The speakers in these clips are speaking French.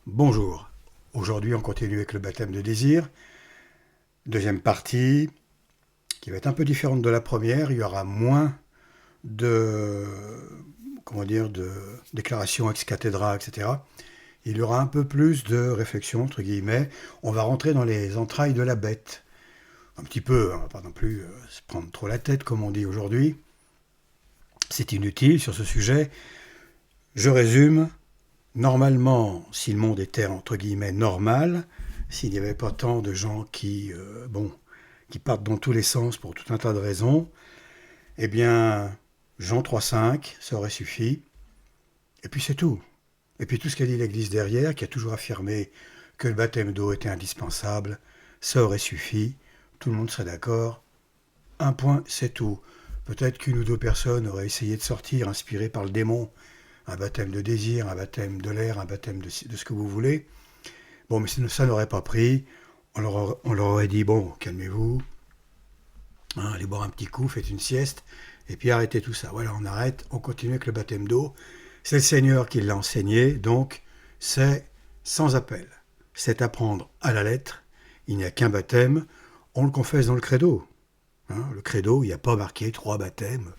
Bonjour, aujourd'hui on continue avec le baptême de désir, deuxième partie qui va être un peu différente de la première, il y aura moins de, de déclarations ex cathedra, etc. Il y aura un peu plus de réflexion, entre guillemets, on va rentrer dans les entrailles de la bête, un petit peu, on va pas non plus se prendre trop la tête comme on dit aujourd'hui, c'est inutile sur ce sujet, je résume. Normalement, si le monde était entre guillemets normal, s'il n'y avait pas tant de gens qui partent dans tous les sens pour tout un tas de raisons, eh bien, Jean 3,5, ça aurait suffi. Et puis c'est tout. Et puis tout ce qu'a dit l'Église derrière, qui a toujours affirmé que le baptême d'eau était indispensable, ça aurait suffi. Tout le monde serait d'accord. Un point, c'est tout. Peut-être qu'une ou deux personnes auraient essayé de sortir, inspirées par le démon, un baptême de désir, un baptême de l'air, un baptême de ce que vous voulez. Bon, mais ça n'aurait pas pris. On leur aurait dit, bon, calmez-vous, hein, allez boire un petit coup, faites une sieste, et puis arrêtez tout ça. Voilà, on arrête, on continue avec le baptême d'eau. C'est le Seigneur qui l'a enseigné, donc c'est sans appel. C'est à prendre à la lettre. Il n'y a qu'un baptême. On le confesse dans le credo. Hein, le credo, il n'y a pas marqué 3 baptêmes.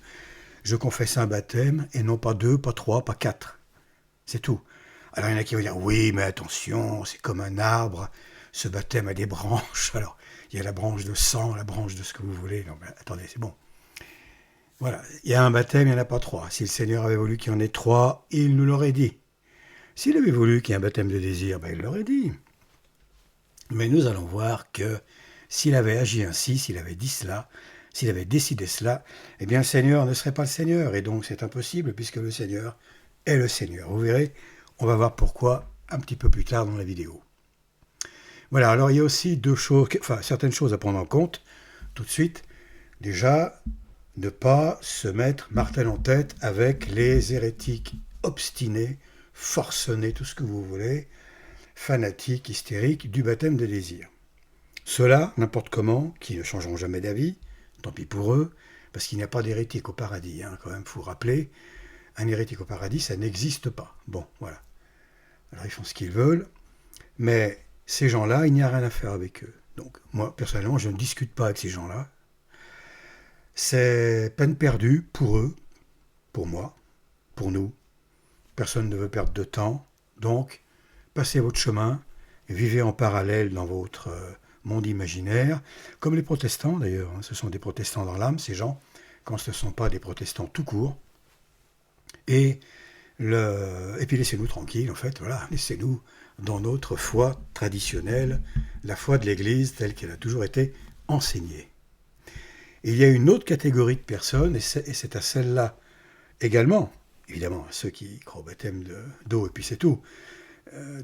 Je confesse un baptême, et non pas 2, pas 3, pas 4. C'est tout. Alors il y en a qui vont dire, oui, mais attention, c'est comme un arbre, ce baptême a des branches. Alors, il y a la branche de sang, la branche de ce que vous voulez. Non, mais attendez, c'est bon. Voilà, il y a un baptême, il n'y en a pas 3. Si le Seigneur avait voulu qu'il y en ait 3, il nous l'aurait dit. S'il avait voulu qu'il y ait un baptême de désir, ben, il l'aurait dit. Mais nous allons voir que s'il avait agi ainsi, s'il avait dit cela, s'il avait décidé cela, eh bien le Seigneur ne serait pas le Seigneur. Et donc c'est impossible puisque le Seigneur est le Seigneur. Vous verrez, on va voir pourquoi un petit peu plus tard dans la vidéo. Voilà, alors il y a aussi certaines choses à prendre en compte tout de suite. Déjà, ne pas se mettre martel en tête avec les hérétiques obstinés, forcenés, tout ce que vous voulez, fanatiques, hystériques du baptême de désir. Ceux-là, n'importe comment, qui ne changeront jamais d'avis, tant pis pour eux, parce qu'il n'y a pas d'hérétique au paradis, hein, quand même, il faut rappeler, un hérétique au paradis, ça n'existe pas. Bon, voilà. Alors ils font ce qu'ils veulent, mais ces gens-là, il n'y a rien à faire avec eux. Donc moi, personnellement, je ne discute pas avec ces gens-là. C'est peine perdue pour eux, pour moi, pour nous. Personne ne veut perdre de temps, donc passez votre chemin, vivez en parallèle dans votre monde imaginaire, comme les protestants d'ailleurs, hein, ce sont des protestants dans l'âme, ces gens, quand ce ne sont pas des protestants tout court. Et puis laissez-nous tranquilles, en fait, voilà, laissez-nous dans notre foi traditionnelle, la foi de l'Église telle qu'elle a toujours été enseignée. Et il y a une autre catégorie de personnes, et c'est à celle-là également, évidemment, à ceux qui croient au baptême d'eau, et puis c'est tout.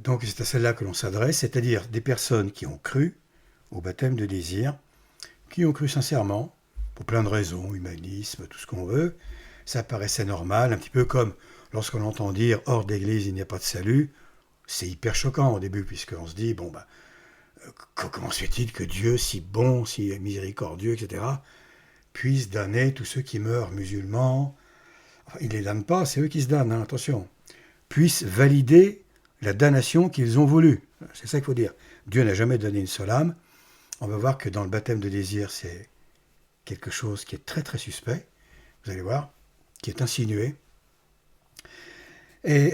Donc c'est à celle-là que l'on s'adresse, c'est-à-dire des personnes qui ont cru au baptême de désir, qui ont cru sincèrement, pour plein de raisons, humanisme, tout ce qu'on veut. Ça paraissait normal, un petit peu comme lorsqu'on entend dire « hors d'église, il n'y a pas de salut », c'est hyper choquant au début, puisqu'on se dit « bon, comment se fait-il que Dieu, si bon, si miséricordieux, etc., puisse damner tous ceux qui meurent musulmans ?» Enfin, il ne les damne pas, c'est eux qui se damnent, hein, attention. Puissent valider la damnation qu'ils ont voulu. C'est ça qu'il faut dire. Dieu n'a jamais donné une seule âme. On va voir que dans le baptême de désir, c'est quelque chose qui est très très suspect, vous allez voir, qui est insinué. Et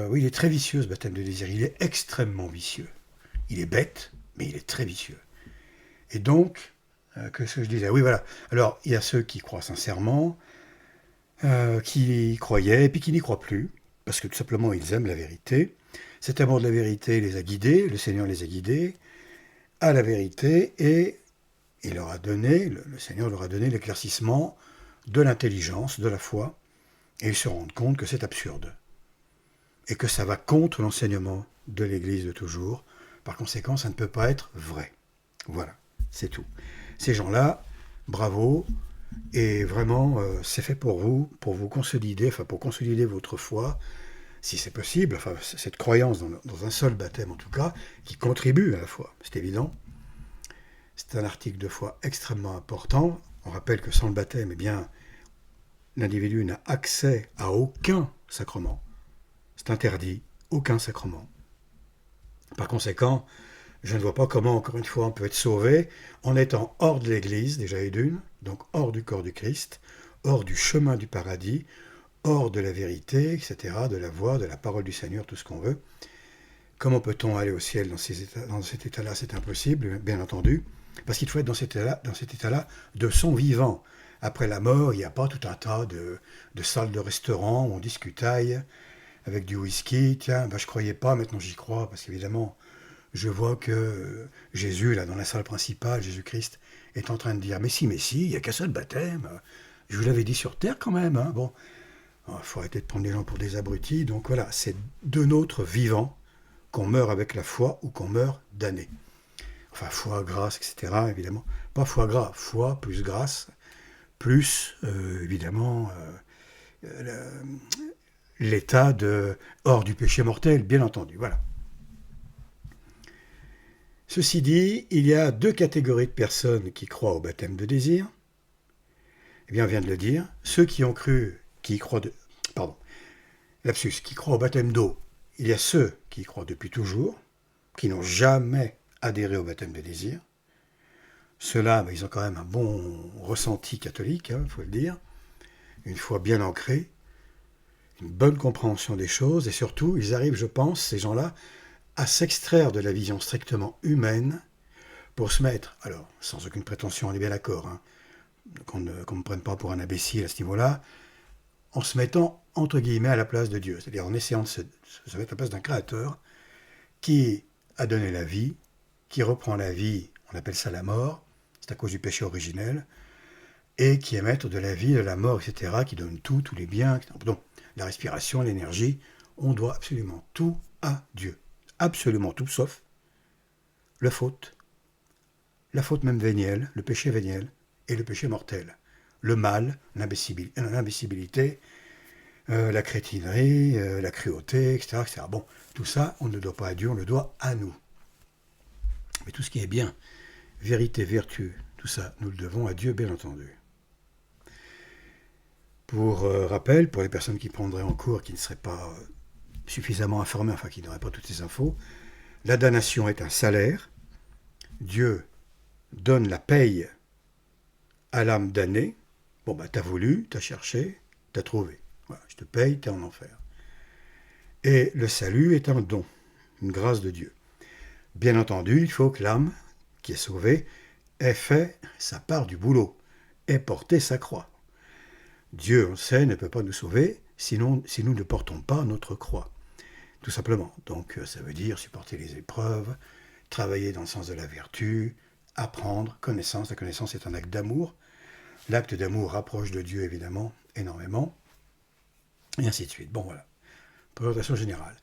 oui, il est très vicieux ce baptême de désir, il est extrêmement vicieux. Il est bête, mais il est très vicieux. Et donc, qu'est-ce que je disais? Oui, voilà. Alors, il y a ceux qui croient sincèrement, qui y croyaient, et puis qui n'y croient plus, parce que tout simplement, ils aiment la vérité. Cet amour de la vérité les a guidés, le Seigneur les a guidés à la vérité, et il leur a donné, le Seigneur leur a donné l'éclaircissement de l'intelligence, de la foi, et ils se rendent compte que c'est absurde, et que ça va contre l'enseignement de l'Église de toujours. Par conséquent, ça ne peut pas être vrai. Voilà, c'est tout. Ces gens-là, bravo, et vraiment, c'est fait pour vous consolider, enfin pour consolider votre foi, si c'est possible, enfin cette croyance dans un seul baptême en tout cas, qui contribue à la foi, c'est évident. C'est un article de foi extrêmement important. On rappelle que sans le baptême, eh bien, l'individu n'a accès à aucun sacrement. C'est interdit, aucun sacrement. Par conséquent, je ne vois pas comment, encore une fois, on peut être sauvé en étant hors de l'Église, déjà et d'une, donc hors du corps du Christ, hors du chemin du paradis, hors de la vérité, etc., de la voix, de la parole du Seigneur, tout ce qu'on veut. Comment peut-on aller au ciel dans cet état-là? C'est impossible, bien entendu, parce qu'il faut être dans cet état-là de son vivant. Après la mort, il n'y a pas tout un tas de salles de restaurant où on discutaille avec du whisky. Tiens, bah, je ne croyais pas, maintenant j'y crois, parce qu'évidemment, je vois que Jésus, là, dans la salle principale, Jésus-Christ, est en train de dire, mais si, il n'y a qu'un seul baptême. Je vous l'avais dit sur terre quand même. Hein. Bon, il faut arrêter de prendre les gens pour des abrutis. Donc voilà, c'est de notre vivant qu'on meurt avec la foi ou qu'on meurt damné. Enfin, foi, grâce, etc. Évidemment. Pas foi gras, foi plus grâce, plus, évidemment, l'état de hors du péché mortel, bien entendu. Voilà. Ceci dit, il y a deux catégories de personnes qui croient au baptême de désir. Eh bien, on vient de le dire. Ceux qui ont cru, qui y croient pardon, lapsus, qui croient au baptême d'eau. Il y a ceux qui y croient depuis toujours, qui n'ont jamais adhéré au baptême de désir. Ceux-là, ils ont quand même un bon ressenti catholique, il faut le dire, une foi bien ancrée, une bonne compréhension des choses, et surtout, ils arrivent, je pense, ces gens-là, à s'extraire de la vision strictement humaine pour se mettre, alors, sans aucune prétention, on est bien d'accord, hein, qu'on ne me prenne pas pour un imbécile à ce niveau-là, en se mettant, entre guillemets, à la place de Dieu, c'est-à-dire en essayant de se mettre à la place d'un créateur qui a donné la vie, qui reprend la vie, on appelle ça la mort, c'est à cause du péché originel, et qui est maître de la vie, de la mort, etc., qui donne tout, tous les biens, donc la respiration, l'énergie, on doit absolument tout à Dieu. Absolument tout, sauf la faute même vénielle, le péché véniel et le péché mortel. Le mal, l'imbécilité, la crétinerie, la cruauté, etc., etc. Bon, tout ça, on ne le doit pas à Dieu, on le doit à nous. Mais tout ce qui est bien, vérité, vertu, tout ça, nous le devons à Dieu, bien entendu. Pour rappel, pour les personnes qui prendraient en cours, qui ne seraient pas suffisamment informées, enfin qui n'auraient pas toutes ces infos, la damnation est un salaire. Dieu donne la paye à l'âme damnée. Bon, bah, t'as voulu, t'as cherché, t'as trouvé. Voilà, je te paye, t'es en enfer. Et le salut est un don, une grâce de Dieu. Bien entendu, il faut que l'âme qui est sauvée ait fait sa part du boulot, ait porté sa croix. Dieu, on sait, ne peut pas nous sauver si nous ne portons pas notre croix. Tout simplement. Donc ça veut dire supporter les épreuves, travailler dans le sens de la vertu, apprendre, connaissance. La connaissance est un acte d'amour. L'acte d'amour rapproche de Dieu, évidemment, énormément. Et ainsi de suite. Bon, voilà. Présentation générale.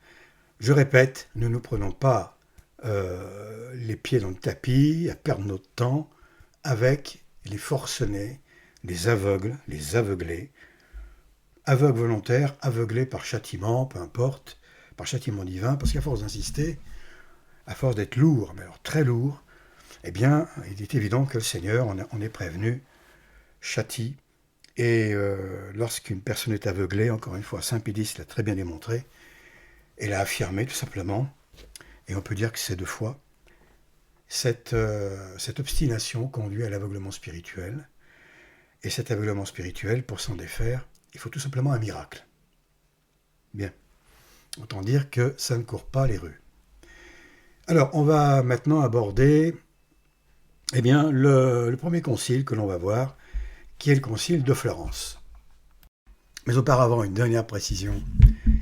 Je répète, nous ne prenons pas les pieds dans le tapis, à perdre notre temps avec les forcenés, les aveugles, les aveuglés, aveugles volontaires, aveuglés par châtiment, peu importe, par châtiment divin, parce qu'à force d'insister, à force d'être lourd, mais alors très lourd, eh bien, il est évident que le Seigneur, on est prévenu, châtie. Et lorsqu'une personne est aveuglée, encore une fois, Saint Pédis l'a très bien démontré, et l'a affirmé tout simplement, et on peut dire que c'est de foi, cette obstination conduit à l'aveuglement spirituel. Et cet aveuglement spirituel, pour s'en défaire, il faut tout simplement un miracle. Bien. Autant dire que ça ne court pas les rues. Alors, on va maintenant aborder le premier concile que l'on va voir, qui est le concile de Florence. Mais auparavant, une dernière précision.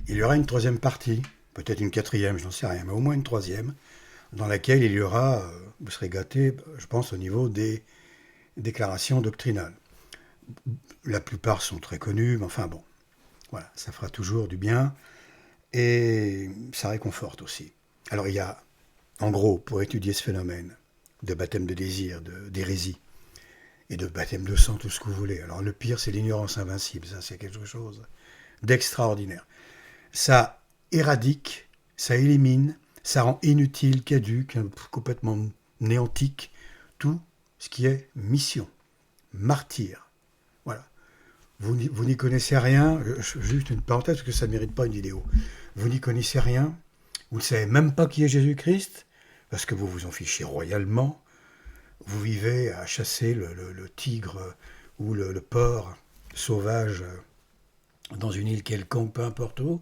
Il y aura une troisième partie, peut-être une quatrième, je n'en sais rien, mais au moins une troisième, dans laquelle il y aura, vous serez gâtés, je pense, au niveau des déclarations doctrinales. La plupart sont très connues, mais enfin bon, voilà, ça fera toujours du bien et ça réconforte aussi. Alors il y a, en gros, pour étudier ce phénomène de baptême de désir, d'hérésie et de baptême de sang, tout ce que vous voulez. Alors le pire, c'est l'ignorance invincible, ça c'est quelque chose d'extraordinaire. Ça éradique, ça élimine, ça rend inutile, caduque, complètement néantique tout ce qui est mission, martyr. Voilà. Vous n'y connaissez rien, juste une parenthèse parce que ça ne mérite pas une vidéo. Vous n'y connaissez rien, Vous ne savez même pas qui est Jésus-Christ, parce que vous vous en fichez royalement. Vous vivez à chasser le tigre ou le porc sauvage dans une île quelconque, peu importe où,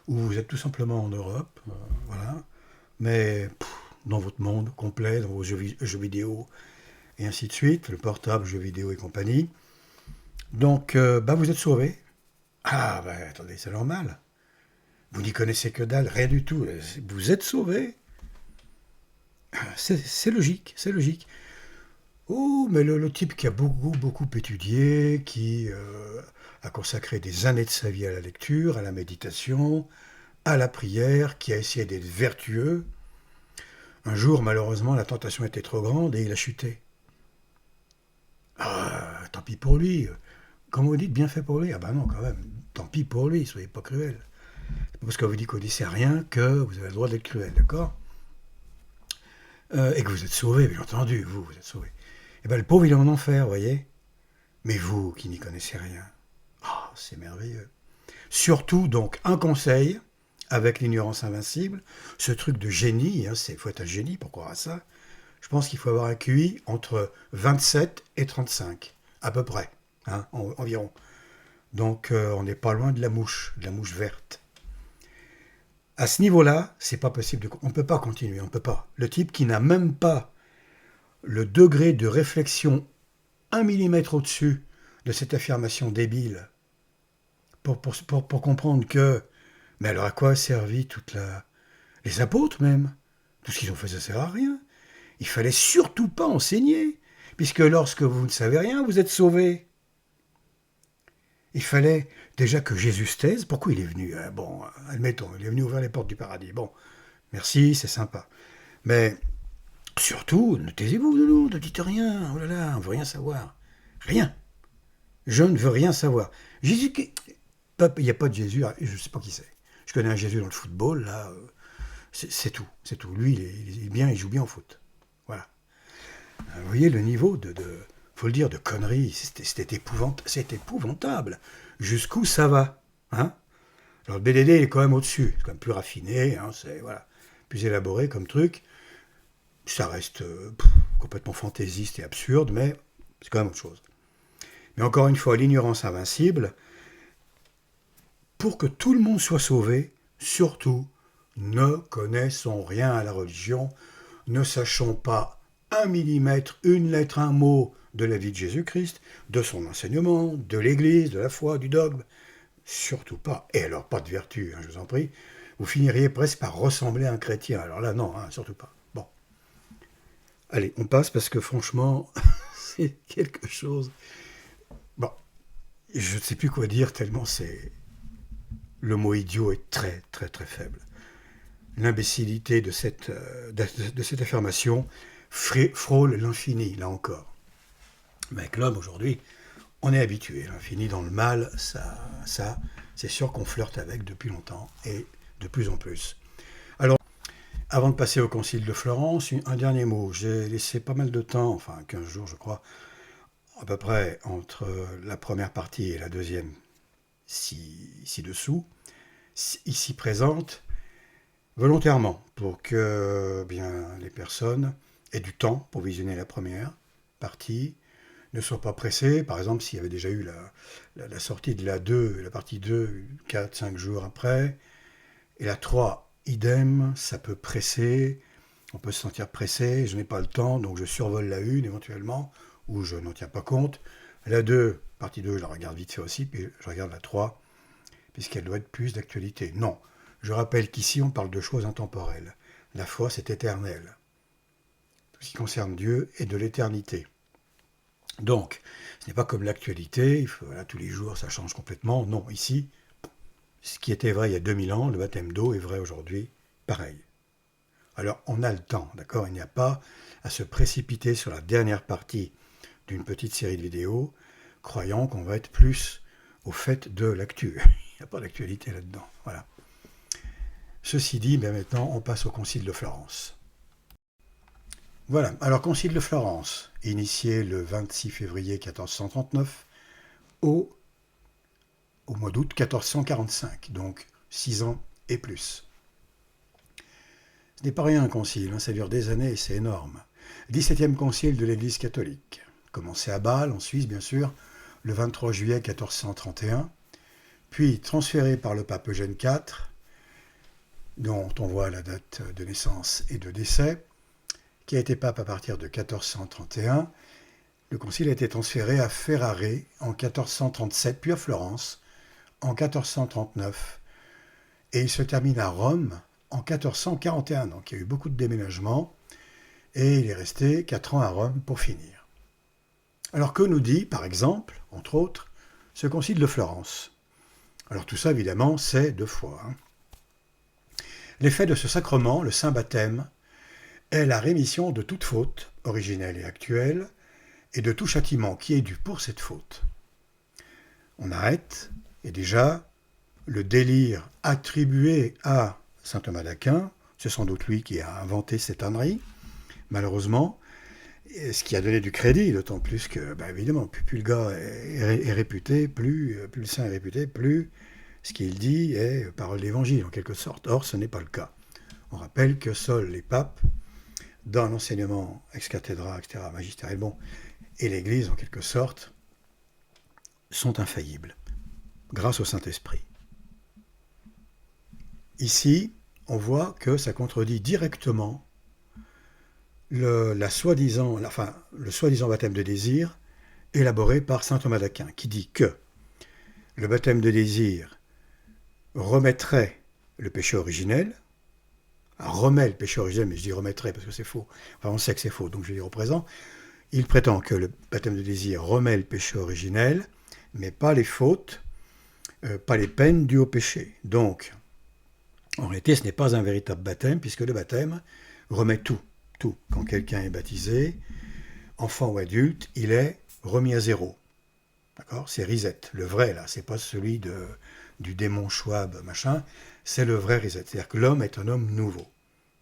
ou vous êtes tout simplement en Europe, voilà. Mais dans votre monde complet, dans vos jeux vidéo et ainsi de suite, le portable, jeux vidéo et compagnie. Donc, vous êtes sauvés. Ah, attendez, c'est normal. Vous n'y connaissez que dalle, rien du tout. Vous êtes sauvés. C'est logique, c'est logique. Oh, mais le type qui a beaucoup étudié, qui a consacré des années de sa vie à la lecture, à la méditation, à la prière, qui a essayé d'être vertueux, un jour, malheureusement, la tentation était trop grande et il a chuté. Ah, tant pis pour lui. Comme vous dites, bien fait pour lui. Ah non, quand même. Tant pis pour lui, soyez pas cruel. C'est pas parce que vous dites qu'on ne sait rien que vous avez le droit d'être cruel, d'accord? Et que vous êtes sauvé, bien entendu, vous êtes sauvé. Et le pauvre, il est en enfer, vous voyez? Mais vous, qui n'y connaissez rien, c'est merveilleux. Surtout, donc, un conseil, avec l'ignorance invincible, ce truc de génie, il faut être un génie pour croire à ça, je pense qu'il faut avoir un QI entre 27 et 35, à peu près, environ. Donc, on n'est pas loin de la mouche verte. À ce niveau-là, c'est pas possible. On ne peut pas continuer, on ne peut pas. Le type qui n'a même pas le degré de réflexion 1 millimètre au-dessus de cette affirmation débile pour comprendre que... Mais alors à quoi a servi les apôtres même? Tout ce qu'ils ont fait, ça sert à rien. Il fallait surtout pas enseigner, puisque lorsque vous ne savez rien, vous êtes sauvés. Il fallait déjà que Jésus se taise. Pourquoi il est venu? Bon, admettons, il est venu ouvrir les portes du paradis. Bon, merci, c'est sympa. Mais surtout, ne taisez-vous de nous, ne dites rien. Oh là là, on ne veut rien savoir. Rien. Je ne veux rien savoir. Jésus, il n'y a pas de Jésus, je ne sais pas qui c'est. Je connais un Jésus dans le football, là, c'est tout. C'est tout. Lui, il est bien, il joue bien au foot. Voilà. Vous voyez le niveau faut le dire, de conneries, c'est épouvantable. Jusqu'où ça va, hein? Alors le BDD il est quand même au-dessus, c'est quand même plus raffiné, c'est voilà, plus élaboré comme truc. Ça reste complètement fantaisiste et absurde, mais c'est quand même autre chose. Mais encore une fois, l'ignorance invincible, pour que tout le monde soit sauvé, surtout, ne connaissons rien à la religion, ne sachons pas 1 millimètre, une lettre, un mot de la vie de Jésus-Christ, de son enseignement, de l'Église, de la foi, du dogme. Surtout pas. Et alors, pas de vertu, je vous en prie. Vous finiriez presque par ressembler à un chrétien. Alors là, non, surtout pas. Bon. Allez, on passe parce que franchement, c'est quelque chose... Bon, je ne sais plus quoi dire tellement c'est... Le mot idiot est très, très, très faible. L'imbécilité de cette affirmation frôle l'infini, là encore. Mais avec l'homme, aujourd'hui, on est habitué. L'infini dans le mal, ça c'est sûr qu'on flirte avec depuis longtemps et de plus en plus. Alors, avant de passer au Concile de Florence, un dernier mot. J'ai laissé pas mal de temps, enfin 15 jours je crois, à peu près entre la première partie et la deuxième ci-dessous, ici présente, volontairement, pour que les personnes aient du temps pour visionner la première partie, ne soient pas pressés. Par exemple, s'il y avait déjà eu la sortie de la 2, la partie 2, 4, 5 jours après, et la 3, idem, ça peut presser, on peut se sentir pressé, je n'ai pas le temps, donc je survole la 1 éventuellement, ou je n'en tiens pas compte. La 2, partie 2, je la regarde vite fait aussi, puis je regarde la 3, puisqu'elle doit être plus d'actualité. Non, je rappelle qu'ici on parle de choses intemporelles. La foi, c'est éternel. Tout ce qui concerne Dieu est de l'éternité. Donc, ce n'est pas comme l'actualité, tous les jours ça change complètement. Non, ici, ce qui était vrai il y a 2000 ans, le baptême d'eau est vrai aujourd'hui, pareil. Alors, on a le temps, d'accord? Il n'y a pas à se précipiter sur la dernière partie d'une petite série de vidéos, croyant qu'on va être plus au fait de l'actu. Il n'y a pas d'actualité là-dedans, voilà. Ceci dit, maintenant, on passe au Concile de Florence. Voilà, alors Concile de Florence, initié le 26 février 1439 au mois d'août 1445, donc 6 ans et plus. Ce n'est pas rien un concile, hein, ça dure des années et c'est énorme. 17e concile de l'Église catholique, commencé à Bâle, en Suisse bien sûr, le 23 juillet 1431, puis transféré par le pape Eugène IV, dont on voit la date de naissance et de décès, qui a été pape à partir de 1431. Le concile a été transféré à Ferrare en 1437, puis à Florence en 1439, et il se termine à Rome en 1441. Donc il y a eu beaucoup de déménagements, et il est resté 4 ans à Rome pour finir. Alors que nous dit, par exemple, entre autres, ce concile de Florence? Alors tout ça, évidemment, c'est de foi. L'effet de ce sacrement, le saint baptême, est la rémission de toute faute, originelle et actuelle, et de tout châtiment qui est dû pour cette faute. On arrête, et déjà, le délire attribué à saint Thomas d'Aquin, c'est sans doute lui qui a inventé cette ânerie, malheureusement, ce qui a donné du crédit, d'autant plus que, évidemment, plus le gars est réputé, plus le saint est réputé, plus ce qu'il dit est parole d'évangile, en quelque sorte. Or, ce n'est pas le cas. On rappelle que seuls les papes, dans l'enseignement ex cathedra, etc., magistériel, et l'Église, en quelque sorte, sont infaillibles, grâce au Saint-Esprit. Ici, on voit que ça contredit directement le soi-disant baptême de désir élaboré par saint Thomas d'Aquin, qui dit que le baptême de désir remettrait le péché originel, remet le péché originel, mais je dis remettrait parce que c'est faux, enfin on sait que c'est faux, donc je dis au présent, il prétend que le baptême de désir remet le péché originel, mais pas les fautes, pas les peines dues au péché. Donc, en réalité, ce n'est pas un véritable baptême, puisque le baptême remet tout. Tout. Quand quelqu'un est baptisé, enfant ou adulte, il est remis à zéro. D'accord? C'est reset. Le vrai, là, c'est pas celui du démon Schwab, machin. C'est le vrai reset. C'est-à-dire que l'homme est un homme nouveau.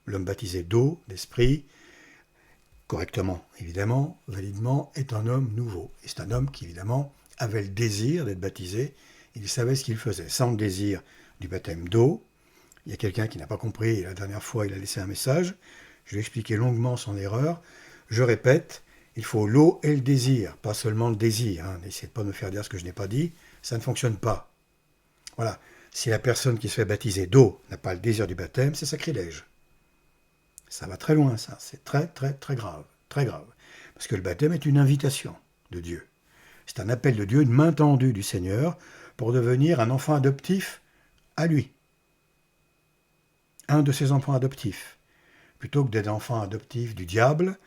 L'homme baptisé d'eau, d'esprit, correctement, évidemment, validement, est un homme nouveau. Et c'est un homme qui, évidemment, avait le désir d'être baptisé. Il savait ce qu'il faisait. Sans le désir du baptême d'eau, il y a quelqu'un qui n'a pas compris. La dernière fois, il a laissé un message. Je lui ai expliqué longuement son erreur. Je répète, il faut l'eau et le désir, pas seulement le désir. N'essayez pas de me faire dire ce que je n'ai pas dit, ça ne fonctionne pas. Voilà, si la personne qui se fait baptiser d'eau n'a pas le désir du baptême, c'est sacrilège. Ça va très loin, ça. C'est très, très, très grave. Très grave. Parce que le baptême est une invitation de Dieu. C'est un appel de Dieu, une main tendue du Seigneur pour devenir un enfant adoptif à lui. Un de ses enfants adoptifs. Plutôt que d'être enfant adoptif du diable,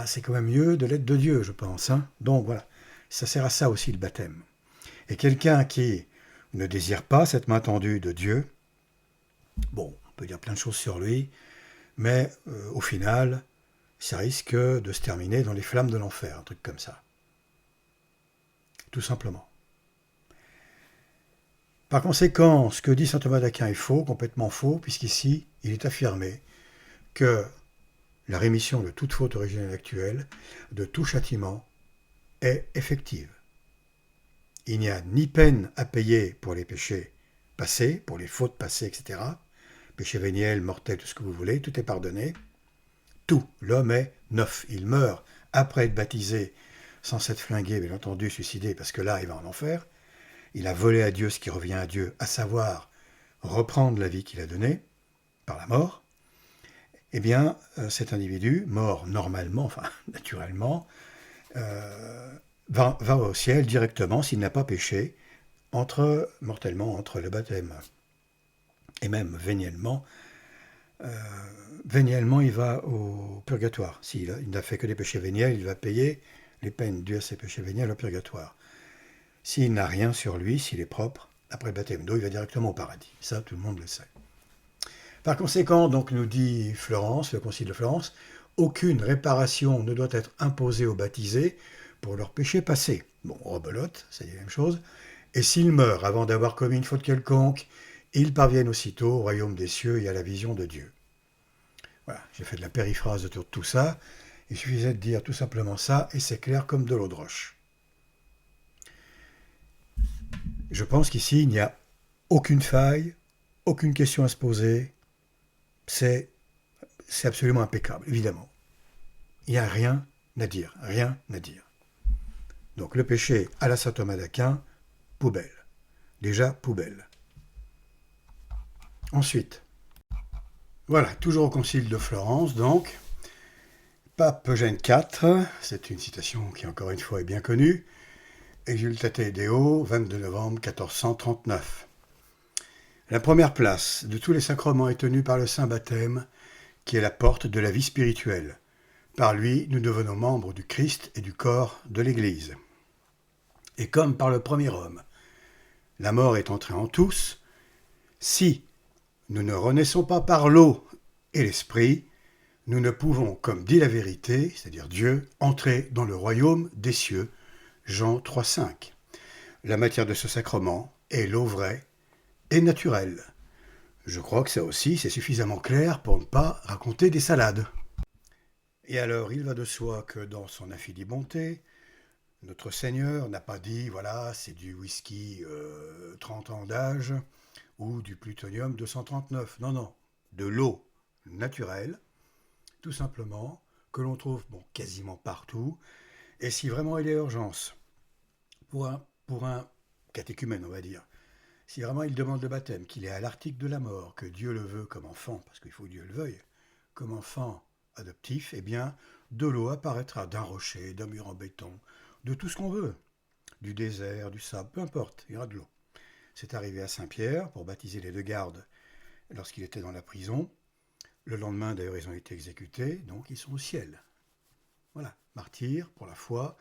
c'est quand même mieux de l'être de Dieu, je pense. Donc voilà, ça sert à ça aussi le baptême. Et quelqu'un qui ne désire pas cette main tendue de Dieu, on peut dire plein de choses sur lui, mais au final, ça risque de se terminer dans les flammes de l'enfer, un truc comme ça. Tout simplement. Par conséquent, ce que dit saint Thomas d'Aquin est faux, complètement faux, puisqu'ici, il est affirmé que la rémission de toute faute originelle actuelle, de tout châtiment, est effective. Il n'y a ni peine à payer pour les péchés passés, pour les fautes passées, etc. Péché véniel, mortel, tout ce que vous voulez, tout est pardonné. Tout, l'homme est neuf. Il meurt après être baptisé, sans s'être flingué, bien entendu, suicidé, parce que là, il va en enfer. Il a volé à Dieu ce qui revient à Dieu, à savoir reprendre la vie qu'il a donnée par la mort. Eh bien, cet individu, mort normalement, enfin naturellement, va au ciel directement s'il n'a pas péché mortellement entre le baptême et même véniellement. Véniellement, il va au purgatoire. S'il n'a fait que des péchés véniels, il va payer les peines dues à ses péchés véniels au purgatoire. S'il n'a rien sur lui, s'il est propre, après le baptême d'eau, il va directement au paradis. Ça, tout le monde le sait. Par conséquent, donc nous dit Florence, le concile de Florence, aucune réparation ne doit être imposée aux baptisés pour leurs péchés passés. Rebelote, c'est la même chose. Et s'ils meurent avant d'avoir commis une faute quelconque, ils parviennent aussitôt au royaume des cieux et à la vision de Dieu. Voilà, j'ai fait de la périphrase autour de tout ça. Il suffisait de dire tout simplement ça, et c'est clair comme de l'eau de roche. Je pense qu'ici, il n'y a aucune faille, aucune question à se poser. C'est c'est absolument impeccable, évidemment. Il n'y a rien à dire, rien à dire. Donc le péché à la saint Thomas d'Aquin, poubelle. Déjà, poubelle. Ensuite, voilà, toujours au concile de Florence, donc, pape Eugène IV, c'est une citation qui encore une fois est bien connue, Exultate Deo, 22 novembre 1439. La première place de tous les sacrements est tenue par le saint baptême, qui est la porte de la vie spirituelle. Par lui, nous devenons membres du Christ et du corps de l'Église. Et comme par le premier homme, la mort est entrée en tous, si nous ne renaissons pas par l'eau et l'esprit, nous ne pouvons, comme dit la vérité, c'est-à-dire Dieu, entrer dans le royaume des cieux. Jean 3,5. La matière de ce sacrement est l'eau vraie et naturelle. Je crois que ça aussi, c'est suffisamment clair pour ne pas raconter des salades. Et alors, il va de soi que dans son infinie bonté, notre Seigneur n'a pas dit, voilà, c'est du whisky 30 ans d'âge ou du plutonium 239. Non, non, de l'eau naturelle, tout simplement, que l'on trouve quasiment partout. Et si vraiment il y a urgence, pour un catéchumène, on va dire, si vraiment il demande le baptême, qu'il est à l'article de la mort, que Dieu le veut comme enfant, parce qu'il faut que Dieu le veuille, comme enfant adoptif, eh bien, de l'eau apparaîtra d'un rocher, d'un mur en béton, de tout ce qu'on veut, du désert, du sable, peu importe, il y aura de l'eau. C'est arrivé à Saint-Pierre pour baptiser les deux gardes lorsqu'il était dans la prison. Le lendemain, d'ailleurs, ils ont été exécutés, donc ils sont au ciel. Voilà, martyrs pour la foi.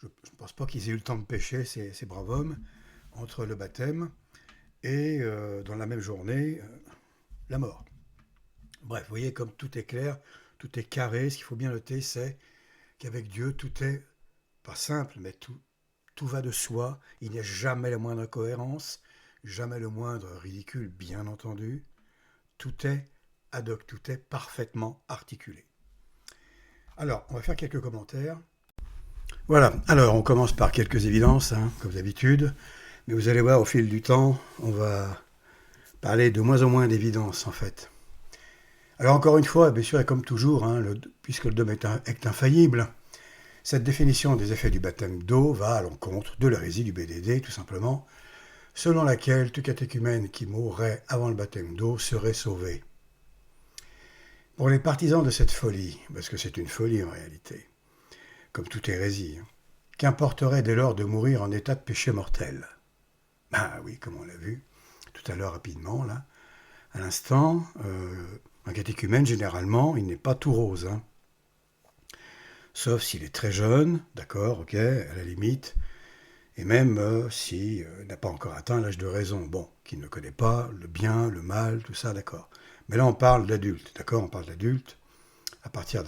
Je ne pense pas qu'ils aient eu le temps de pécher, ces braves hommes, entre le baptême et, dans la même journée, la mort. Bref, vous voyez comme tout est clair, tout est carré. Ce qu'il faut bien noter, c'est qu'avec Dieu, tout est, pas simple, mais tout va de soi. Il n'y a jamais la moindre incohérence, jamais le moindre ridicule, bien entendu. Tout est ad hoc, tout est parfaitement articulé. Alors, on va faire quelques commentaires. Voilà, alors on commence par quelques évidences, comme d'habitude. Mais vous allez voir, au fil du temps, on va parler de moins en moins d'évidences, en fait. Alors encore une fois, bien sûr, et comme toujours, puisque le dogme est infaillible, cette définition des effets du baptême d'eau va à l'encontre de l'hérésie du BDD, tout simplement, selon laquelle tout catéchumène qui mourrait avant le baptême d'eau serait sauvé. Pour les partisans de cette folie, parce que c'est une folie en réalité, comme toute hérésie, qu'importerait dès lors de mourir en état de péché mortel? Ah oui, comme on l'a vu tout à l'heure rapidement, là, à l'instant, un catéchumène, généralement, il n'est pas tout rose. Sauf s'il est très jeune, d'accord, ok, à la limite, et même s'il n'a pas encore atteint l'âge de raison, qu'il ne connaît pas le bien, le mal, tout ça, d'accord. Mais là, on parle d'adulte, d'accord, on parle d'adulte, à partir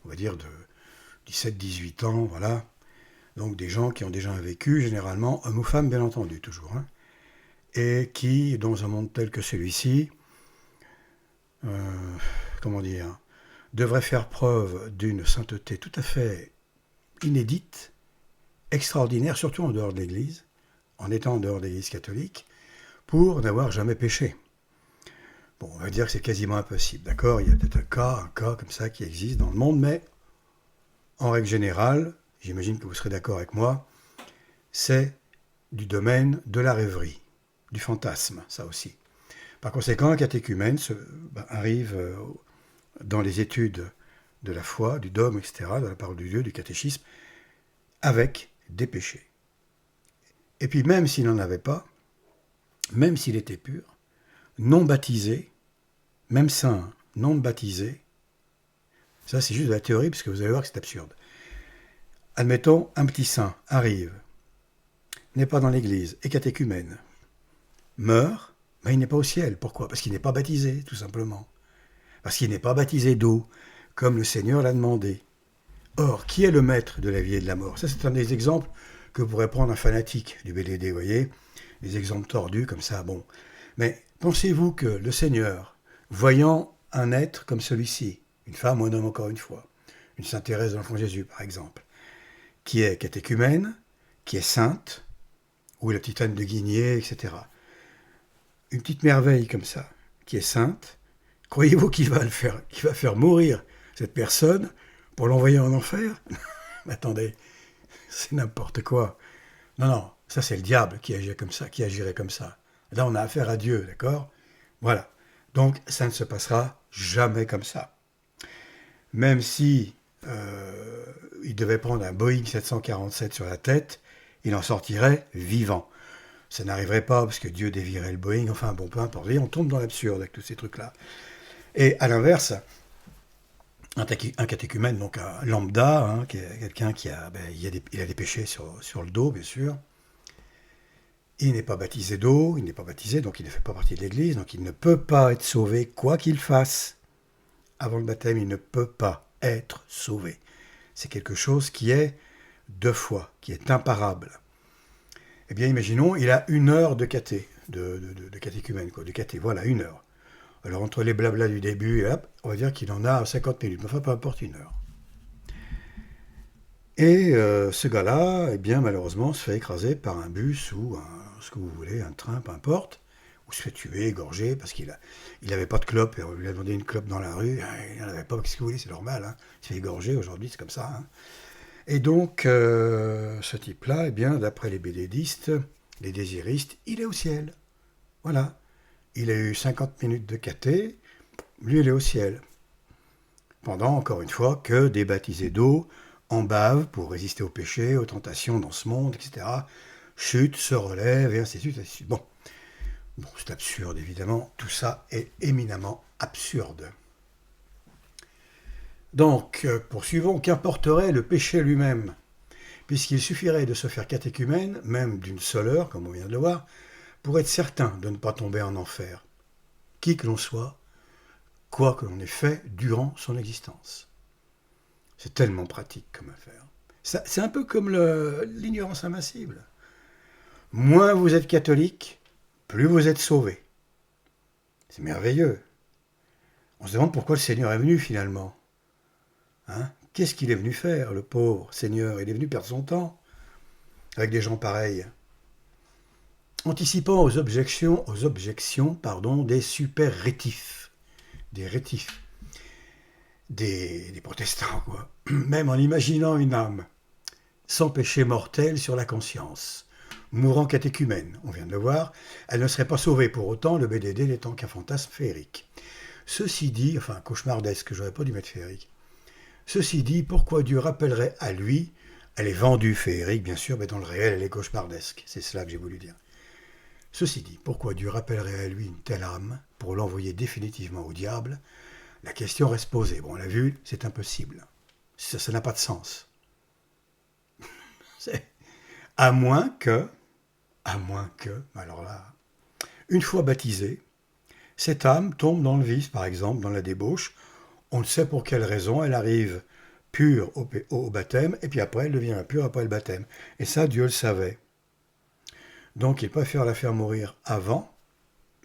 on va dire, de 17-18 ans, voilà. Donc des gens qui ont déjà un vécu, généralement, hommes ou femmes, bien entendu, toujours, et qui, dans un monde tel que celui-ci, comment dire, devraient faire preuve d'une sainteté tout à fait inédite, extraordinaire, surtout en dehors de l'Église, en étant en dehors de l'Église catholique, pour n'avoir jamais péché. On va dire que c'est quasiment impossible, d'accord? Il y a peut-être un cas comme ça qui existe dans le monde, mais en règle générale, j'imagine que vous serez d'accord avec moi, c'est du domaine de la rêverie, du fantasme, ça aussi. Par conséquent, un catéchumène arrive dans les études de la foi, du dogme, etc., de la parole de Dieu, du catéchisme, avec des péchés. Et puis même s'il n'en avait pas, même s'il était pur, non baptisé, même saint, non baptisé, ça c'est juste de la théorie, parce que vous allez voir que c'est absurde. Admettons, un petit saint arrive, n'est pas dans l'église, est catéchumène, meurt, mais il n'est pas au ciel. Pourquoi? Parce qu'il n'est pas baptisé, tout simplement. Parce qu'il n'est pas baptisé d'eau, comme le Seigneur l'a demandé. Or, qui est le maître de la vie et de la mort? Ça, c'est un des exemples que pourrait prendre un fanatique du BDD, vous voyez? Des exemples tordus comme ça, bon. Mais pensez-vous que le Seigneur, voyant un être comme celui-ci, une femme ou un homme encore une fois, une Sainte Thérèse de l'Enfant Jésus par exemple, qui est catéchumène, qui est sainte, ou la petite Anne de Guigné, etc. Une petite merveille comme ça, qui est sainte, Croyez-vous qu'il va faire mourir cette personne pour l'envoyer en enfer? Mais attendez, c'est n'importe quoi. Non, non, ça c'est le diable qui agirait comme ça, qui agirait comme ça. Là, on a affaire à Dieu, d'accord? Voilà. Donc, ça ne se passera jamais comme ça. Même si il devait prendre un Boeing 747 sur la tête, il en sortirait vivant. Ça n'arriverait pas parce que Dieu dévierait le Boeing, enfin bon, peu importe. Et on tombe dans l'absurde avec tous ces trucs-là. Et à l'inverse, un catéchumène, donc un lambda, hein, qui est quelqu'un qui a, il a des péchés sur le dos, bien sûr. Il n'est pas baptisé d'eau, il n'est pas baptisé, donc il ne fait pas partie de l'Église, donc il ne peut pas être sauvé, quoi qu'il fasse. Avant le baptême, il ne peut pas être sauvé. C'est quelque chose qui est de foi, qui est imparable. Eh bien, imaginons, il a 1 heure de caté, de catéchumène, quoi, de caté, voilà, 1 heure. Alors, entre les blablas du début et hop, on va dire qu'il en a 50 minutes, enfin, peu importe 1 heure. Et ce gars-là, eh bien, malheureusement, se fait écraser par un bus ou ce que vous voulez, un train, peu importe, ou se fait tuer, égorger, parce qu'il n'avait pas de clope, et on lui a demandé une clope dans la rue, il n'en avait pas, qu'est-ce que vous voulez, c'est normal, hein, il se fait égorger aujourd'hui, c'est comme ça. Hein. Et donc, ce type-là, eh bien, d'après les bédédistes, les désiristes, il est au ciel. Voilà. Il a eu 50 minutes de caté, lui, il est au ciel. Pendant, encore une fois, que des baptisés d'eau en bave pour résister aux péchés, aux tentations dans ce monde, etc. Chute, se relève, et ainsi de suite, ainsi de suite. Bon, c'est absurde, évidemment. Tout ça est éminemment absurde. Donc, poursuivons, qu'importerait le péché lui-même, puisqu'il suffirait de se faire catéchumène, même d'une seule heure, comme on vient de le voir, pour être certain de ne pas tomber en enfer, qui que l'on soit, quoi que l'on ait fait durant son existence. C'est tellement pratique comme affaire. C'est un peu comme l'ignorance invincible. Moins vous êtes catholique, plus vous êtes sauvé. C'est merveilleux. On se demande pourquoi le Seigneur est venu finalement. Hein? Qu'est-ce qu'il est venu faire, le pauvre Seigneur? Il est venu perdre son temps avec des gens pareils. Anticipant aux objections, des super rétifs. Des rétifs. Des protestants, quoi. Même en imaginant une âme sans péché mortel sur la conscience, mourant catéchumène, on vient de le voir, elle ne serait pas sauvée pour autant, le BDD n'étant qu'un fantasme féerique. Ceci dit, enfin cauchemardesque, j'aurais pas dû mettre féerique. Ceci dit, pourquoi Dieu rappellerait à lui, elle est vendue féerique bien sûr, mais dans le réel elle est cauchemardesque, c'est cela que j'ai voulu dire. Ceci dit, pourquoi Dieu rappellerait à lui une telle âme pour l'envoyer définitivement au diable? La question reste posée. Bon, on l'a vu, c'est impossible. Ça n'a pas de sens. À moins que, alors là, une fois baptisée, cette âme tombe dans le vice, par exemple, dans la débauche. On ne sait pour quelle raison, elle arrive pure au baptême, et puis après, elle devient impure après le baptême. Et ça, Dieu le savait. Donc, il préfère la faire mourir avant.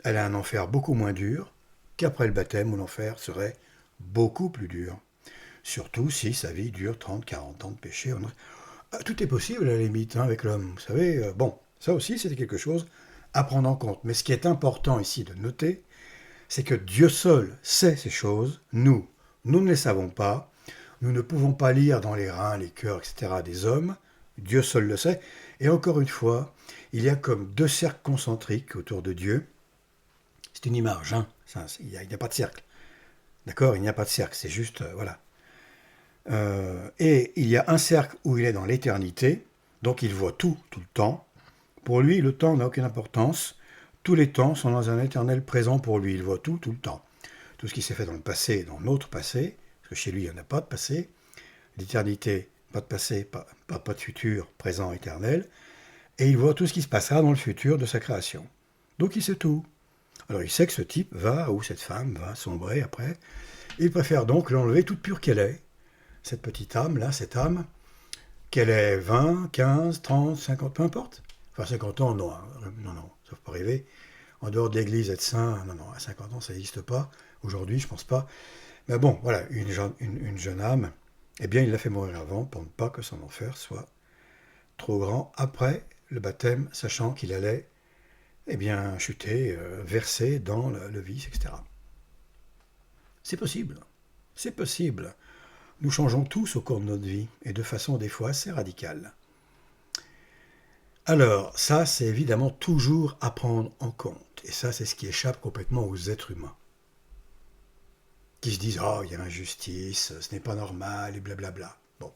Elle a un enfer beaucoup moins dur qu'après le baptême, où l'enfer serait beaucoup plus dur. Surtout si sa vie dure 30, 40 ans de péché. Tout est possible à la limite avec l'homme. Vous savez, bon, ça aussi c'était quelque chose à prendre en compte. Mais ce qui est important ici de noter, c'est que Dieu seul sait ces choses. Nous ne les savons pas. Nous ne pouvons pas lire dans les reins, les cœurs, etc. des hommes. Dieu seul le sait. Et encore une fois, il y a comme 2 cercles concentriques autour de Dieu. C'est une image, hein. Il n'y a pas de cercle. D'accord? Il n'y a pas de cercle, c'est juste, voilà. Et il y a un cercle où il est dans l'éternité, donc il voit tout le temps. Pour lui, le temps n'a aucune importance. Tous les temps sont dans un éternel présent pour lui. Il voit tout le temps. Tout ce qui s'est fait dans le passé, dans notre passé, parce que chez lui, il n'y en a pas de passé. L'éternité, pas de passé, pas de futur, présent, éternel. Et il voit tout ce qui se passera dans le futur de sa création. Donc il sait tout. Alors il sait que ce type va, ou cette femme va sombrer après. Il préfère donc l'enlever toute pure qu'elle est. Cette petite âme-là, cette âme, qu'elle ait 20, 15, 30, 50, peu importe. Enfin, 50 ans, non, non, ça ne peut pas arriver. En dehors de l'église, être saint, non, à 50 ans, ça n'existe pas. Aujourd'hui, je ne pense pas. Mais bon, voilà, une jeune âme, eh bien, il l'a fait mourir avant pour ne pas que son enfer soit trop grand après le baptême, sachant qu'il allait, eh bien, chuter, verser dans le vice, etc. C'est possible. C'est possible. Nous changeons tous au cours de notre vie, et de façon des fois assez radicale. Alors, ça, c'est évidemment toujours à prendre en compte. Et ça, c'est ce qui échappe complètement aux êtres humains. Qui se disent, oh, il y a injustice, ce n'est pas normal, et blablabla. Bon.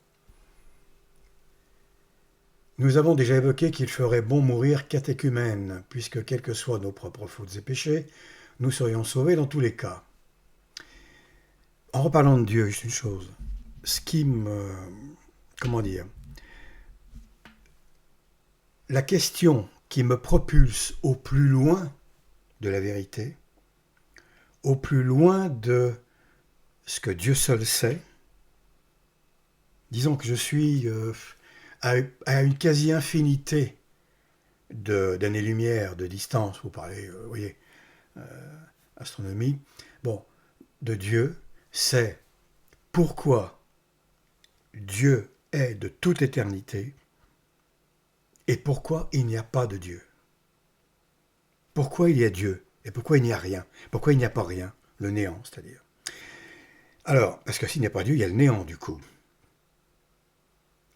Nous avons déjà évoqué qu'il ferait bon mourir catéchumène, puisque quels que soient nos propres fautes et péchés, nous serions sauvés dans tous les cas. En reparlant de Dieu, juste une chose. Ce qui me... Comment dire? La question qui me propulse au plus loin de la vérité, au plus loin de ce que Dieu seul sait, disons que je suis à une quasi-infinité d'années-lumière de distance, vous parlez, vous voyez, astronomie, bon, de Dieu, c'est pourquoi Dieu est de toute éternité et pourquoi il n'y a pas de Dieu. Pourquoi il y a Dieu et pourquoi il n'y a rien. Pourquoi il n'y a pas rien, le néant, c'est-à-dire. Alors, parce que s'il n'y a pas Dieu, il y a le néant du coup.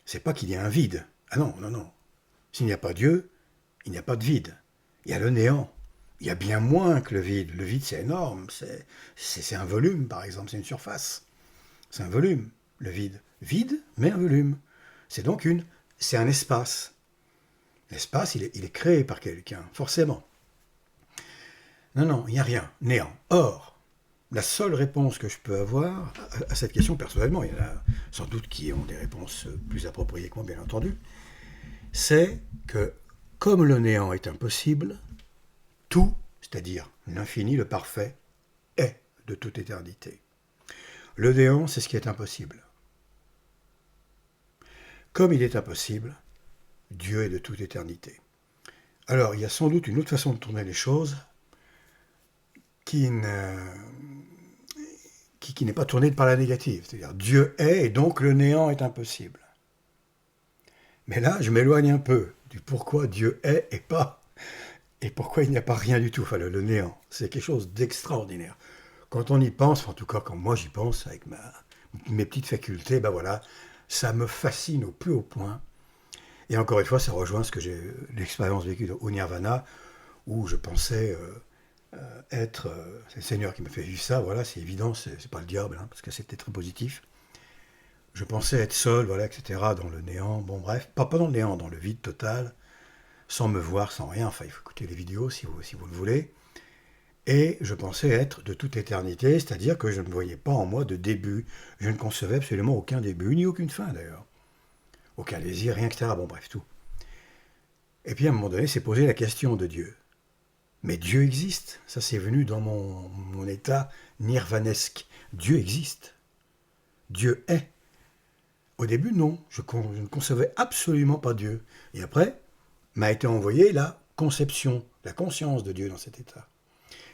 C'est pas qu'il y a un vide. Ah non, non, non. S'il n'y a pas Dieu, il n'y a pas de vide. Il y a le néant. Il y a bien moins que le vide. Le vide, c'est énorme. C'est un volume, par exemple. C'est une surface. C'est un volume, le vide. Vide, mais un volume. C'est un espace. L'espace, il est créé par quelqu'un, forcément. Non, non, il n'y a rien. Néant. Or, la seule réponse que je peux avoir à cette question, personnellement, il y en a sans doute qui ont des réponses plus appropriées que moi, bien entendu, c'est que, comme le néant est impossible, tout, c'est-à-dire l'infini, le parfait, est de toute éternité. Le néant, c'est ce qui est impossible. Comme il est impossible, Dieu est de toute éternité. Alors, il y a sans doute une autre façon de tourner les choses qui n'est pas tournée par la négative. C'est-à-dire, Dieu est et donc le néant est impossible. Mais là, je m'éloigne un peu du pourquoi Dieu est et pourquoi il n'y a pas rien du tout, enfin le néant. C'est quelque chose d'extraordinaire. Quand on y pense, en tout cas quand moi j'y pense avec mes petites facultés, ben voilà, ça me fascine au plus haut point. Et encore une fois, ça rejoint l'expérience vécue au Nirvana, où je pensais être... c'est le Seigneur qui me fait vivre ça, voilà, c'est évident, c'est pas le diable, hein, parce que c'était très positif. Je pensais être seul, voilà, etc., dans le néant, bon bref, pas dans le néant, dans le vide total, sans me voir, sans rien, enfin il faut écouter les vidéos si vous le voulez. Et je pensais être de toute éternité, c'est-à-dire que je ne voyais pas en moi de début, je ne concevais absolument aucun début, ni aucune fin d'ailleurs. Aucun désir, rien, etc., bon bref, tout. Et puis à un moment donné, s'est posé la question de Dieu. Mais Dieu existe, ça c'est venu dans mon état nirvanesque. Dieu existe. Dieu est. Au début, non, je ne concevais absolument pas Dieu. Et après, m'a été envoyée la conception, la conscience de Dieu dans cet état.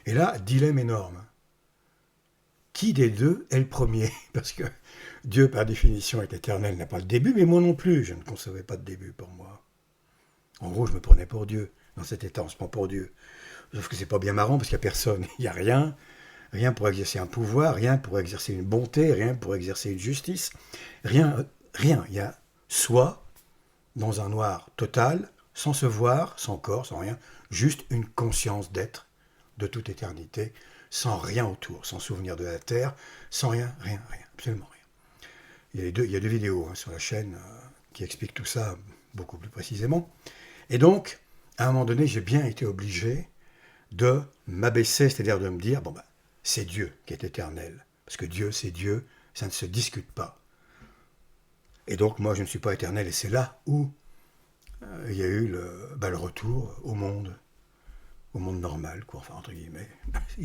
Et là, dilemme énorme. Qui des deux est le premier? Parce que Dieu, par définition, est éternel, n'a pas de début, mais moi non plus, je ne concevais pas de début pour moi. En gros, je me prenais pour Dieu. Dans cet état, on se prend pour Dieu. Sauf que c'est pas bien marrant, parce qu'il n'y a personne, il n'y a rien. Rien pour exercer un pouvoir, rien pour exercer une bonté, rien pour exercer une justice. Rien. Il y a soi, dans un noir total, sans se voir, sans corps, sans rien, juste une conscience d'être de toute éternité, sans rien autour, sans souvenir de la terre, sans rien, absolument rien. Il y a deux vidéos sur la chaîne qui expliquent tout ça beaucoup plus précisément. Et donc, à un moment donné, j'ai bien été obligé de m'abaisser, c'est-à-dire de me dire, bon ben, c'est Dieu qui est éternel. Parce que Dieu, c'est Dieu, ça ne se discute pas. Et donc, moi, je ne suis pas éternel, et c'est là où il y a eu le retour au monde normal, quoi, enfin, entre guillemets,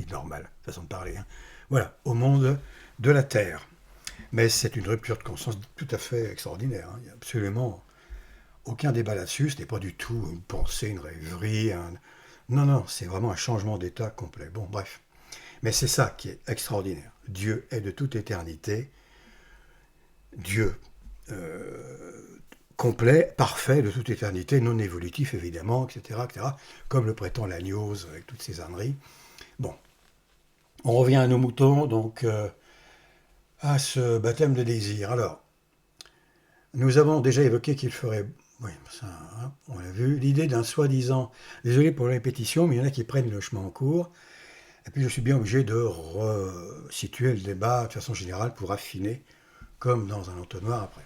normal, façon de parler. Hein. Voilà, au monde de la Terre. Mais c'est une rupture de conscience tout à fait extraordinaire. Hein. Il n'y a absolument aucun débat là-dessus, ce n'est pas du tout une pensée, une rêverie. Non, non, c'est vraiment un changement d'état complet. Bon, bref. Mais c'est ça qui est extraordinaire. Dieu est de toute éternité. Dieu complet, parfait, de toute éternité, non évolutif évidemment, etc., etc., comme le prétend Lagnos avec toutes ses âneries. Bon. On revient à nos moutons, donc à ce baptême de désir. Alors, nous avons déjà évoqué qu'il ferait, oui, ça, hein, on l'a vu, l'idée d'un soi-disant, désolé pour la répétition, mais il y en a qui prennent le chemin en cours, et puis je suis bien obligé de resituer le débat de façon générale pour affiner, comme dans un entonnoir après.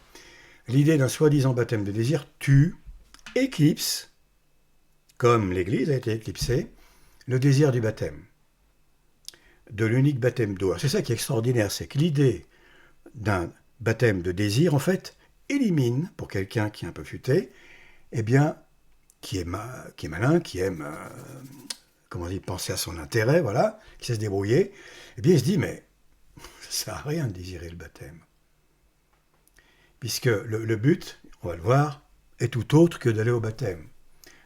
L'idée d'un soi-disant baptême de désir tue, éclipse, comme l'Église a été éclipsée, le désir du baptême, de l'unique baptême d'eau. C'est ça qui est extraordinaire, c'est que l'idée d'un baptême de désir, en fait, élimine, pour quelqu'un qui est un peu futé, eh bien, qui est malin, qui aime, comment dire, penser à son intérêt, voilà, qui sait se débrouiller, eh bien, il se dit, mais ça sert à rien de désirer le baptême. Puisque le but, on va le voir, est tout autre que d'aller au baptême.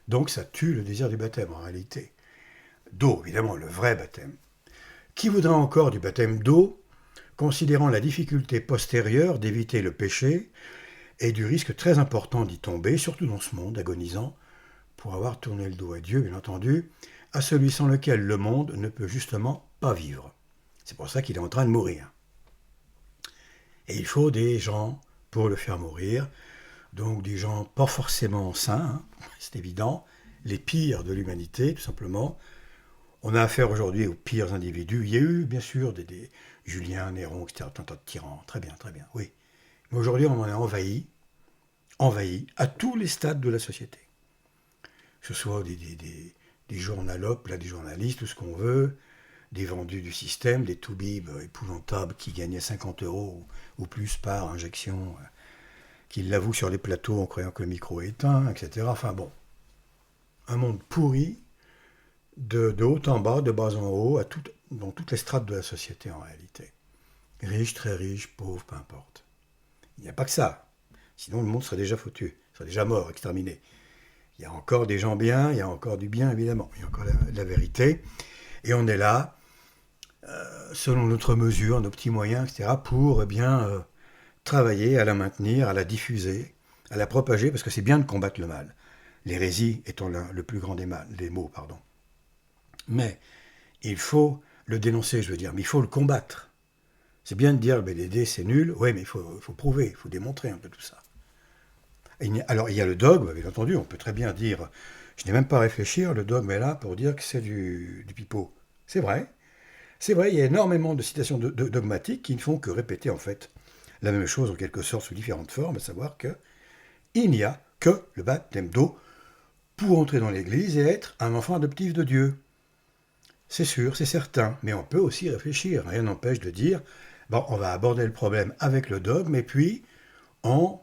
Donc ça tue le désir du baptême en réalité. D'eau, évidemment, le vrai baptême. Qui voudra encore du baptême d'eau, considérant la difficulté postérieure d'éviter le péché et du risque très important d'y tomber, surtout dans ce monde agonisant, pour avoir tourné le dos à Dieu, bien entendu, à celui sans lequel le monde ne peut justement pas vivre. C'est pour ça qu'il est en train de mourir. Et il faut des gens pour le faire mourir, donc des gens pas forcément saints, hein, c'est évident, les pires de l'humanité, tout simplement. On a affaire aujourd'hui aux pires individus. Il y a eu, bien sûr, des Julien, Néron, etc., un tas de tyrans. Très bien, oui. Mais aujourd'hui, on en est envahi à tous les stades de la société. Que ce soit des journalopes, là, des journalistes, tout ce qu'on veut, des vendus du système, des toubibs épouvantables qui gagnaient 50 euros ou plus par injection, qui l'avouent sur les plateaux en croyant que le micro est éteint, etc. Enfin bon, un monde pourri, de haut en bas, de bas en haut, dans toutes les strates de la société en réalité. Riche, très riche, pauvre, peu importe. Il n'y a pas que ça. Sinon le monde serait déjà foutu, serait déjà mort, exterminé. Il y a encore des gens bien, il y a encore du bien évidemment, il y a encore la vérité. Et on est là, selon notre mesure, nos petits moyens, etc., pour travailler à la maintenir, à la diffuser, à la propager, parce que c'est bien de combattre le mal. L'hérésie étant le plus grand des maux, pardon. Mais il faut le dénoncer, je veux dire, mais il faut le combattre. C'est bien de dire le BDD c'est nul, oui, mais il faut prouver, il faut démontrer un peu tout ça. Alors il y a le dogme, bien entendu, on peut très bien dire, je n'ai même pas à réfléchir, le dogme est là pour dire que c'est du pipeau. C'est vrai, il y a énormément de citations dogmatiques qui ne font que répéter en fait la même chose en quelque sorte sous différentes formes, à savoir que il n'y a que le baptême d'eau pour entrer dans l'Église et être un enfant adoptif de Dieu. C'est sûr, c'est certain, mais on peut aussi réfléchir. Rien n'empêche de dire, bon, on va aborder le problème avec le dogme et puis en,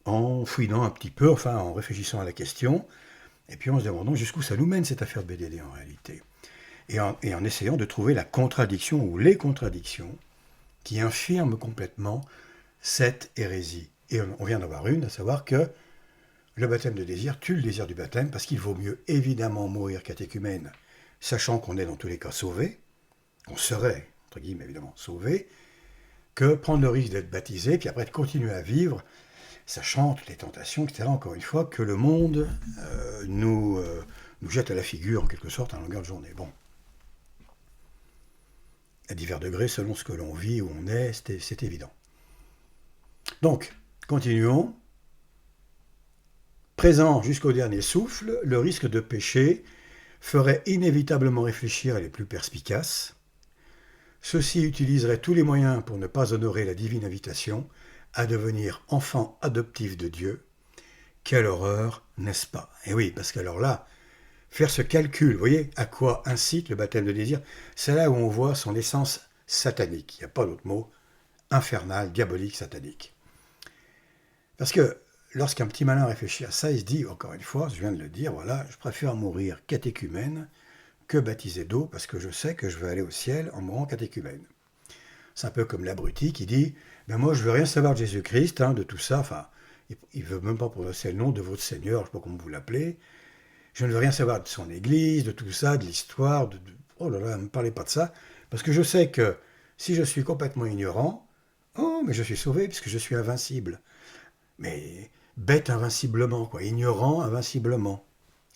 en fouinant un petit peu, enfin en réfléchissant à la question, et puis en se demandant jusqu'où ça nous mène cette affaire de BDD en réalité. Et en essayant de trouver la contradiction ou les contradictions qui infirment complètement cette hérésie. Et on vient d'avoir une, à savoir que le baptême de désir tue le désir du baptême parce qu'il vaut mieux évidemment mourir catéchumène, sachant qu'on est dans tous les cas sauvé, qu'on serait, entre guillemets évidemment, sauvé, que prendre le risque d'être baptisé, puis après de continuer à vivre, sachant toutes les tentations, etc., encore une fois, que le monde nous jette à la figure, en quelque sorte, à longueur de journée. Bon. À divers degrés, selon ce que l'on vit, où on est, c'est évident. Donc, continuons. Présent jusqu'au dernier souffle, le risque de péché ferait inévitablement réfléchir les plus perspicaces. Ceux-ci utiliseraient tous les moyens pour ne pas honorer la divine invitation à devenir enfant adoptif de Dieu. Quelle horreur, n'est-ce pas? Et oui, parce qu'alors là, faire ce calcul, vous voyez à quoi incite le baptême de désir, c'est là où on voit son essence satanique. Il n'y a pas d'autre mot, infernal, diabolique, satanique. Parce que lorsqu'un petit malin réfléchit à ça, il se dit, encore une fois, je viens de le dire, voilà, je préfère mourir catéchumène que baptisé d'eau, parce que je sais que je vais aller au ciel en mourant catéchumène. C'est un peu comme l'abruti qui dit, ben moi je veux rien savoir de Jésus-Christ, hein, de tout ça, enfin, il ne veut même pas prononcer le nom de votre Seigneur, je ne sais pas comment vous l'appelez, je ne veux rien savoir de son église, de tout ça, de l'histoire, oh là là, ne me parlez pas de ça, parce que je sais que si je suis complètement ignorant, oh, mais je suis sauvé, puisque je suis invincible. Mais bête invinciblement, quoi, ignorant invinciblement.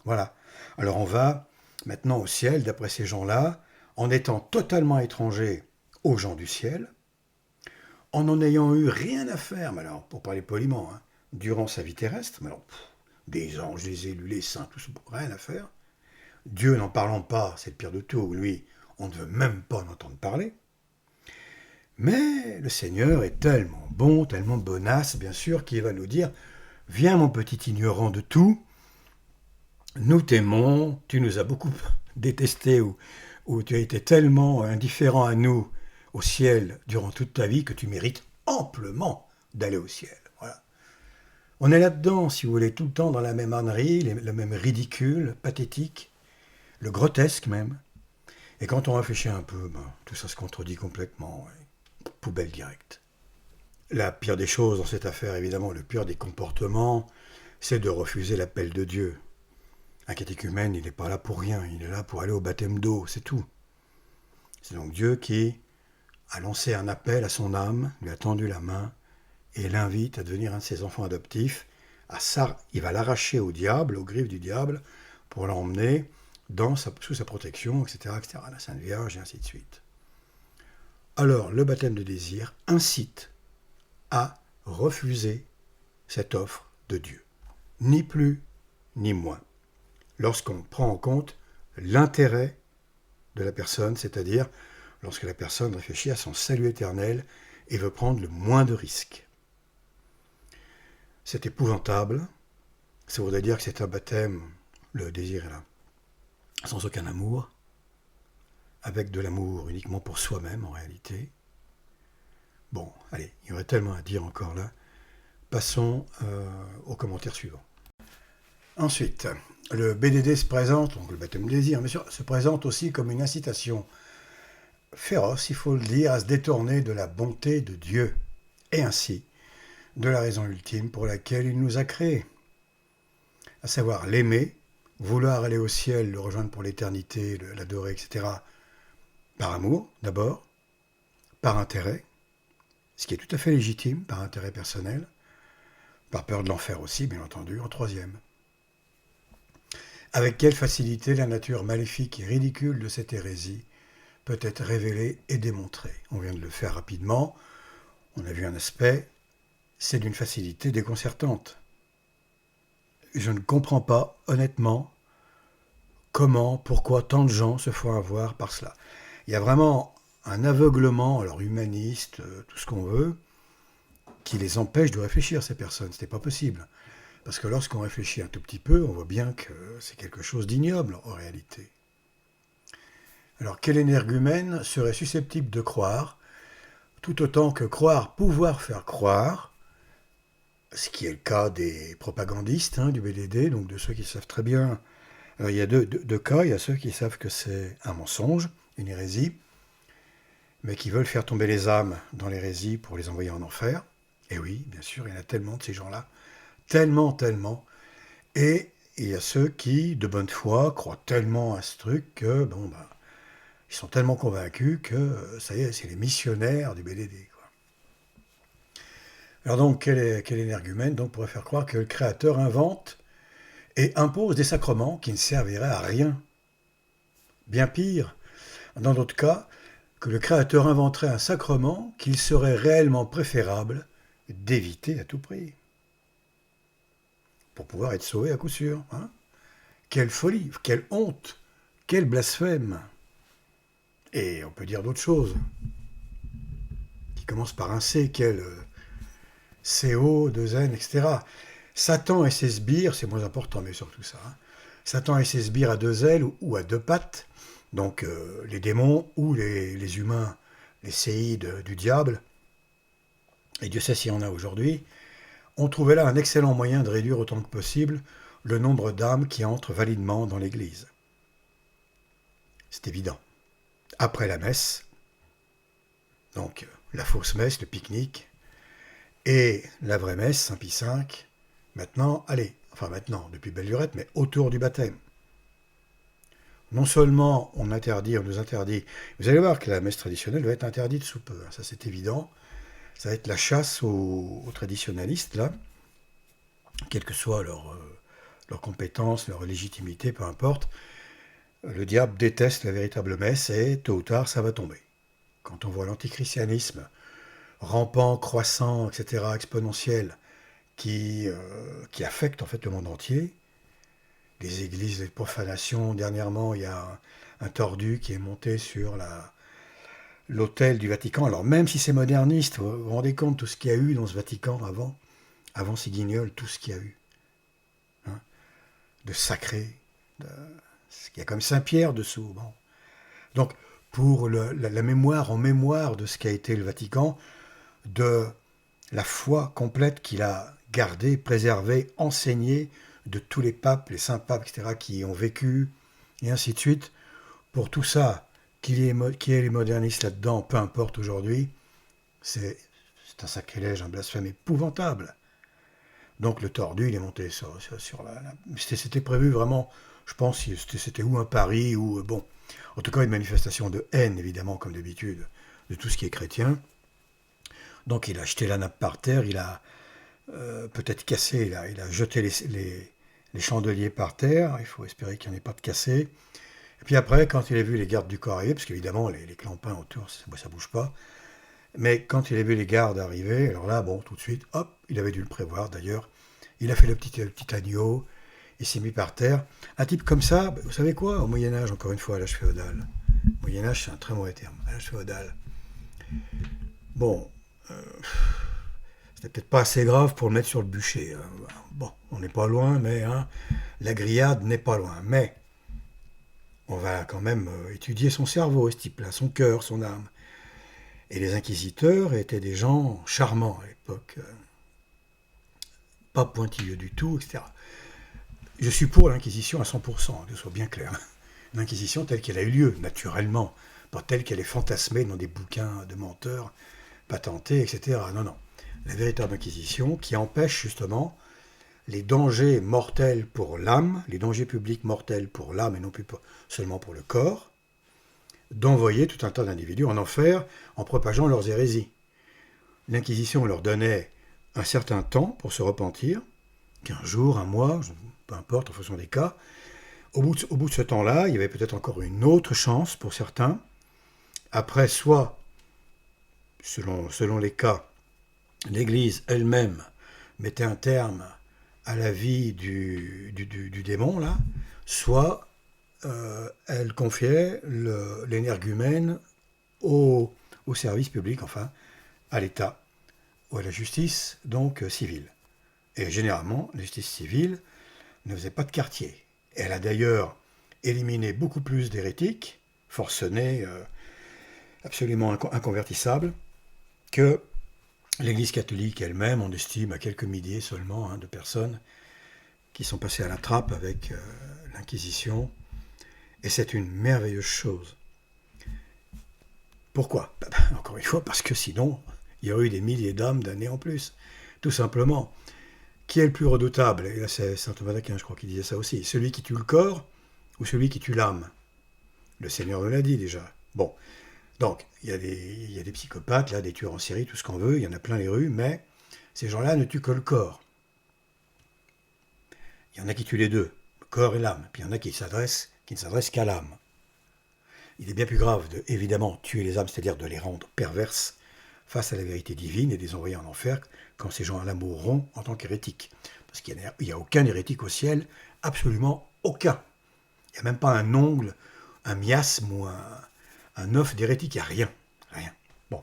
Voilà. Alors on va maintenant au ciel, d'après ces gens-là, en étant totalement étranger aux gens du ciel, en n'en ayant eu rien à faire, mais alors, pour parler poliment, hein, durant sa vie terrestre, mais alors, des anges, des élus, les saints, tout ça, rien à faire. Dieu n'en parlant pas, c'est le pire de tout, lui, on ne veut même pas en entendre parler. Mais le Seigneur est tellement bon, tellement bonasse, bien sûr, qu'il va nous dire, viens mon petit ignorant de tout, nous t'aimons, tu nous as beaucoup détestés ou tu as été tellement indifférent à nous au ciel durant toute ta vie que tu mérites amplement d'aller au ciel. Voilà. On est là-dedans, si vous voulez, tout le temps dans la même ânerie, le même ridicule, pathétique, le grotesque même. Et quand on réfléchit un peu, tout ça se contredit complètement. Ouais. Poubelle directe. La pire des choses dans cette affaire, évidemment, le pire des comportements, c'est de refuser l'appel de Dieu. Un catéchumène, il n'est pas là pour rien, il est là pour aller au baptême d'eau, c'est tout. C'est donc Dieu qui a lancé un appel à son âme, lui a tendu la main et l'invite à devenir un de ses enfants adoptifs. Il va l'arracher au diable, aux griffes du diable, pour l'emmener sous sa protection, etc., la Sainte Vierge, et ainsi de suite. Alors, le baptême de désir incite à refuser cette offre de Dieu. Ni plus, ni moins. Lorsqu'on prend en compte l'intérêt de la personne, c'est-à-dire lorsque la personne réfléchit à son salut éternel et veut prendre le moins de risques. C'est épouvantable, ça voudrait dire que c'est un baptême, le désir est là, sans aucun amour, avec de l'amour uniquement pour soi-même en réalité. Bon, allez, il y aurait tellement à dire encore là. Passons au commentaire suivant. Ensuite, le BDD se présente, donc le baptême de désir, bien sûr, se présente aussi comme une incitation féroce, il faut le dire, à se détourner de la bonté de Dieu, et ainsi de la raison ultime pour laquelle il nous a créés, à savoir l'aimer, vouloir aller au ciel, le rejoindre pour l'éternité, l'adorer, etc., par amour d'abord, par intérêt, ce qui est tout à fait légitime, par intérêt personnel, par peur de l'enfer aussi, bien entendu, en troisième. Avec quelle facilité la nature maléfique et ridicule de cette hérésie peut être révélée et démontrée. On vient de le faire rapidement, on a vu un aspect, c'est d'une facilité déconcertante. Je ne comprends pas, honnêtement, comment, pourquoi tant de gens se font avoir par cela. Il y a vraiment un aveuglement, alors humaniste, tout ce qu'on veut, qui les empêche de réfléchir, ces personnes. Ce n'est pas possible. Parce que lorsqu'on réfléchit un tout petit peu, on voit bien que c'est quelque chose d'ignoble, en réalité. Alors, quel énergumène serait susceptible de croire, tout autant que croire, pouvoir faire croire, ce qui est le cas des propagandistes du BDD, donc de ceux qui savent très bien. Alors, il y a deux cas, il y a ceux qui savent que c'est un mensonge, une hérésie, mais qui veulent faire tomber les âmes dans l'hérésie pour les envoyer en enfer. Et oui, bien sûr, il y en a tellement de ces gens-là, tellement. Et il y a ceux qui, de bonne foi, croient tellement à ce truc que, ils sont tellement convaincus que, ça y est, c'est les missionnaires du BDD, quoi. Alors donc, quel énergumène donc pourrait faire croire que le Créateur invente et impose des sacrements qui ne serviraient à rien? Bien pire, dans d'autres cas, que le Créateur inventerait un sacrement qu'il serait réellement préférable d'éviter à tout prix, pour pouvoir être sauvé à coup sûr. Quelle folie, quelle honte, quel blasphème. Et on peut dire d'autres choses, qui commencent par un C, quel CO, 2N, etc. Satan et ses sbires, c'est moins important, mais surtout ça. Satan et ses sbires à deux ailes ou à deux pattes, donc les démons ou les humains, les séides du diable, et Dieu sait s'il y en a aujourd'hui, ont trouvé là un excellent moyen de réduire autant que possible le nombre d'âmes qui entrent validement dans l'Église. C'est évident. Après la messe, donc la fausse messe, le pique-nique, et la vraie messe, Saint Pie V, maintenant, depuis belle lurette, mais autour du baptême. Non seulement on nous interdit, vous allez voir que la messe traditionnelle va être interdite sous peu, ça c'est évident, ça va être la chasse aux traditionnalistes, là, quelles que soient leurs compétences, leur légitimité, peu importe. Le diable déteste la véritable messe et tôt ou tard ça va tomber. Quand on voit l'antichristianisme rampant, croissant, etc., exponentiel, qui affecte en fait le monde entier, les églises, les profanations, dernièrement il y a un tordu qui est monté sur l'autel du Vatican. Alors même si c'est moderniste, vous vous rendez compte de tout ce qu'il y a eu dans ce Vatican avant ces guignols, tout ce qu'il y a eu, hein, de sacré, de... il y a comme Saint-Pierre dessous. Bon. Donc pour la mémoire, en mémoire de ce qu'a été le Vatican, de la foi complète qu'il a gardée, préservée, enseignée de tous les papes, les saints papes, etc., qui y ont vécu, et ainsi de suite. Pour tout ça, qu'il y ait les modernistes là-dedans, peu importe aujourd'hui, c'est un sacrilège, un blasphème épouvantable. Donc le tordu, il est monté sur la... C'était prévu vraiment, je pense, c'était ou un pari, ou... Bon, en tout cas une manifestation de haine, évidemment, comme d'habitude, de tout ce qui est chrétien. Donc il a jeté la nappe par terre, il a peut-être cassé, il a jeté les chandeliers par terre, il faut espérer qu'il n'y en ait pas de cassés. Et puis après, quand il a vu les gardes du corps arriver, parce qu'évidemment les clampins autour, ça bouge pas, mais quand il a vu les gardes arriver, alors là, bon, tout de suite, hop, il avait dû le prévoir d'ailleurs, il a fait le petit agneau, il s'est mis par terre. Un type comme ça, vous savez quoi, au Moyen-Âge, encore une fois, à l'âge féodal, Moyen-Âge c'est un très mauvais terme, à l'âge féodal, bon, euh, c'était peut-être pas assez grave pour le mettre sur le bûcher. Hein. Bon, on n'est pas loin, mais hein, la grillade n'est pas loin. Mais on va quand même étudier son cerveau, ce type-là, son cœur, son âme. Et les inquisiteurs étaient des gens charmants à l'époque, pas pointilleux du tout, etc. Je suis pour l'Inquisition à 100%, que ce soit bien clair. L'Inquisition telle qu'elle a eu lieu, naturellement, pas telle qu'elle est fantasmée dans des bouquins de menteurs, patentés, etc. Non, non. La véritable Inquisition qui empêche justement les dangers mortels pour l'âme, les dangers publics mortels pour l'âme et non plus seulement pour le corps, d'envoyer tout un tas d'individus en enfer en propageant leurs hérésies. L'Inquisition leur donnait un certain temps pour se repentir, 15 jours, un mois, peu importe en fonction des cas. Au bout de ce temps-là, il y avait peut-être encore une autre chance pour certains. Après, soit, selon les cas, l'Église elle-même mettait un terme à la vie du démon, là, soit elle confiait l'énergumène au service public, enfin, à l'État, ou à la justice, donc civile. Et généralement, la justice civile ne faisait pas de quartier. Elle a d'ailleurs éliminé beaucoup plus d'hérétiques, forcenés, absolument inconvertissables, que l'Église catholique elle-même. On estime à quelques milliers seulement de personnes qui sont passées à la trappe avec l'Inquisition. Et c'est une merveilleuse chose. Pourquoi ? Encore une fois, parce que sinon, il y aurait eu des milliers d'âmes damnées en plus. Tout simplement. Qui est le plus redoutable ? Et là, c'est saint Thomas d'Aquin, je crois, qui disait ça aussi. Celui qui tue le corps ou celui qui tue l'âme ? Le Seigneur nous l'a dit déjà. Bon, donc, il y a des psychopathes, là, des tueurs en série, tout ce qu'on veut, il y en a plein les rues, mais ces gens-là ne tuent que le corps. Il y en a qui tuent les deux, le corps et l'âme, puis il y en a qui ne s'adressent qu'à l'âme. Il est bien plus grave de, évidemment, tuer les âmes, c'est-à-dire de les rendre perverses face à la vérité divine et de les envoyer en enfer quand ces gens-là mourront en tant qu'hérétiques. Parce qu'il n'y a aucun hérétique au ciel, absolument aucun. Il n'y a même pas un ongle, un miasme ou un œuf d'hérétique, il n'y a rien. Rien. Bon.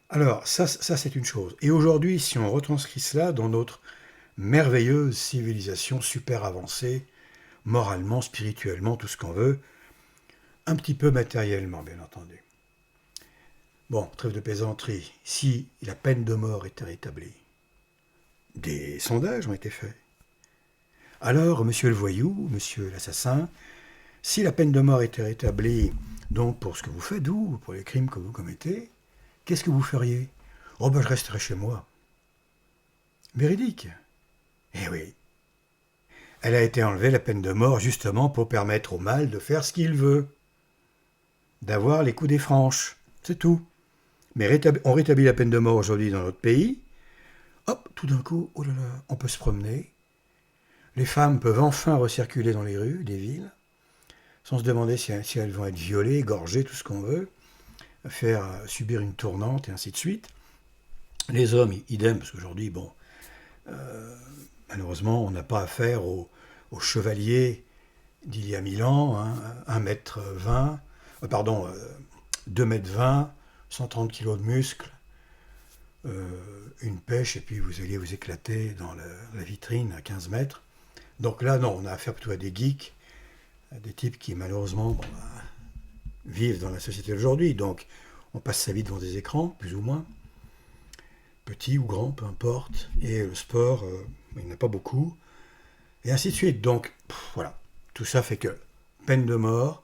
Alors, ça c'est une chose. Et aujourd'hui, si on retranscrit cela dans notre merveilleuse civilisation super avancée, moralement, spirituellement, tout ce qu'on veut, un petit peu matériellement, bien entendu. Bon, trêve de plaisanterie, si la peine de mort était rétablie, des sondages ont été faits. Alors, monsieur le voyou, monsieur l'assassin, si la peine de mort était rétablie, donc pour ce que vous faites, ou pour les crimes que vous commettez, qu'est-ce que vous feriez ? Oh ben je resterai chez moi. Véridique. Eh oui. Elle a été enlevée, la peine de mort, justement pour permettre au mal de faire ce qu'il veut. D'avoir les coups des franches. C'est tout. Mais on rétablit la peine de mort aujourd'hui dans notre pays. Hop, tout d'un coup, oh là là, on peut se promener. Les femmes peuvent enfin recirculer dans les rues des villes. sans se demander si elles vont être violées, égorgées, tout ce qu'on veut, faire subir une tournante et ainsi de suite. Les hommes, idem, parce qu'aujourd'hui, bon, malheureusement, on n'a pas affaire aux chevaliers d'il y a 1000 ans, hein, 1m20, pardon, 2m20, 130 kg de muscles, une pêche, et puis vous alliez vous éclater dans la vitrine à 15 mètres. Donc là, non, on a affaire plutôt à des geeks, à des types qui, malheureusement, bon, vivent dans la société d'aujourd'hui. Donc, on passe sa vie devant des écrans, plus ou moins, petits ou grands, peu importe. Et le sport, il n'y en a pas beaucoup. Et ainsi de suite. Donc, voilà. Tout ça fait que peine de mort,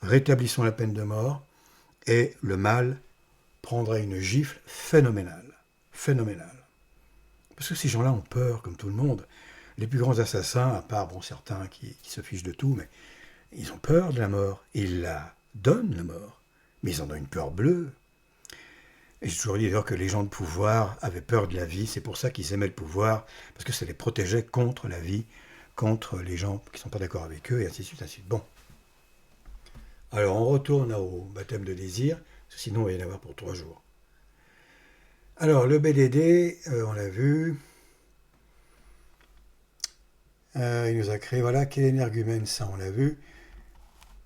rétablissons la peine de mort, et le mal prendra une gifle phénoménale. Phénoménale. Parce que ces gens-là ont peur, comme tout le monde. Les plus grands assassins, à part bon, certains qui se fichent de tout, mais ils ont peur de la mort. Ils la donnent, la mort. Mais ils en ont une peur bleue. Et j'ai toujours dit d'ailleurs que les gens de pouvoir avaient peur de la vie. C'est pour ça qu'ils aimaient le pouvoir, parce que ça les protégeait contre la vie, contre les gens qui ne sont pas d'accord avec eux, et ainsi de suite, ainsi de suite. Bon. Alors on retourne au baptême de désir, parce que sinon on va y en avoir pour 3 jours. Alors le BDD, on l'a vu. Il nous a créé, voilà, quel énergumène, ça on l'a vu.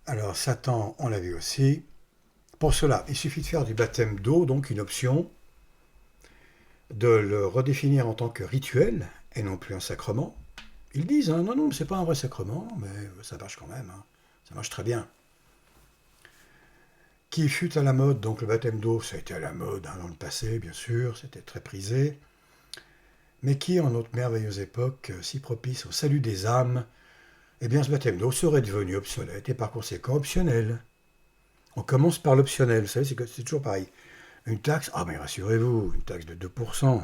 Alors Satan, on l'a vu aussi. Pour cela, il suffit de faire du baptême d'eau, donc une option, de le redéfinir en tant que rituel, et non plus un sacrement. Ils disent, hein, non, non, c'est pas un vrai sacrement, mais ça marche quand même, hein. Ça marche très bien. Qui fut à la mode, donc le baptême d'eau, ça a été à la mode hein, dans le passé, bien sûr, c'était très prisé, mais qui, en notre merveilleuse époque, si propice au salut des âmes, eh bien ce baptême d'eau serait devenu obsolète et par conséquent optionnel. On commence par l'optionnel, vous savez, c'est toujours pareil. Une taxe, ah mais rassurez-vous, une taxe de 2%.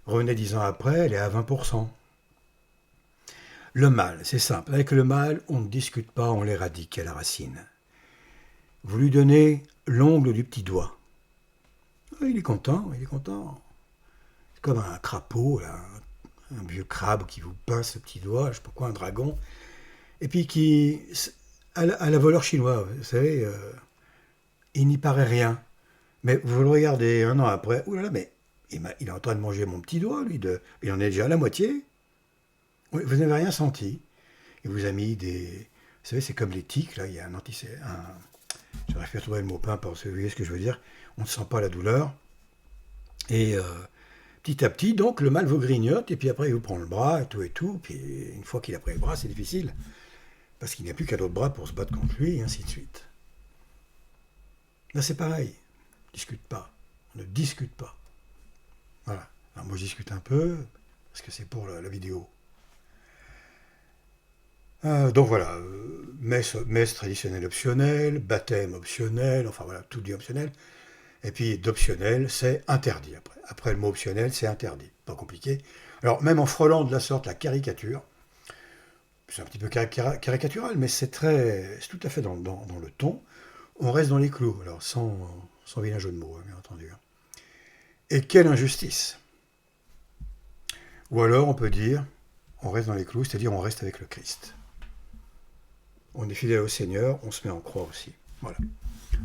Revenez 10 ans après, elle est à 20%. Le mal, c'est simple. Avec le mal, on ne discute pas, on l'éradique à la racine. Vous lui donnez l'ongle du petit doigt. Il est content, il est content. C'est comme un crapaud, là, un vieux crabe qui vous pince le petit doigt, je sais pas quoi, un dragon. Et puis qui, à la voleur chinois, vous savez, il n'y paraît rien. Mais vous le regardez 1 an après, oulala, mais il est en train de manger mon petit doigt, lui, il en est déjà à la moitié. Oui, vous n'avez rien senti. Il vous a mis des... Vous savez, c'est comme les tiques, là, il y a un j'arrive pas à trouver le mot, peu importe, vous voyez ce que je veux dire. On ne sent pas la douleur. Et petit à petit, donc, le mal vous grignote, et puis après, il vous prend le bras, et tout. Puis une fois qu'il a pris le bras, c'est difficile. Parce qu'il n'y a plus qu'un autre bras pour se battre contre lui, et ainsi de suite. Là, c'est pareil. On ne discute pas. On ne discute pas. Voilà. Alors moi, je discute un peu, parce que c'est pour la vidéo. Donc voilà, messe traditionnelle optionnelle, baptême optionnel, enfin voilà, tout dit optionnel. Et puis d'optionnel, c'est interdit après. Après le mot optionnel, c'est interdit. Pas compliqué. Alors même en frôlant de la sorte la caricature, c'est un petit peu caricatural, mais c'est tout à fait dans le ton. On reste dans les clous, alors sans vilain jeu de mots, hein, bien entendu. Et quelle injustice! Ou alors on peut dire, on reste dans les clous, c'est-à-dire on reste avec le Christ. On est fidèle au Seigneur, on se met en croix aussi. Voilà.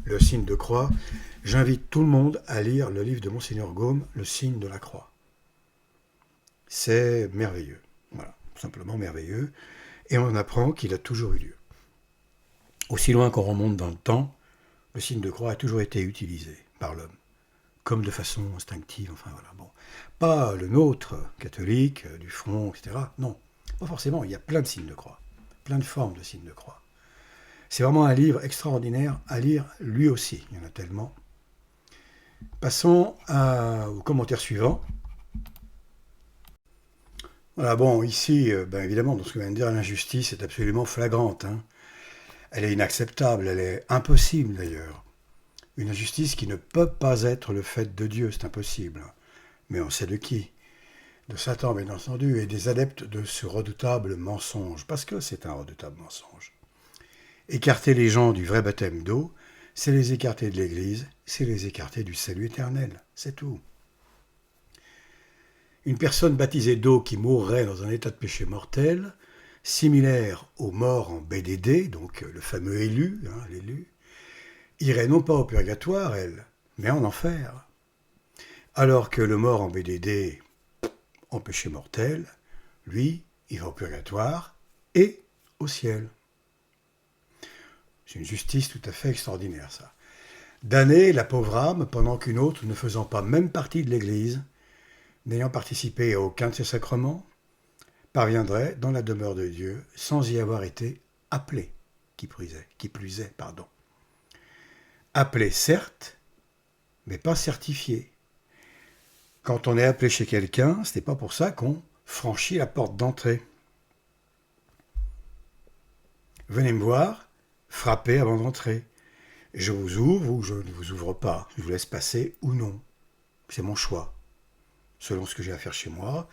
Le signe de croix. J'invite tout le monde à lire le livre de Monseigneur Gaume, Le signe de la croix. C'est merveilleux. Voilà, simplement merveilleux. Et on apprend qu'il a toujours eu lieu. Aussi loin qu'on remonte dans le temps, le signe de croix a toujours été utilisé par l'homme, comme de façon instinctive, enfin voilà. Bon. Pas le nôtre, catholique, du front, etc. Non, pas forcément, il y a plein de signes de croix, plein de formes de signes de croix. C'est vraiment un livre extraordinaire à lire lui aussi, il y en a tellement. Passons au commentaire suivant. Voilà, bon, ici, évidemment, dans ce que je viens de dire, l'injustice est absolument flagrante. Hein. Elle est inacceptable, elle est impossible d'ailleurs. Une injustice qui ne peut pas être le fait de Dieu, c'est impossible. Mais on sait de qui? De Satan, bien entendu, et des adeptes de ce redoutable mensonge, parce que c'est un redoutable mensonge. Écarter les gens du vrai baptême d'eau, c'est les écarter de l'Église, c'est les écarter du salut éternel, c'est tout. Une personne baptisée d'eau qui mourrait dans un état de péché mortel, similaire aux morts en BDD, donc le fameux élu, hein, l'élu, irait non pas au purgatoire, elle, mais en enfer. Alors que le mort en BDD, en péché mortel, lui, il va au purgatoire et au ciel. C'est une justice tout à fait extraordinaire, ça. Damner la pauvre âme pendant qu'une autre, ne faisant pas même partie de l'Église, n'ayant participé à aucun de ses sacrements, parviendrait dans la demeure de Dieu sans y avoir été appelé, qui plus est, pardon. Appelé certes, mais pas certifié. Quand on est appelé chez quelqu'un, ce n'est pas pour ça qu'on franchit la porte d'entrée. Venez me voir, frappez avant d'entrer. Je vous ouvre ou je ne vous ouvre pas. Je vous laisse passer ou non. C'est mon choix. Selon ce que j'ai à faire chez moi,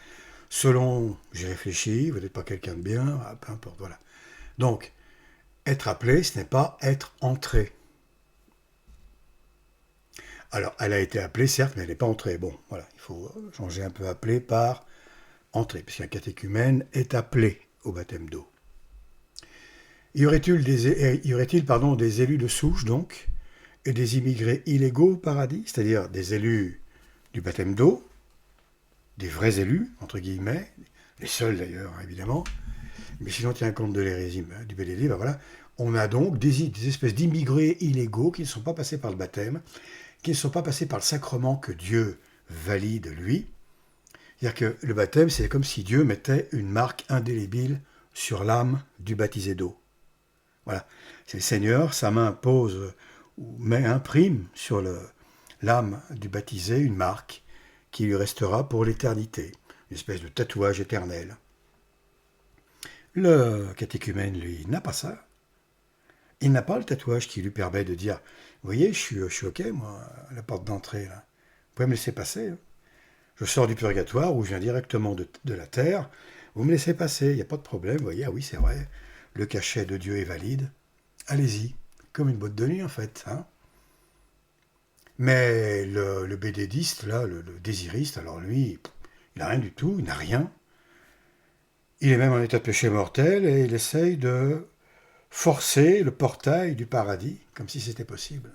selon j'ai réfléchi, vous n'êtes pas quelqu'un de bien, peu importe, voilà. Donc, être appelé, ce n'est pas être entré. Alors, elle a été appelée, certes, mais elle n'est pas entrée. Bon, voilà, il faut changer un peu appelé par entrée, puisqu'un catéchumène est appelé au baptême d'eau. Y aurait-il des élus de souche, donc, et des immigrés illégaux au paradis, c'est-à-dire des élus du baptême d'eau, des vrais élus, entre guillemets, les seuls d'ailleurs, évidemment, mais si l'on tient compte de l'hérésie du BDD, ben voilà, on a donc des espèces d'immigrés illégaux qui ne sont pas passés par le baptême, qui ne sont pas passés par le sacrement que Dieu valide, lui. C'est-à-dire que le baptême, c'est comme si Dieu mettait une marque indélébile sur l'âme du baptisé d'eau. Voilà. C'est le Seigneur, sa main pose ou imprime sur l'âme du baptisé une marque qui lui restera pour l'éternité, une espèce de tatouage éternel. Le catéchumène, lui, n'a pas ça. Il n'a pas le tatouage qui lui permet de dire « Vous voyez, je suis OK, moi, à la porte d'entrée, là. Vous pouvez me laisser passer. Hein. Je sors du purgatoire ou je viens directement de la terre. Vous me laissez passer, il n'y a pas de problème. Vous voyez, ah oui, c'est vrai, le cachet de Dieu est valide. Allez-y, comme une boîte de nuit, en fait. Hein. Mais le BDdiste, là, le désiriste, alors lui, il n'a rien du tout, il n'a rien. Il est même en état de péché mortel et il essaye de forcer le portail du paradis, comme si c'était possible.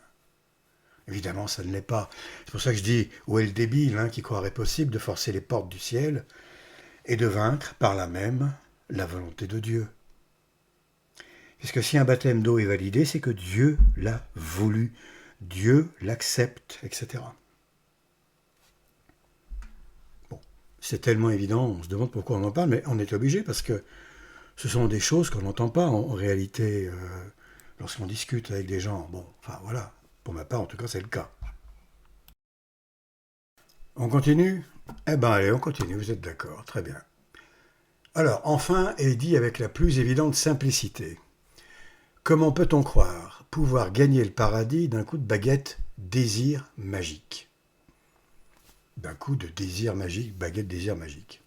Évidemment, ça ne l'est pas. C'est pour ça que je dis, où est le débile qui croirait possible de forcer les portes du ciel et de vaincre par là même la volonté de Dieu. Puisque si un baptême d'eau est validé, c'est que Dieu l'a voulu, Dieu l'accepte, etc. Bon, c'est tellement évident, on se demande pourquoi on en parle, mais on est obligé parce que ce sont des choses qu'on n'entend pas en réalité lorsqu'on discute avec des gens. Bon, enfin voilà, pour ma part en tout cas c'est le cas. On continue? Eh ben allez, on continue, vous êtes d'accord, très bien. Alors, enfin, est dit avec la plus évidente simplicité. Comment peut-on croire pouvoir gagner le paradis d'un coup de baguette désir magique? D'un coup de désir magique, baguette désir magique.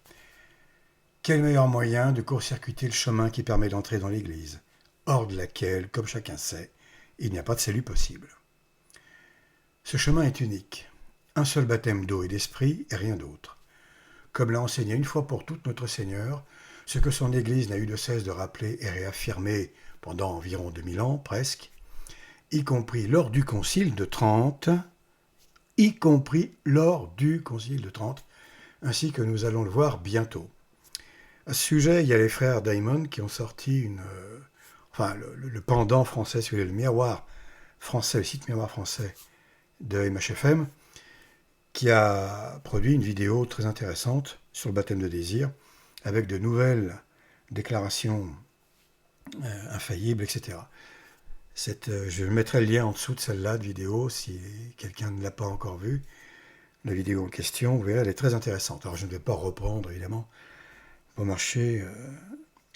Quel meilleur moyen de court-circuiter le chemin qui permet d'entrer dans l'Église, hors de laquelle, comme chacun sait, il n'y a pas de salut possible. Ce chemin est unique. Un seul baptême d'eau et d'esprit et rien d'autre. Comme l'a enseigné une fois pour toutes notre Seigneur, ce que son Église n'a eu de cesse de rappeler et réaffirmer pendant environ 2000 ans, presque, y compris lors du Concile de Trente, ainsi que nous allons le voir bientôt. À ce sujet, il y a les frères Diamond qui ont sorti le pendant français, le miroir français, le site miroir français de MHFM, qui a produit une vidéo très intéressante sur le baptême de désir, avec de nouvelles déclarations infaillibles, etc. Je mettrai le lien en dessous de celle-là de vidéo, si quelqu'un ne l'a pas encore vue. La vidéo en question, vous verrez, elle est très intéressante. Alors je ne vais pas reprendre, évidemment, pour marcher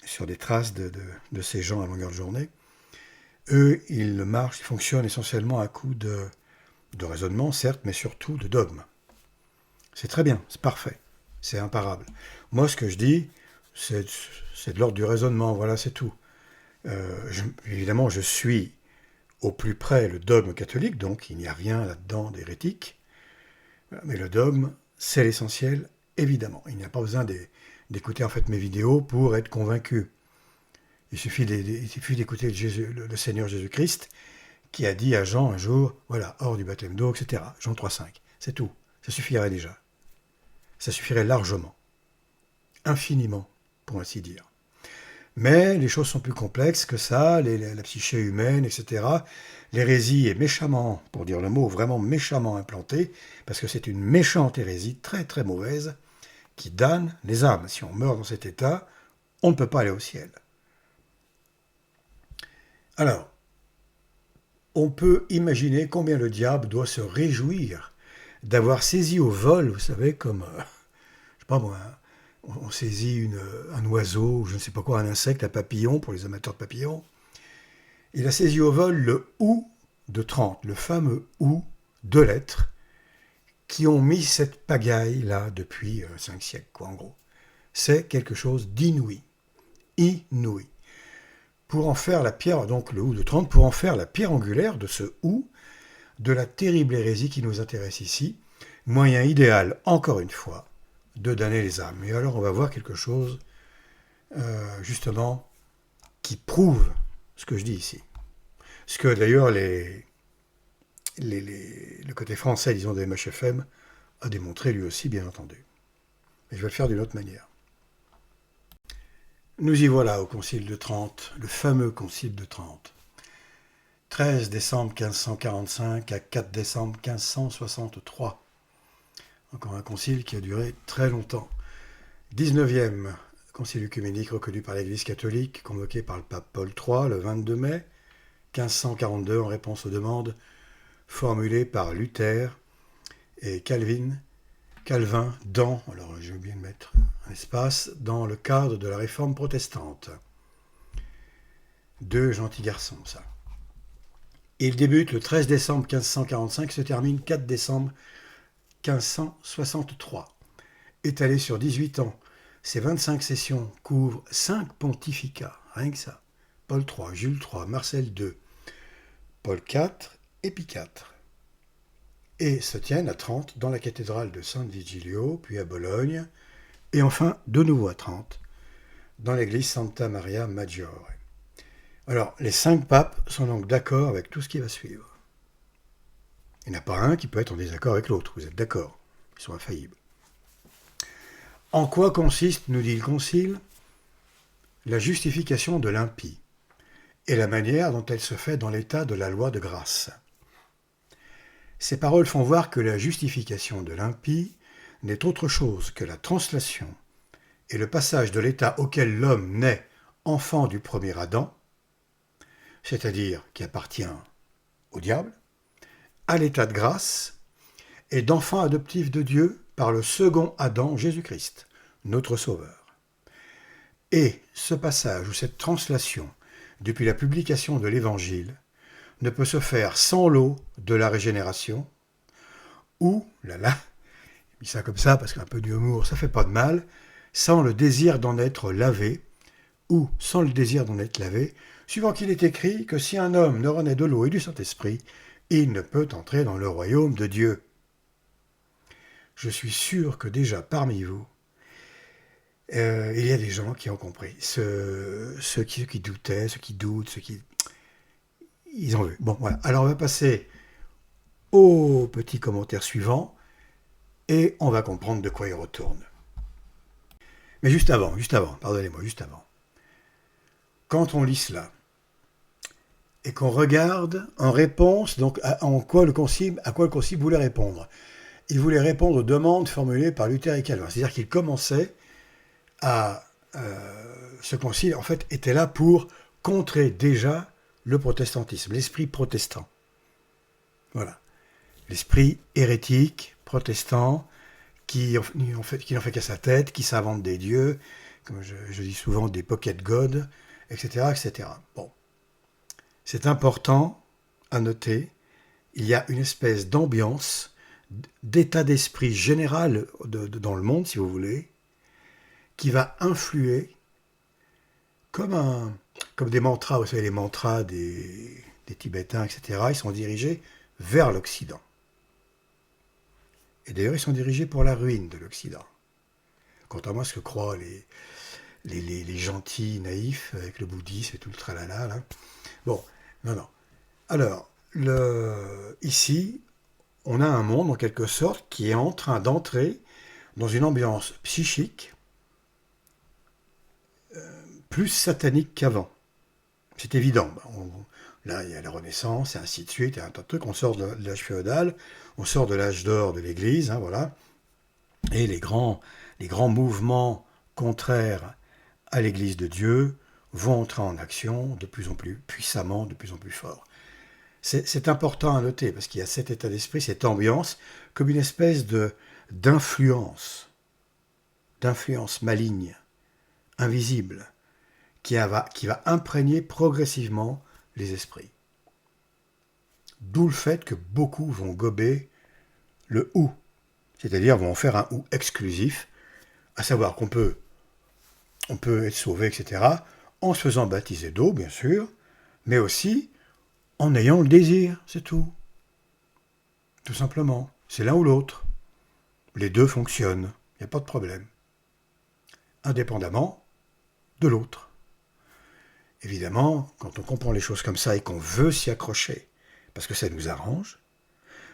sur des traces de ces gens à longueur de journée. Eux, ils fonctionnent essentiellement à coup de raisonnement, certes, mais surtout de dogme. C'est très bien, c'est parfait, c'est imparable. Moi, ce que je dis, c'est de l'ordre du raisonnement, voilà, c'est tout. Évidemment, je suis au plus près le dogme catholique, donc il n'y a rien là-dedans d'hérétique. Mais le dogme, c'est l'essentiel, évidemment. Il n'y a pas besoin d'écouter en fait mes vidéos pour être convaincu. Il suffit d'écouter le Seigneur Jésus-Christ qui a dit à Jean un jour, voilà, hors du baptême d'eau, etc. Jean 3,5. C'est tout. Ça suffirait déjà. Ça suffirait largement. Infiniment, pour ainsi dire. Mais les choses sont plus complexes que ça, la psyché humaine, etc. L'hérésie est méchamment, pour dire le mot, vraiment méchamment implantée, parce que c'est une méchante hérésie, très très mauvaise, qui damne les âmes. Si on meurt dans cet état, on ne peut pas aller au ciel. Alors, on peut imaginer combien le diable doit se réjouir d'avoir saisi au vol, vous savez, comme, je sais pas moi, on saisit un oiseau, je ne sais pas quoi, un insecte, un papillon, pour les amateurs de papillons. Il a saisi au vol le OU de 30, le fameux OU, 2 lettres, qui ont mis cette pagaille-là depuis 5 siècles, quoi, en gros. C'est quelque chose d'inouï. Inouï. Pour en faire la pierre, donc le OU de 30, pour en faire la pierre angulaire de ce OU, de la terrible hérésie qui nous intéresse ici, moyen idéal, encore une fois, de damner les âmes. Et alors on va voir quelque chose, justement, qui prouve ce que je dis ici. Ce que d'ailleurs le côté français, disons, de MHFM a démontré lui aussi, bien entendu. Mais je vais le faire d'une autre manière. Nous y voilà au Concile de Trente, le fameux Concile de Trente. 13 décembre 1545 à 4 décembre 1563. Encore un concile qui a duré très longtemps. 19e concile œcuménique reconnu par l'Église catholique, convoqué par le pape Paul III le 22 mai 1542 en réponse aux demandes formulées par Luther et Calvin dans, alors j'ai oublié de mettre un espace, dans le cadre de la réforme protestante. 2 gentils garçons, ça. Il débute le 13 décembre 1545, se termine 4 décembre 1563. Étalé sur 18 ans, ces 25 sessions couvrent 5 pontificats, rien que ça. Paul III, Jules III, Marcel II, Paul IV et Pie IV. Et se tiennent à Trente dans la cathédrale de San Vigilio, puis à Bologne, et enfin de nouveau à Trente, dans l'église Santa Maria Maggiore. Alors, les 5 papes sont donc d'accord avec tout ce qui va suivre. Il n'y en a pas un qui peut être en désaccord avec l'autre, vous êtes d'accord? Ils sont infaillibles. En quoi consiste, nous dit le Concile, la justification de l'impie et la manière dont elle se fait dans l'état de la loi de grâce? Ces paroles font voir que la justification de l'impie n'est autre chose que la translation et le passage de l'état auquel l'homme naît enfant du premier Adam, c'est-à-dire qui appartient au diable, à l'état de grâce et d'enfant adoptif de Dieu par le second Adam, Jésus-Christ, notre Sauveur. Et ce passage ou cette translation, depuis la publication de l'Évangile, ne peut se faire sans l'eau de la régénération, ou, j'ai mis ça comme ça parce qu'un peu d'humour, ça fait pas de mal, sans le désir d'en être lavé, ou sans le désir d'en être lavé, suivant qu'il est écrit que si un homme ne renaît de l'eau et du Saint-Esprit, il ne peut entrer dans le royaume de Dieu. Je suis sûr que déjà parmi vous, il y a des gens qui ont compris. Ceux qui doutaient, ceux qui doutent, ceux qui... Ils ont vu. Bon, voilà. Alors on va passer au petit commentaire suivant et on va comprendre de quoi il retourne. Mais juste avant, pardonnez-moi, juste avant. Quand on lit cela et qu'on regarde en réponse, donc à quoi le concile voulait répondre. Il voulait répondre aux demandes formulées par Luther et Calvin. C'est-à-dire qu'il commençait à... ce concile, en fait, était là pour contrer déjà le protestantisme, l'esprit protestant. Voilà. L'esprit hérétique, protestant, qui n'en fait qu'à sa tête, qui s'invente des dieux, comme je dis souvent des pocket gods, etc., etc. Bon. C'est important à noter, il y a une espèce d'ambiance, d'état d'esprit général dans le monde, si vous voulez, qui va influer comme des mantras, vous savez, les mantras des Tibétains, etc., ils sont dirigés vers l'Occident. Et d'ailleurs, ils sont dirigés pour la ruine de l'Occident. Contrairement à ce que croient les gentils naïfs avec le bouddhisme et tout le tralala, là. Bon, non, non. Alors, ici, on a un monde, en quelque sorte, qui est en train d'entrer dans une ambiance psychique plus satanique qu'avant. C'est évident. Là, il y a la Renaissance, et ainsi de suite, et un tas de trucs. On sort de l'âge féodal, on sort de l'âge d'or de l'Église, hein, voilà. Et les grands mouvements contraires à l'Église de Dieu vont entrer en action de plus en plus puissamment, de plus en plus fort. C'est important à noter, parce qu'il y a cet état d'esprit, cette ambiance, comme une espèce d'influence, d'influence maligne, invisible, qui va imprégner progressivement les esprits. D'où le fait que beaucoup vont gober le ou, c'est-à-dire vont en faire un ou exclusif, à savoir on peut être sauvé, etc., en se faisant baptiser d'eau, bien sûr, mais aussi en ayant le désir, c'est tout. Tout simplement. C'est l'un ou l'autre. Les deux fonctionnent, il n'y a pas de problème. Indépendamment de l'autre. Évidemment, quand on comprend les choses comme ça et qu'on veut s'y accrocher, parce que ça nous arrange,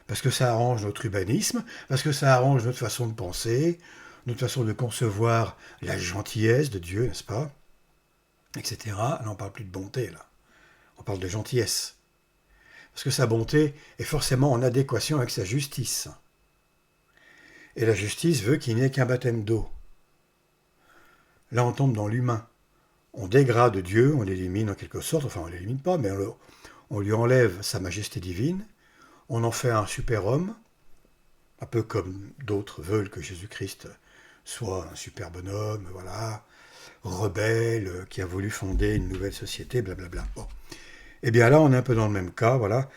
parce que ça arrange notre humanisme, parce que ça arrange notre façon de penser, notre façon de concevoir la gentillesse de Dieu, n'est-ce pas, etc. Là, on ne parle plus de bonté, là. On parle de gentillesse. Parce que sa bonté est forcément en adéquation avec sa justice. Et la justice veut qu'il n'y ait qu'un baptême d'eau. Là, on tombe dans l'humain. On dégrade Dieu, on l'élimine en quelque sorte, enfin on ne l'élimine pas, mais on lui enlève sa majesté divine, on en fait un super-homme, un peu comme d'autres veulent que Jésus-Christ soit un super bonhomme, voilà, rebelle, qui a voulu fonder une nouvelle société, blablabla. Bon. Eh bien là, on est un peu dans le même cas, voilà.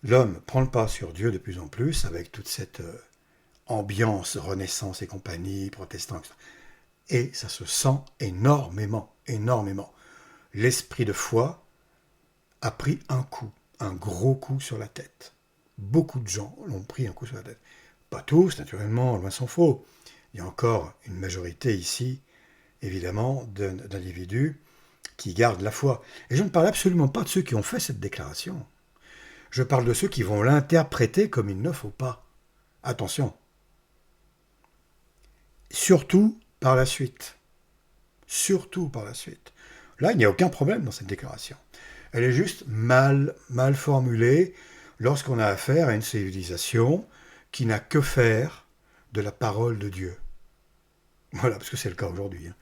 L'homme prend le pas sur Dieu de plus en plus, avec toute cette ambiance, Renaissance et compagnie, protestants, etc. Et ça se sent énormément, énormément. L'esprit de foi a pris un coup, un gros coup sur la tête. Beaucoup de gens l'ont pris un coup sur la tête. Pas tous, naturellement, loin s'en faut. Il y a encore une majorité ici, évidemment, d'individus qui gardent la foi. Et je ne parle absolument pas de ceux qui ont fait cette déclaration. Je parle de ceux qui vont l'interpréter comme il ne faut pas. Attention. Surtout par la suite. Surtout par la suite. Là, il n'y a aucun problème dans cette déclaration. Elle est juste mal formulée lorsqu'on a affaire à une civilisation qui n'a que faire de la parole de Dieu. Voilà, parce que c'est le cas aujourd'hui. Hein.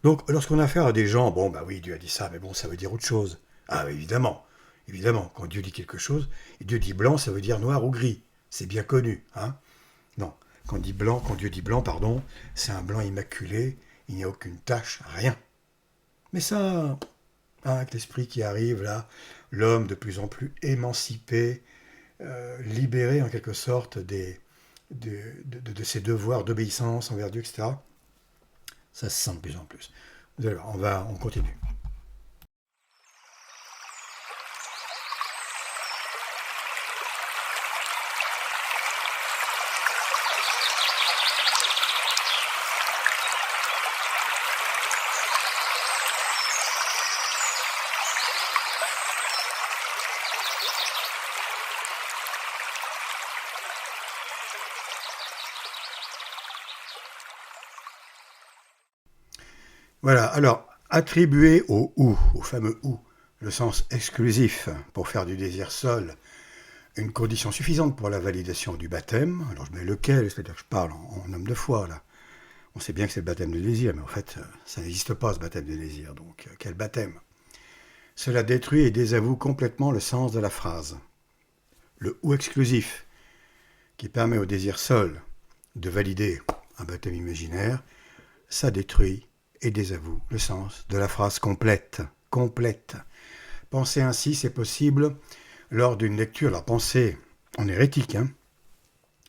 Donc, lorsqu'on a affaire à des gens, bon, bah oui, Dieu a dit ça, mais bon, ça veut dire autre chose. Ah, évidemment. Évidemment, quand Dieu dit quelque chose, et Dieu dit blanc, ça veut dire noir ou gris. C'est bien connu. Hein. Non, quand Dieu dit blanc, pardon, c'est un blanc immaculé, il n'y a aucune tache, rien. Mais ça, hein, avec l'esprit qui arrive là, l'homme de plus en plus émancipé, libéré en quelque sorte de ses devoirs d'obéissance envers Dieu, etc., ça se sent de plus en plus. Vous allez voir, on continue. Voilà, alors, attribuer au ou, au fameux ou, le sens exclusif pour faire du désir seul une condition suffisante pour la validation du baptême. Alors je mets lequel, c'est-à-dire que je parle en homme de foi, là. On sait bien que c'est le baptême de désir, mais en fait, ça n'existe pas, ce baptême de désir. Donc, quel baptême? Cela détruit et désavoue complètement le sens de la phrase. Le ou exclusif, qui permet au désir seul de valider un baptême imaginaire, ça détruit et désavoue le sens de la phrase complète. Complète. Penser ainsi, c'est possible lors d'une lecture. Alors, penser en hérétique, hein,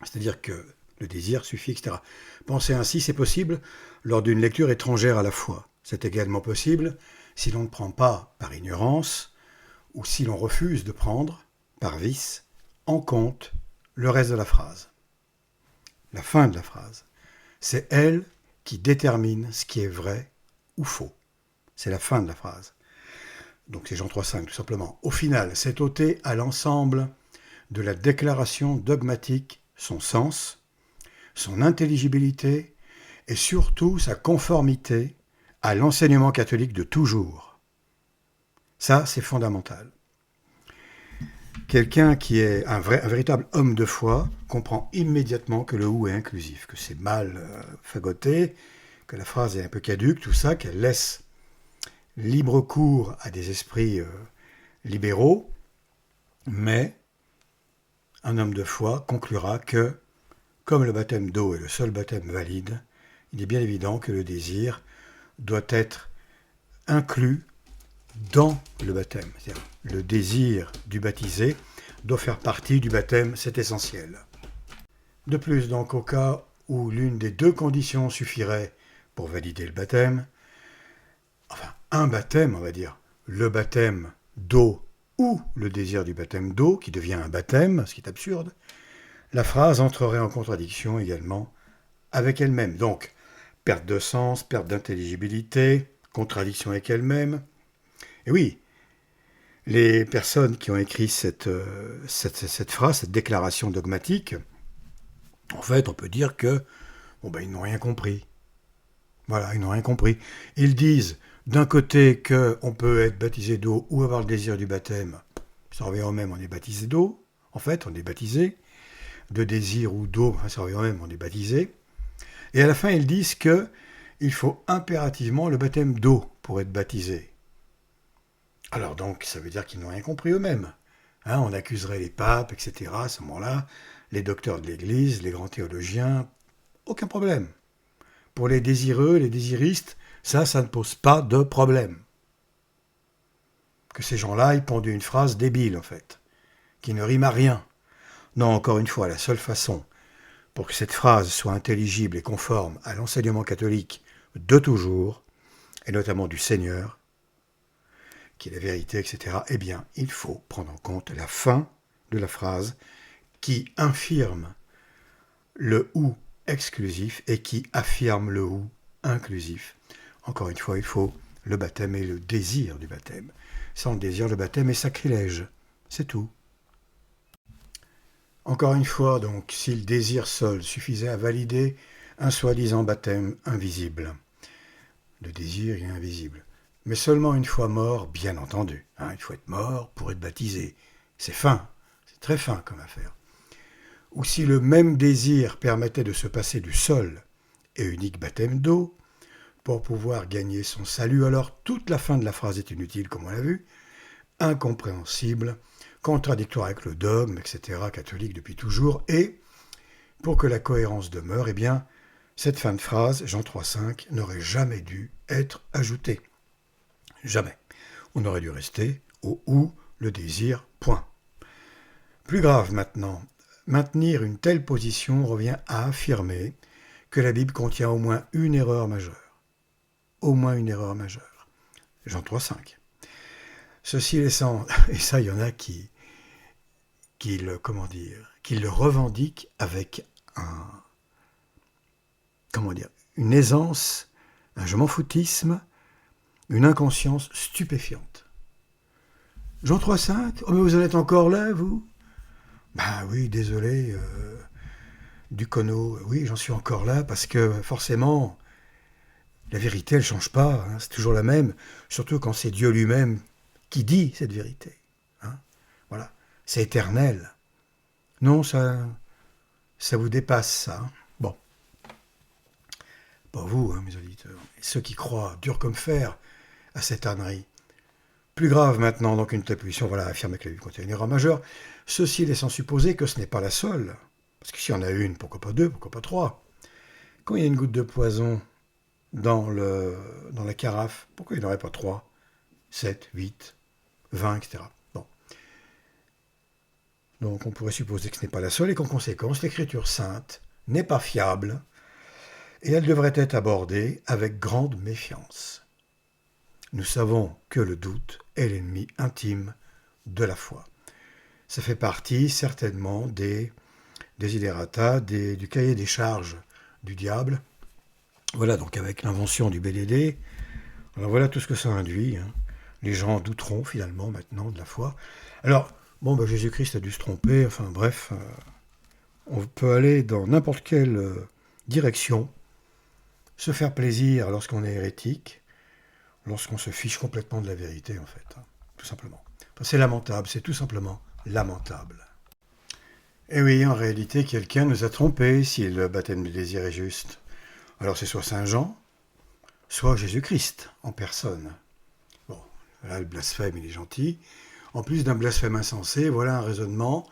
c'est-à-dire que le désir suffit, etc. Penser ainsi, c'est possible lors d'une lecture étrangère à la foi. C'est également possible si l'on ne prend pas par ignorance ou si l'on refuse de prendre, par vice, en compte le reste de la phrase. La fin de la phrase. C'est elle qui détermine ce qui est vrai ou faux. C'est la fin de la phrase. Donc c'est Jean 3,5 tout simplement. Au final, c'est ôter à l'ensemble de la déclaration dogmatique son sens, son intelligibilité et surtout sa conformité à l'enseignement catholique de toujours. Ça, c'est fondamental. Quelqu'un qui est un véritable homme de foi comprend immédiatement que le ou est inclusif, que c'est mal fagoté, que la phrase est un peu caduque, tout ça, qu'elle laisse libre cours à des esprits libéraux, mais un homme de foi conclura que, comme le baptême d'eau est le seul baptême valide, il est bien évident que le désir doit être inclus dans le baptême. C'est-à-dire, le désir du baptisé doit faire partie du baptême, c'est essentiel. De plus, donc, au cas où l'une des deux conditions suffirait pour valider le baptême, enfin, un baptême, on va dire, le baptême d'eau ou le désir du baptême d'eau, qui devient un baptême, ce qui est absurde, la phrase entrerait en contradiction également avec elle-même. Donc, perte de sens, perte d'intelligibilité, contradiction avec elle-même. Et oui, les personnes qui ont écrit cette phrase, cette déclaration dogmatique, en fait, on peut dire que ils n'ont rien compris. Voilà, ils n'ont rien compris. Ils disent, d'un côté, qu'on peut être baptisé d'eau ou avoir le désir du baptême. Ça revient au même, on est baptisé d'eau. En fait, on est baptisé. De désir ou d'eau, ça revient au même, on est baptisé. Et à la fin, ils disent qu'il faut impérativement le baptême d'eau pour être baptisé. Alors donc, ça veut dire qu'ils n'ont rien compris eux-mêmes. On accuserait les papes, etc. À ce moment-là, les docteurs de l'Église, les grands théologiens, aucun problème. Pour les désireux, les désiristes, ça ne pose pas de problème. Que ces gens-là, ils pondent une phrase débile, en fait, qui ne rime à rien. Non, encore une fois, la seule façon pour que cette phrase soit intelligible et conforme à l'enseignement catholique de toujours, et notamment du Seigneur, qui est la vérité, etc., eh bien, il faut prendre en compte la fin de la phrase qui infirme le « ou » exclusif et qui affirme le « ou » inclusif. Encore une fois, il faut le baptême et le désir du baptême. Sans le désir, le baptême est sacrilège. C'est tout. Encore une fois, donc, si le désir seul suffisait à valider un soi-disant baptême invisible, le désir est invisible. Mais seulement une fois mort, bien entendu. Il faut être mort pour être baptisé. C'est fin, c'est très fin comme affaire. Ou si le même désir permettait de se passer du seul et unique baptême d'eau, pour pouvoir gagner son salut, alors toute la fin de la phrase est inutile, comme on l'a vu, incompréhensible, contradictoire avec le dogme, etc., catholique depuis toujours, et, pour que la cohérence demeure, eh bien, cette fin de phrase, Jean 3,5, n'aurait jamais dû être ajoutée. Jamais. On aurait dû rester au « ou » le désir, point. Plus grave maintenant, maintenir une telle position revient à affirmer que la Bible contient au moins une erreur majeure. Au moins une erreur majeure. Jean 3,5. Ceci laissant, et ça il y en a qui le revendiquent avec une aisance, un je m'en foutisme, une inconscience stupéfiante. Jean 3,5, oh mais vous en êtes encore là, vous ? Ben oui, désolé, Ducono, oui, j'en suis encore là, parce que forcément, la vérité, elle ne change pas, c'est toujours la même, surtout quand c'est Dieu lui-même qui dit cette vérité. Voilà, c'est éternel. Non, ça vous dépasse, ça. Bon. Pas vous, mes auditeurs, et ceux qui croient, dur comme fer, à cette ânerie. Plus grave maintenant, donc une telle position, voilà, affirmer que la Bible contient une erreur majeure, ceci laissant supposer que ce n'est pas la seule. Parce que s'il y en a une, pourquoi pas deux, pourquoi pas trois ? Quand il y a une goutte de poison dans la carafe, pourquoi il n'y en aurait pas 3, 7, 8, 20, etc. Bon. Donc on pourrait supposer que ce n'est pas la seule et qu'en conséquence, l'écriture sainte n'est pas fiable et elle devrait être abordée avec grande méfiance. Nous savons que le doute est l'ennemi intime de la foi. Ça fait partie certainement des desiderata, du cahier des charges du diable. Voilà, donc avec l'invention du BDD, Alors voilà tout ce que ça induit, hein. Les gens douteront finalement maintenant de la foi. Alors, bon, bah, Jésus-Christ a dû se tromper, enfin bref, on peut aller dans n'importe quelle direction, se faire plaisir lorsqu'on est hérétique, lorsqu'on se fiche complètement de la vérité en fait, hein, tout simplement. Enfin, c'est lamentable, c'est tout simplement lamentable. Et oui, en réalité, quelqu'un nous a trompés si le baptême du désir est juste. Alors c'est soit Saint Jean, soit Jésus-Christ en personne. Bon, là le blasphème il est gentil. En plus d'un blasphème insensé, voilà un raisonnement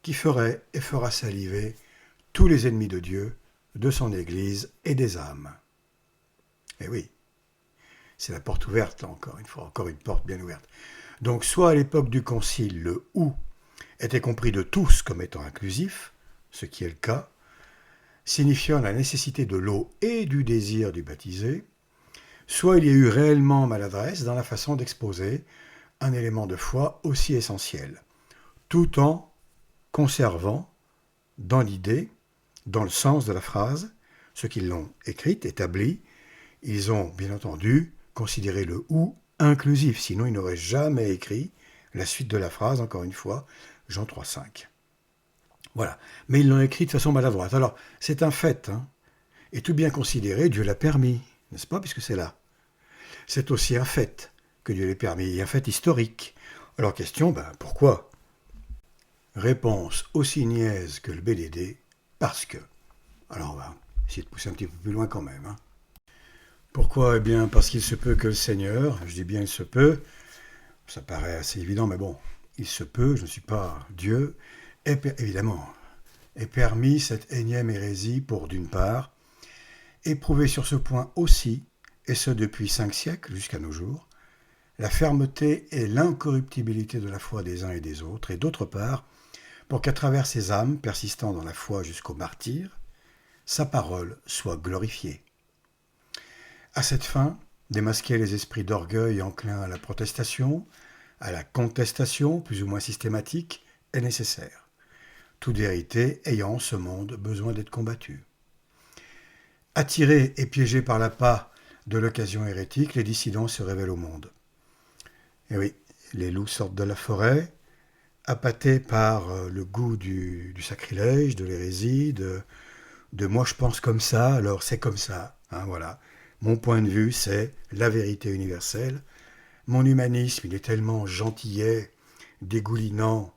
qui ferait et fera saliver tous les ennemis de Dieu, de son Église et des âmes. Et oui, c'est la porte ouverte là encore, une fois, encore une porte bien ouverte. Donc soit à l'époque du Concile, le « ou » était compris de tous comme étant inclusif, ce qui est le cas, signifiant la nécessité de l'eau et du désir du baptisé, soit il y a eu réellement maladresse dans la façon d'exposer un élément de foi aussi essentiel, tout en conservant dans l'idée, dans le sens de la phrase, ceux qui l'ont écrite, établie, ils ont bien entendu considéré le « ou » inclusif, sinon ils n'auraient jamais écrit la suite de la phrase, encore une fois, Jean 3,5. Voilà. Mais ils l'ont écrit de façon maladroite. Alors, c'est un fait, hein. Et tout bien considéré, Dieu l'a permis, n'est-ce pas, puisque c'est là. C'est aussi un fait que Dieu l'ait permis, et un fait historique. Alors, question, pourquoi? Réponse aussi niaise que le BDD, parce que. Alors, on va essayer de pousser un petit peu plus loin quand même, hein. Pourquoi? Eh bien, parce qu'il se peut que le Seigneur, je dis bien il se peut, ça paraît assez évident, mais bon, il se peut, je ne suis pas Dieu, évidemment, ait permis cette énième hérésie pour, d'une part, éprouver sur ce point aussi, et ce depuis 5 siècles jusqu'à nos jours, la fermeté et l'incorruptibilité de la foi des uns et des autres, et d'autre part, pour qu'à travers ces âmes persistant dans la foi jusqu'au martyre, sa parole soit glorifiée. À cette fin, démasquer les esprits d'orgueil enclins à la protestation, à la contestation, plus ou moins systématique, est nécessaire. Toute vérité ayant en ce monde besoin d'être combattue. Attirés et piégés par l'appât de l'occasion hérétique, les dissidents se révèlent au monde. Et oui, les loups sortent de la forêt, appâtés par le goût du sacrilège, de l'hérésie, de moi je pense comme ça, alors c'est comme ça, hein, voilà. Mon point de vue, c'est la vérité universelle. Mon humanisme, il est tellement gentillet, dégoulinant,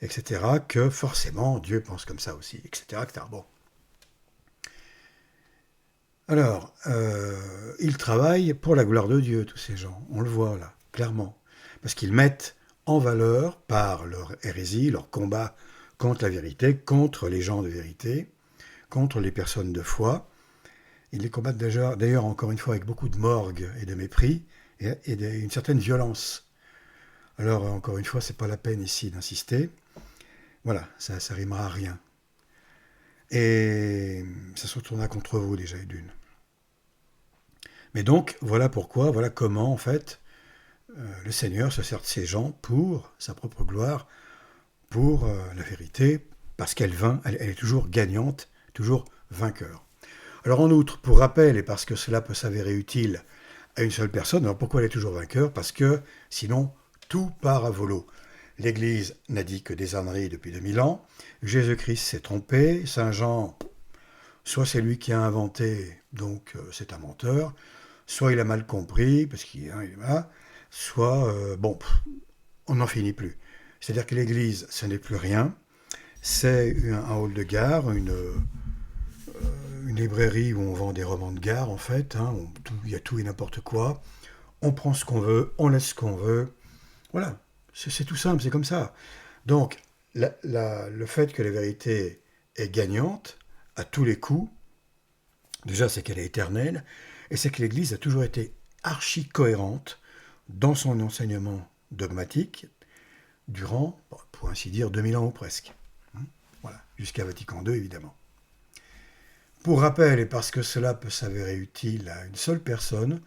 etc., que forcément, Dieu pense comme ça aussi, etc., etc. Bon. Alors, ils travaillent pour la gloire de Dieu, tous ces gens. On le voit là, clairement. Parce qu'ils mettent en valeur, par leur hérésie, leur combat contre la vérité, contre les gens de vérité, contre les personnes de foi. Ils les combattent d'ailleurs, encore une fois, avec beaucoup de morgue et de mépris, et une certaine violence. Alors, encore une fois, c'est pas la peine ici d'insister. Voilà, ça rimera à rien. Et ça se retournera contre vous déjà d'une. Mais donc, voilà pourquoi, voilà comment, en fait, le Seigneur se sert de ces gens pour sa propre gloire, pour la vérité, parce qu'elle elle est toujours gagnante, toujours vainqueur. Alors en outre, pour rappel, et parce que cela peut s'avérer utile à une seule personne, alors pourquoi elle est toujours vainqueur? Parce que sinon, tout part à volo. L'Église n'a dit que des âneries depuis 2000 ans, Jésus-Christ s'est trompé, Saint Jean, soit c'est lui qui a inventé, donc c'est un menteur, soit il a mal compris, parce qu'il est là, soit, on n'en finit plus. C'est-à-dire que l'Église, ce n'est plus rien, c'est un hall de gare, une librairie où on vend des romans de gare, en fait, hein, il y a tout et n'importe quoi, on prend ce qu'on veut, on laisse ce qu'on veut, voilà, c'est tout simple, c'est comme ça. Donc, le fait que la vérité est gagnante, à tous les coups, déjà c'est qu'elle est éternelle, et c'est que l'Église a toujours été archi-cohérente dans son enseignement dogmatique, durant, pour ainsi dire, 2000 ans ou presque. Voilà, jusqu'à Vatican II, évidemment. Pour rappel, et parce que cela peut s'avérer utile à une seule personne,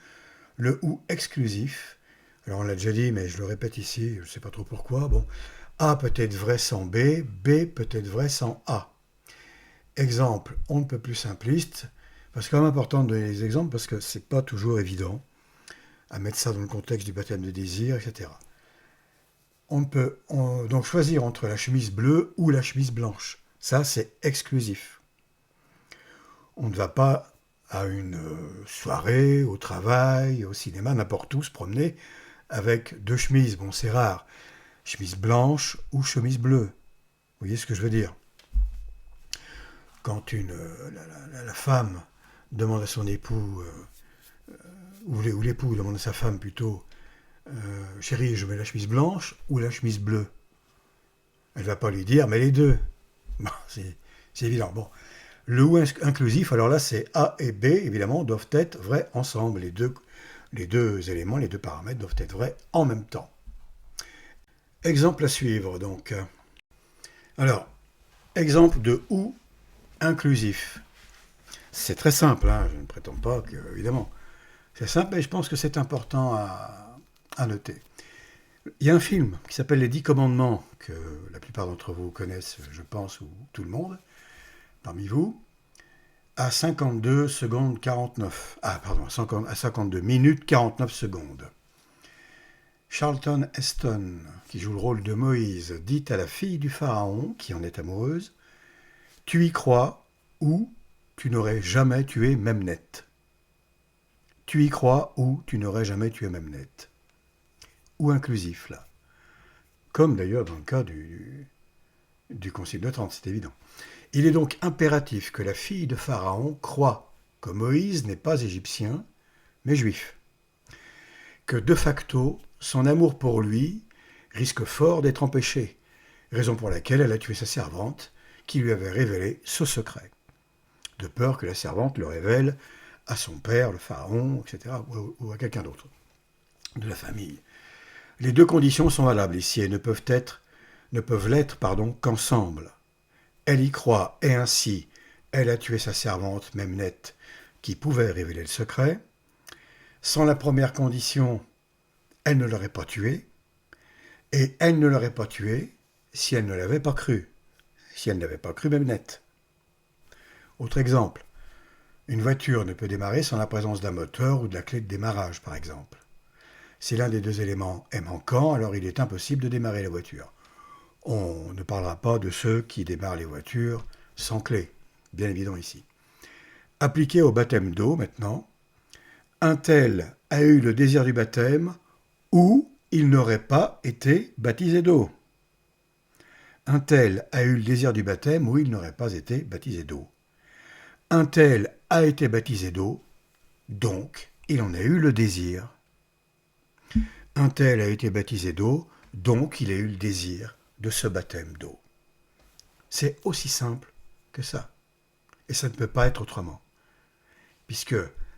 le « ou » exclusif, alors on l'a déjà dit, mais je le répète ici, je ne sais pas trop pourquoi, bon, A peut être vrai sans B, B peut être vrai sans A. Exemple, on ne peut plus simpliste, parce que c'est quand même important de donner les exemples, parce que ce n'est pas toujours évident. à mettre ça dans le contexte du baptême de désir, etc. On peut donc choisir entre la chemise bleue ou la chemise blanche. Ça, c'est exclusif. On ne va pas à une soirée, au travail, au cinéma, n'importe où, se promener avec deux chemises. Bon, c'est rare. Chemise blanche ou chemise bleue. Vous voyez ce que je veux dire? Quand la femme demande à son époux, ou l'époux demande à sa femme plutôt, chérie, je mets la chemise blanche ou la chemise bleue? Elle ne va pas lui dire, mais les deux. Bon, c'est évident. Bon. Le ou inclusif, alors là, c'est A et B, évidemment, doivent être vrais ensemble. Les deux éléments, les deux paramètres doivent être vrais en même temps. Exemple à suivre, donc. Alors, exemple de ou inclusif. C'est très simple, hein, je ne prétends pas que, évidemment. C'est simple, mais je pense que c'est important à noter. Il y a un film qui s'appelle Les 10 Commandements, que la plupart d'entre vous connaissent, je pense, ou tout le monde, parmi vous, à 52 secondes 49. Ah, pardon, à 52 minutes 49 secondes. Charlton Heston, qui joue le rôle de Moïse, dit à la fille du pharaon, qui en est amoureuse, « Tu y crois ou tu n'aurais jamais tué Memnet. Tu y crois ou tu n'aurais jamais tué Memnet. » Ou inclusif, là. Comme d'ailleurs dans le cas du Concile de Trente, c'est évident. Il est donc impératif que la fille de Pharaon croie que Moïse n'est pas égyptien, mais juif. Que de facto, son amour pour lui risque fort d'être empêché, raison pour laquelle elle a tué sa servante, qui lui avait révélé ce secret, de peur que la servante le révèle à son père, le pharaon, etc., ou à quelqu'un d'autre de la famille. Les deux conditions sont valables ici et ne peuvent l'être qu'ensemble. Elle y croit et ainsi elle a tué sa servante Memnet qui pouvait révéler le secret. Sans la première condition, elle ne l'aurait pas tué et elle ne l'aurait pas tué si elle ne l'avait pas cru, si elle n'avait pas cru Memnet. Autre exemple, une voiture ne peut démarrer sans la présence d'un moteur ou de la clé de démarrage par exemple. Si l'un des deux éléments est manquant, alors il est impossible de démarrer la voiture. On ne parlera pas de ceux qui démarrent les voitures sans clé, bien évident ici. Appliqué au baptême d'eau maintenant, un tel a eu le désir du baptême ou il n'aurait pas été baptisé d'eau. Un tel a eu le désir du baptême ou il n'aurait pas été baptisé d'eau. Un tel a été baptisé d'eau, donc il en a eu le désir. Un tel a été baptisé d'eau, donc il a eu le désir de ce baptême d'eau. C'est aussi simple que ça. Et ça ne peut pas être autrement. Puisque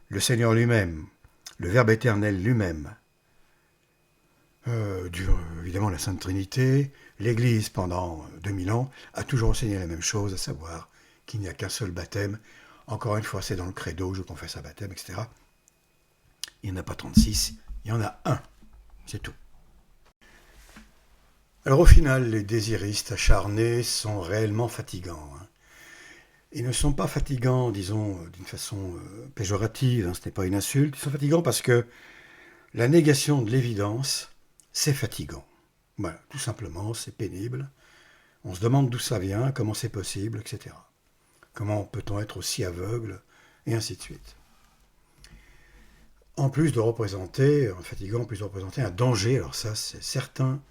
le Seigneur lui-même, le Verbe éternel lui-même, évidemment la Sainte Trinité, l'Église pendant 2000 ans, a toujours enseigné la même chose, à savoir qu'il n'y a qu'un seul baptême. Encore une fois, c'est dans le credo, je confesse un baptême, etc. Il n'y en a pas 36, il y en a un. C'est tout. Alors au final, les désiristes acharnés sont réellement fatigants. Ils ne sont pas fatigants, disons, d'une façon péjorative, ce n'est pas une insulte. Ils sont fatigants parce que la négation de l'évidence, c'est fatigant. Voilà, tout simplement, c'est pénible. On se demande d'où ça vient, comment c'est possible, etc. Comment peut-on être aussi aveugle, et ainsi de suite. En plus de représenter, en fatigant, en plus de représenter un danger, alors ça c'est certain,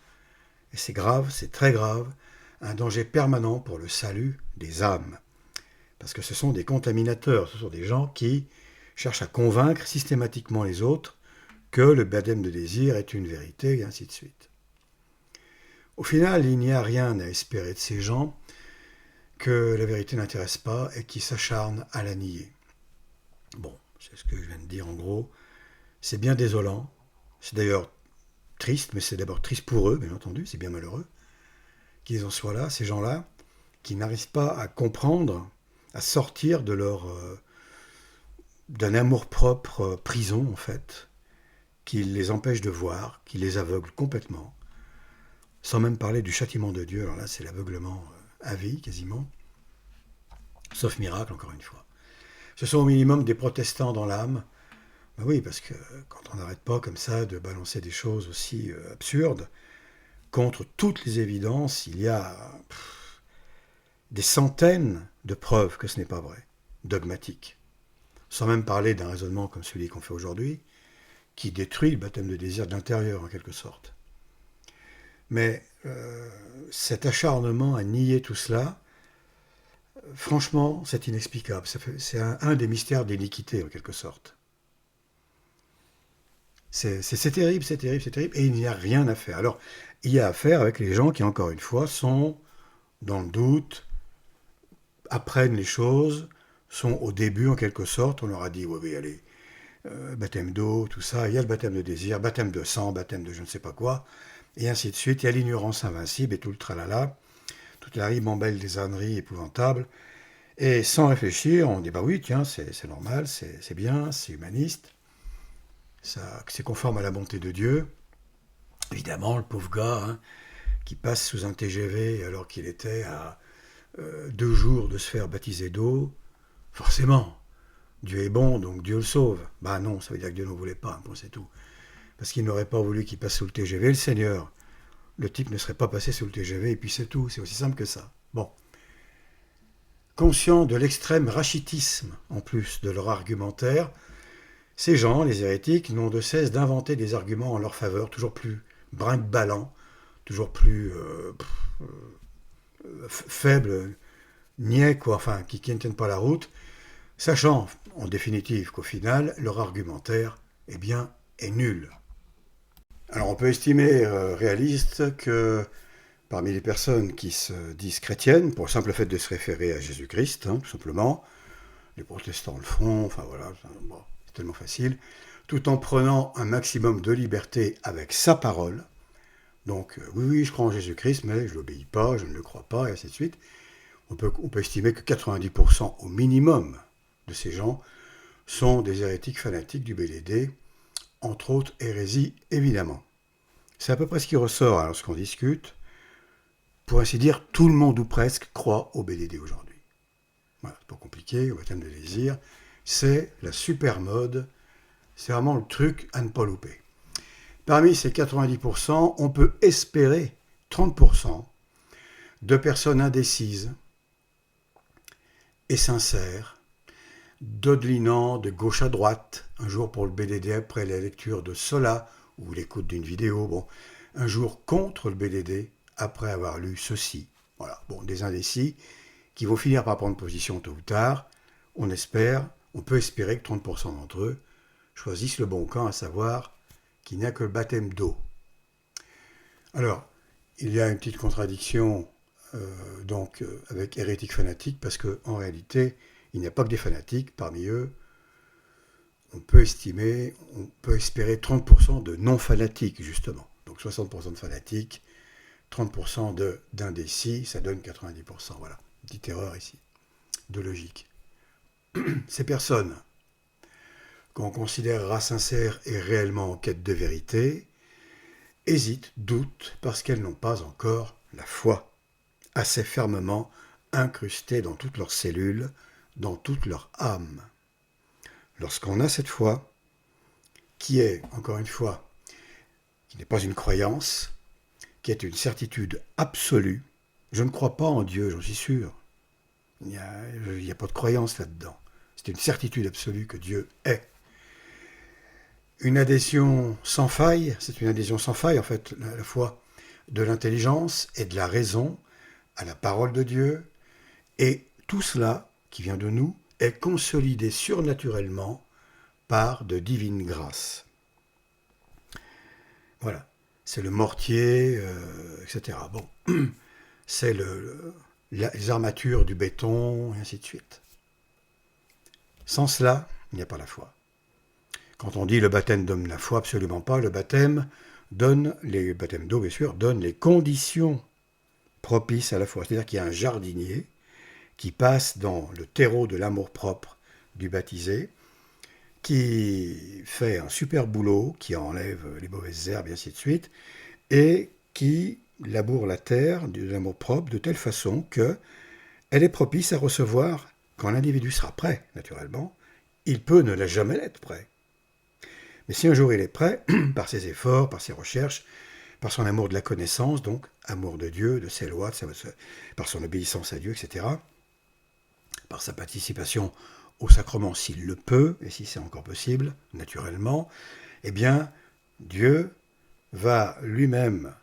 et c'est grave, c'est très grave, un danger permanent pour le salut des âmes. Parce que ce sont des contaminateurs, ce sont des gens qui cherchent à convaincre systématiquement les autres que le baptême de désir est une vérité, et ainsi de suite. Au final, il n'y a rien à espérer de ces gens que la vérité n'intéresse pas et qui s'acharnent à la nier. Bon, c'est ce que je viens de dire en gros. C'est bien désolant, c'est d'ailleurs triste, mais c'est d'abord triste pour eux, bien entendu, c'est bien malheureux qu'ils en soient là, ces gens-là, qui n'arrivent pas à comprendre, à sortir de d'un amour-propre prison, en fait, qui les empêche de voir, qui les aveugle complètement, sans même parler du châtiment de Dieu. Alors là, c'est l'aveuglement à vie, quasiment, sauf miracle, encore une fois. Ce sont au minimum des protestants dans l'âme, Ben oui, parce que quand on n'arrête pas comme ça de balancer des choses aussi absurdes, contre toutes les évidences, il y a des centaines de preuves que ce n'est pas vrai, dogmatiques. Sans même parler d'un raisonnement comme celui qu'on fait aujourd'hui, qui détruit le baptême de désir de l'intérieur en quelque sorte. Mais cet acharnement à nier tout cela, franchement, c'est inexplicable. C'est un des mystères de l'iniquité en quelque sorte. C'est terrible, c'est terrible, c'est terrible, et il n'y a rien à faire. Alors, il y a à faire avec les gens qui, encore une fois, sont dans le doute, apprennent les choses, sont au début en quelque sorte. On leur a dit, oui, oui, allez, baptême d'eau, tout ça, il y a le baptême de désir, baptême de sang, baptême de je ne sais pas quoi, et ainsi de suite. Il y a l'ignorance invincible et tout le tralala, toute la ribambelle des âneries épouvantables. Et sans réfléchir, on dit, bah oui, tiens, c'est normal, c'est bien, c'est humaniste, c'est conforme à la bonté de Dieu. Évidemment, le pauvre gars hein, qui passe sous un TGV alors qu'il était à 2 jours de se faire baptiser d'eau, forcément, Dieu est bon, donc Dieu le sauve. Bah non, ça veut dire que Dieu n'en voulait pas, bon, c'est tout. Parce qu'il n'aurait pas voulu qu'il passe sous le TGV, le Seigneur. Le type ne serait pas passé sous le TGV, et puis c'est tout, c'est aussi simple que ça. Bon. Conscients de l'extrême rachitisme, en plus de leur argumentaire, ces gens, les hérétiques, n'ont de cesse d'inventer des arguments en leur faveur, toujours plus brinque-ballants, toujours plus faibles, niais, quoi, enfin, qui ne tiennent pas la route, sachant, en définitive, qu'au final, leur argumentaire, eh bien, est nul. Alors, on peut estimer réaliste que parmi les personnes qui se disent chrétiennes, pour le simple fait de se référer à Jésus-Christ, hein, tout simplement, les protestants le font, enfin voilà, bon, c'est tellement facile, tout en prenant un maximum de liberté avec sa parole. Donc, oui, oui, je crois en Jésus-Christ, mais je ne l'obéis pas, je ne le crois pas, et ainsi de suite. On peut estimer que 90% au minimum de ces gens sont des hérétiques fanatiques du BDD, entre autres hérésies, évidemment. C'est à peu près ce qui ressort lorsqu'on discute. Pour ainsi dire, tout le monde ou presque croit au BDD aujourd'hui. Voilà, c'est pas compliqué, au baptême de désir. C'est la super mode, c'est vraiment le truc à ne pas louper. Parmi ces 90%, on peut espérer 30% de personnes indécises et sincères, dodelinant de gauche à droite, un jour pour le BDD après la lecture de Sola ou l'écoute d'une vidéo, bon, un jour contre le BDD après avoir lu ceci. Voilà, bon, des indécis qui vont finir par prendre position tôt ou tard. On peut espérer que 30% d'entre eux choisissent le bon camp, à savoir qu'il n'y a que le baptême d'eau. Alors, il y a une petite contradiction avec hérétiques fanatiques, parce qu'en réalité, il n'y a pas que des fanatiques. Parmi eux, on peut espérer 30% de non-fanatiques, justement. Donc 60% de fanatiques, 30% d'indécis, ça donne 90%. Voilà, petite erreur ici, de logique. Ces personnes qu'on considérera sincères et réellement en quête de vérité, hésitent, doutent, parce qu'elles n'ont pas encore la foi assez fermement incrustée dans toutes leurs cellules, dans toute leur âme. Lorsqu'on a cette foi, qui est, encore une fois, qui n'est pas une croyance, qui est une certitude absolue, je ne crois pas en Dieu, j'en suis sûr. Il n'y a pas de croyance là-dedans. C'est une certitude absolue que Dieu est. Une adhésion sans faille, c'est une adhésion sans faille, en fait, à la fois de l'intelligence et de la raison à la parole de Dieu. Et tout cela, qui vient de nous, est consolidé surnaturellement par de divines grâces. Voilà, c'est le mortier, etc. Bon, c'est les armatures du béton, et ainsi de suite. Sans cela, il n'y a pas la foi. Quand on dit le baptême donne la foi, absolument pas. Le baptême d'eau, bien sûr, donne les conditions propices à la foi. C'est-à-dire qu'il y a un jardinier qui passe dans le terreau de l'amour-propre du baptisé, qui fait un super boulot, qui enlève les mauvaises herbes, et ainsi de suite, et qui laboure la terre de l'amour-propre de telle façon qu'elle est propice à recevoir, quand l'individu sera prêt, naturellement, il peut ne jamais l'être prêt. Mais si un jour il est prêt, par ses efforts, par ses recherches, par son amour de la connaissance, donc amour de Dieu, de ses lois, par son obéissance à Dieu, etc., par sa participation au sacrement s'il le peut, et si c'est encore possible, naturellement, eh bien, Dieu va lui-même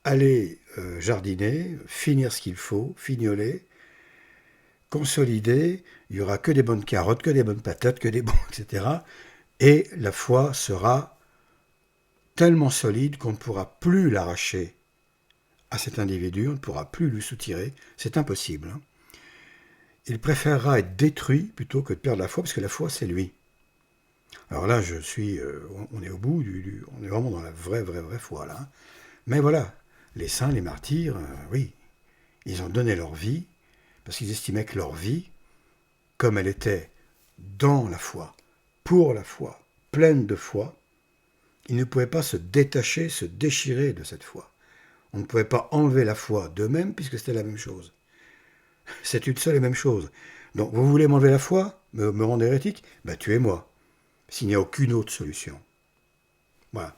aller jardiner, finir ce qu'il faut, fignoler, consolider, il n'y aura que des bonnes carottes, que des bonnes patates, que des bons, etc. Et la foi sera tellement solide qu'on ne pourra plus l'arracher à cet individu, on ne pourra plus lui soutirer, c'est impossible. Hein. Il préférera être détruit plutôt que de perdre la foi, parce que la foi, c'est lui. Alors là, on est au bout, on est vraiment dans la vraie foi, là. Hein. Mais voilà, les saints, les martyrs, oui, ils ont donné leur vie, parce qu'ils estimaient que leur vie, comme elle était dans la foi, pour la foi, pleine de foi, ils ne pouvaient pas se détacher, se déchirer de cette foi. On ne pouvait pas enlever la foi d'eux-mêmes, puisque c'était la même chose. C'est une seule et même chose. Donc, vous voulez m'enlever la foi, me rendre hérétique? Ben, tuez-moi, s'il n'y a aucune autre solution. Voilà.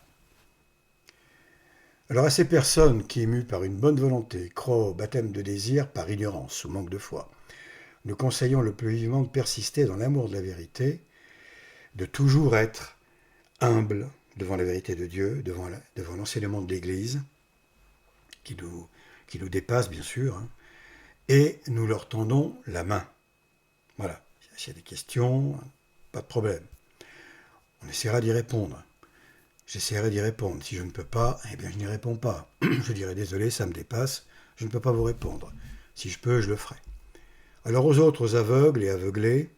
Alors, à ces personnes qui, émues par une bonne volonté, croient au baptême de désir par ignorance ou manque de foi, nous conseillons le plus vivement de persister dans l'amour de la vérité, de toujours être humble devant la vérité de Dieu, devant l'enseignement de l'Église, qui nous dépasse bien sûr, hein, et nous leur tendons la main. Voilà, s'il y a des questions, pas de problème. On essaiera d'y répondre. J'essaierai d'y répondre. Si je ne peux pas, eh bien je n'y réponds pas. Je dirai désolé, ça me dépasse, je ne peux pas vous répondre. Si je peux, je le ferai. Alors aux autres, aux aveugles et aveuglés,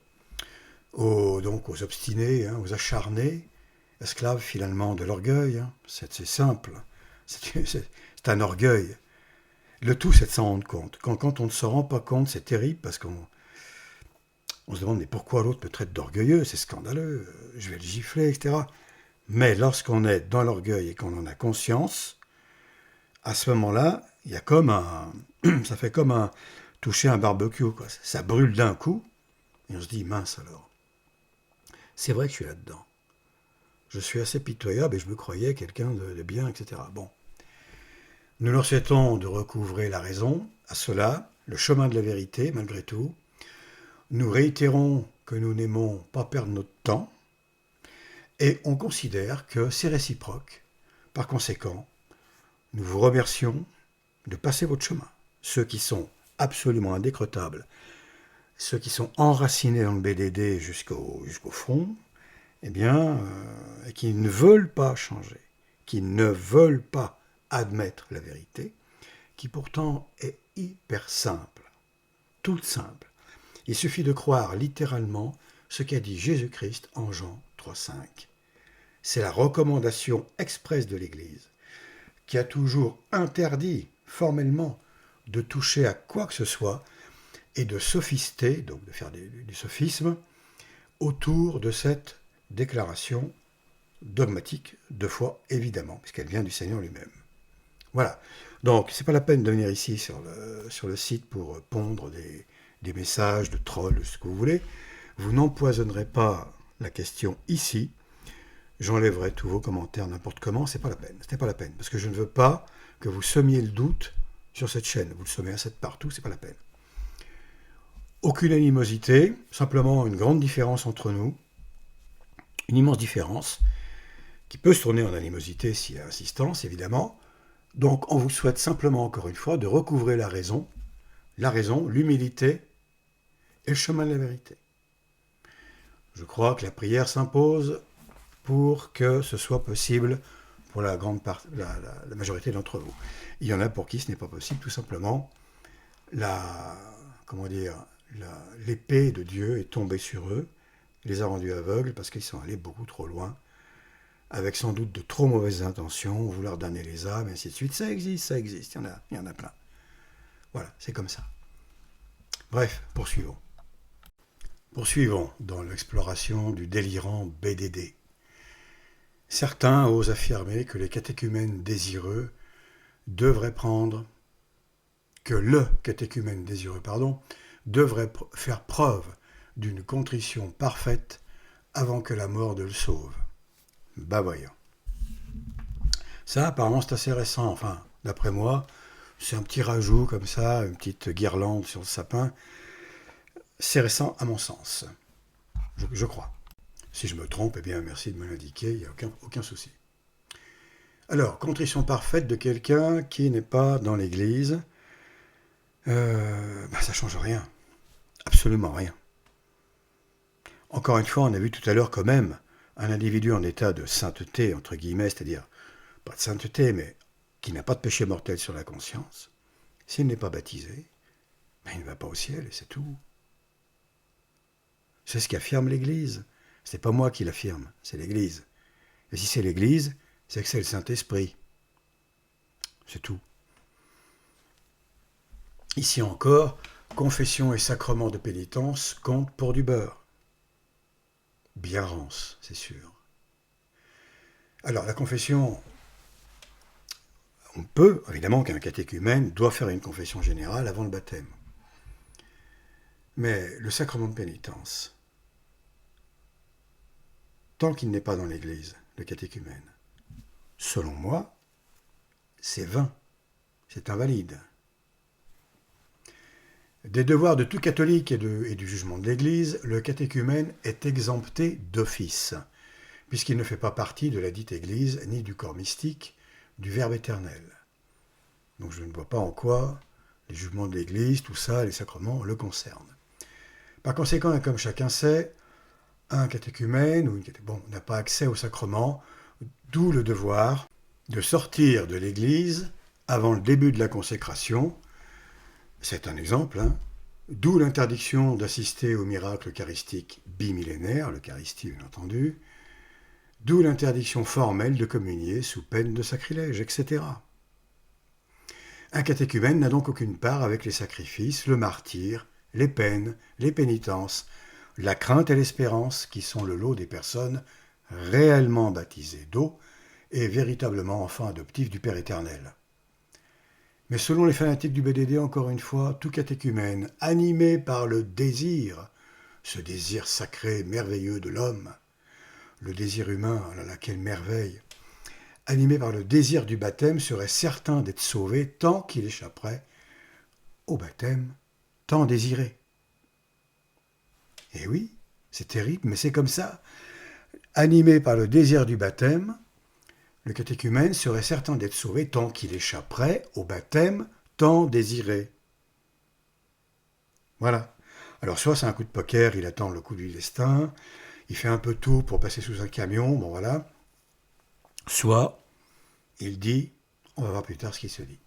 donc aux obstinés, hein, aux acharnés, esclaves finalement de l'orgueil, hein, c'est simple, c'est un orgueil. Le tout, c'est de s'en rendre compte. Quand on ne se rend pas compte, c'est terrible parce qu'on se demande mais pourquoi l'autre me traite d'orgueilleux, c'est scandaleux, je vais le gifler, etc. Mais lorsqu'on est dans l'orgueil et qu'on en a conscience, à ce moment-là, il y a ça fait comme toucher un barbecue, quoi. Ça brûle d'un coup, et on se dit mince alors. C'est vrai que je suis là-dedans. Je suis assez pitoyable et je me croyais quelqu'un de bien, etc. Bon. Nous leur souhaitons de recouvrer la raison, à cela, le chemin de la vérité, malgré tout. Nous réitérons que nous n'aimons pas perdre notre temps, et on considère que c'est réciproque. Par conséquent, nous vous remercions de passer votre chemin. Ceux qui sont absolument indécrottables, ceux qui sont enracinés dans le BDD jusqu'au fond, eh bien, et qui ne veulent pas changer, qui ne veulent pas admettre la vérité, qui pourtant est hyper simple, toute simple. Il suffit de croire littéralement ce qu'a dit Jésus-Christ en Jean 3,5. C'est la recommandation expresse de l'Église, qui a toujours interdit formellement de toucher à quoi que ce soit et de sophister, donc de faire du sophisme, autour de cette déclaration dogmatique de foi, évidemment, puisqu'elle vient du Seigneur lui-même. Voilà. Donc, c'est pas la peine de venir ici sur le site pour pondre des messages de trolls, ce que vous voulez. Vous n'empoisonnerez pas la question ici. J'enlèverai tous vos commentaires n'importe comment. C'est pas la peine. C'était pas la peine. Parce que je ne veux pas que vous semiez le doute sur cette chaîne. Vous le semez à cette partout, c'est pas la peine. Aucune animosité, simplement une grande différence entre nous. Une immense différence qui peut se tourner en animosité s'il y a insistance, évidemment. Donc, on vous souhaite simplement, encore une fois, de recouvrer la raison, l'humilité et le chemin de la vérité. Je crois que la prière s'impose pour que ce soit possible pour la majorité d'entre vous. Il y en a pour qui ce n'est pas possible, tout simplement. L'épée de Dieu est tombée sur eux, les a rendus aveugles parce qu'ils sont allés beaucoup trop loin, avec sans doute de trop mauvaises intentions, vouloir damner les âmes, et ainsi de suite. Ça existe, il y en a plein. Voilà, c'est comme ça. Bref, poursuivons. Poursuivons dans l'exploration du délirant BDD. Certains osent affirmer que les catéchumènes désireux devrait faire preuve d'une contrition parfaite avant que la mort ne le sauve. Bah voyons. Ça, apparemment, c'est assez récent. Enfin, d'après moi, c'est un petit rajout comme ça, une petite guirlande sur le sapin. C'est récent à mon sens, je crois. Si je me trompe, eh bien, merci de me l'indiquer, il n'y a aucun souci. Alors, contrition parfaite de quelqu'un qui n'est pas dans l'église, ça ne change rien. Absolument rien. Encore une fois, on a vu tout à l'heure quand même un individu en état de sainteté, entre guillemets, c'est-à-dire pas de sainteté, mais qui n'a pas de péché mortel sur la conscience, s'il n'est pas baptisé, il ne va pas au ciel et c'est tout. C'est ce qu'affirme l'Église. Ce n'est pas moi qui l'affirme, c'est l'Église. Et si c'est l'Église, c'est que c'est le Saint-Esprit. C'est tout. Ici encore, confession et sacrement de pénitence comptent pour du beurre. Bien rance, c'est sûr. Alors, la confession, on peut, évidemment qu'un catéchumène doit faire une confession générale avant le baptême. Mais le sacrement de pénitence, tant qu'il n'est pas dans l'Église, le catéchumène, selon moi, c'est vain, c'est invalide. Des devoirs de tout catholique et du jugement de l'Église, le catéchumène est exempté d'office, puisqu'il ne fait pas partie de la dite Église, ni du corps mystique du Verbe éternel. Donc je ne vois pas en quoi les jugements de l'Église, tout ça, les sacrements, le concernent. Par conséquent, et comme chacun sait, un catéchumène n'a pas accès au sacrement, d'où le devoir de sortir de l'Église avant le début de la consécration. C'est un exemple, d'où l'interdiction d'assister au miracle eucharistique bimillénaire, l'Eucharistie bien entendu, d'où l'interdiction formelle de communier sous peine de sacrilège, etc. Un catéchumène n'a donc aucune part avec les sacrifices, le martyre, les peines, les pénitences, la crainte et l'espérance qui sont le lot des personnes réellement baptisées d'eau et véritablement enfants adoptifs du Père éternel. Mais selon les fanatiques du BDD, encore une fois, tout catéchumène, animé par le désir, ce désir sacré, merveilleux de l'homme, le désir humain, oh là là, quelle merveille, animé par le désir du baptême, serait certain d'être sauvé tant qu'il échapperait au baptême tant désiré. Et oui, c'est terrible, mais c'est comme ça. Animé par le désir du baptême, le catéchumène serait certain d'être sauvé tant qu'il échapperait au baptême tant désiré. Voilà. Alors soit c'est un coup de poker, il attend le coup du destin, il fait un peu tout pour passer sous un camion, bon voilà. Soit il dit, on va voir plus tard ce qu'il se dit.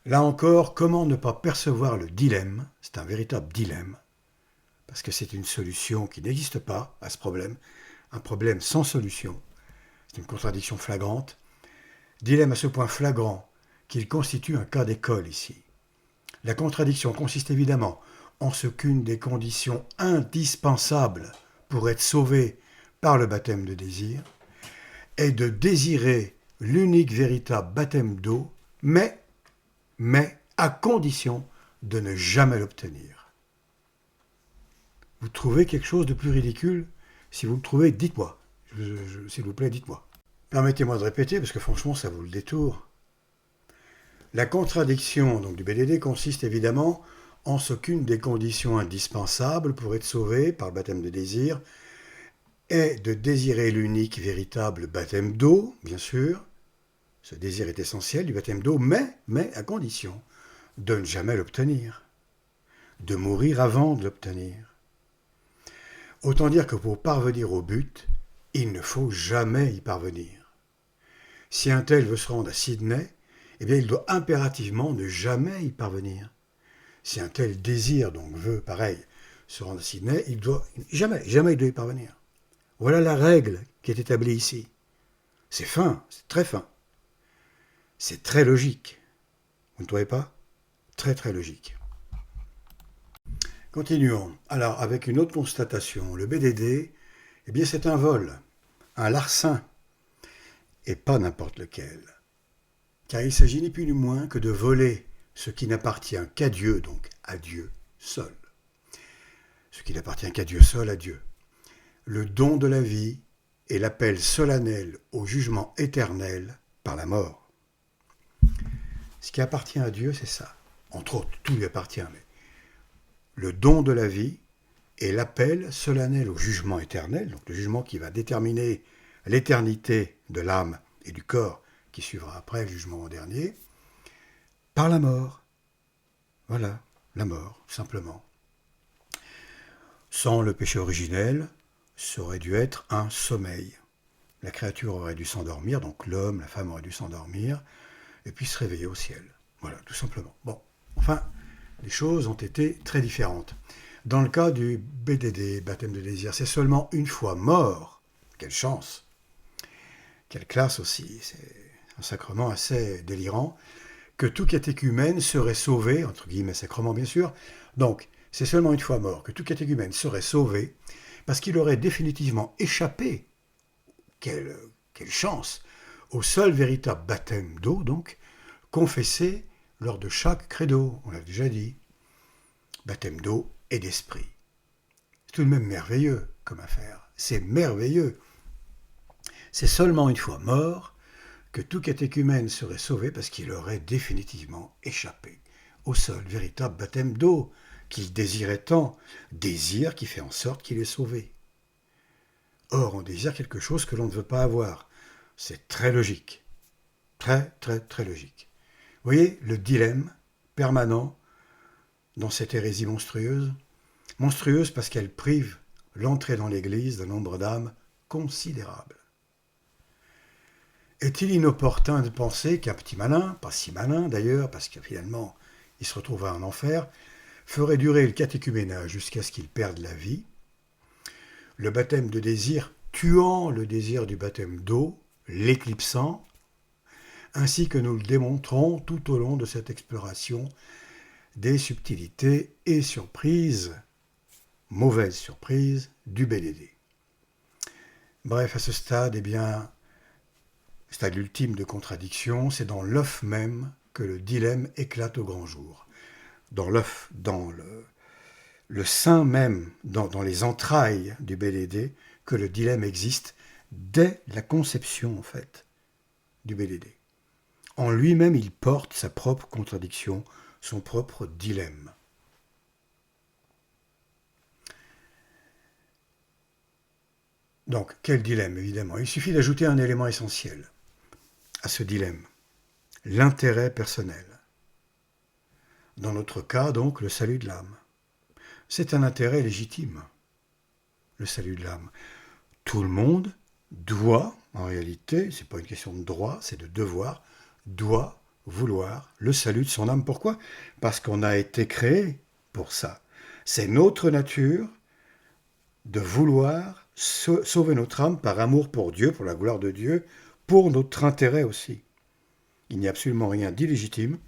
Là encore, comment ne pas percevoir le dilemme, c'est un véritable dilemme, parce que c'est une solution qui n'existe pas à ce problème, un problème sans solution. C'est une contradiction flagrante. Dilemme à ce point flagrant qu'il constitue un cas d'école ici. La contradiction consiste évidemment en ce qu'une des conditions indispensables pour être sauvé par le baptême de désir est de désirer l'unique véritable baptême d'eau, mais à condition de ne jamais l'obtenir. Vous trouvez quelque chose de plus ridicule? Si vous le trouvez, dites-moi. S'il vous plaît, dites-moi. Permettez-moi de répéter, parce que franchement, ça vaut le détour. La contradiction donc, du BDD consiste évidemment en ce qu'une des conditions indispensables pour être sauvé par le baptême de désir est de désirer l'unique véritable baptême d'eau, bien sûr. Ce désir est essentiel du baptême d'eau, mais à condition de ne jamais l'obtenir, de mourir avant de l'obtenir. Autant dire que pour parvenir au but, il ne faut jamais y parvenir. Si un tel veut se rendre à Sydney, eh bien il doit impérativement ne jamais y parvenir. Si un tel désire, donc veut, pareil, se rendre à Sydney, il doit jamais il doit y parvenir. Voilà la règle qui est établie ici. C'est fin, c'est très fin. C'est très logique. Vous ne trouvez pas? Très très logique. Continuons. Alors, avec une autre constatation. Le BDD, eh bien c'est un vol, un larcin, et pas n'importe lequel. Car il s'agit ni plus ni moins que de voler ce qui n'appartient qu'à Dieu, donc à Dieu seul. Ce qui n'appartient qu'à Dieu seul, à Dieu. Le don de la vie et l'appel solennel au jugement éternel par la mort. Ce qui appartient à Dieu, c'est ça. Entre autres, tout lui appartient, mais le don de la vie et l'appel solennel au jugement éternel, donc le jugement qui va déterminer l'éternité de l'âme et du corps qui suivra après le jugement dernier, par la mort. Voilà, la mort, simplement. Sans le péché originel, ça aurait dû être un sommeil. La créature aurait dû s'endormir, donc l'homme, la femme aurait dû s'endormir, et puis se réveiller au ciel. Voilà, tout simplement. Bon, enfin, les choses ont été très différentes. Dans le cas du BDD, baptême de désir, c'est seulement une fois mort. Quelle chance! Quelle classe aussi! C'est un sacrement assez délirant. Que tout catéchumène serait sauvé, entre guillemets sacrement bien sûr. Donc, c'est seulement une fois mort que tout catéchumène serait sauvé parce qu'il aurait définitivement échappé, quelle chance, au seul véritable baptême d'eau, donc, confessé lors de chaque credo, on l'a déjà dit. Baptême d'eau et d'esprit. C'est tout de même merveilleux comme affaire. C'est merveilleux. C'est seulement une fois mort que tout catéchumène serait sauvé parce qu'il aurait définitivement échappé au seul véritable baptême d'eau qu'il désirait tant, désir qui fait en sorte qu'il est sauvé. Or, on désire quelque chose que l'on ne veut pas avoir. C'est très logique. Très, très, très logique. Vous voyez le dilemme permanent dans cette hérésie monstrueuse? Monstrueuse parce qu'elle prive l'entrée dans l'Église d'un nombre d'âmes considérable. Est-il inopportun de penser qu'un petit malin, pas si malin d'ailleurs, parce que finalement il se retrouve à un enfer, ferait durer le catéchuménat jusqu'à ce qu'il perde la vie, le baptême de désir tuant le désir du baptême d'eau, l'éclipsant, ainsi que nous le démontrons tout au long de cette exploration des subtilités et surprises, mauvaises surprises, du BDD. Bref, à ce stade, eh bien, stade ultime de contradiction, c'est dans l'œuf même que le dilemme éclate au grand jour. Dans l'œuf, dans le sein même, dans les entrailles du BDD, que le dilemme existe dès la conception, en fait, du BDD. En lui-même, il porte sa propre contradiction, son propre dilemme. Donc, quel dilemme, évidemment? Il suffit d'ajouter un élément essentiel à ce dilemme, l'intérêt personnel. Dans notre cas, donc, le salut de l'âme. C'est un intérêt légitime, le salut de l'âme. Tout le monde doit, en réalité, c'est pas une question de droit, c'est de devoir, doit vouloir le salut de son âme. Pourquoi? Parce qu'on a été créé pour ça. C'est notre nature de vouloir sauver notre âme par amour pour Dieu, pour la gloire de Dieu, pour notre intérêt aussi. Il n'y a absolument rien d'illégitime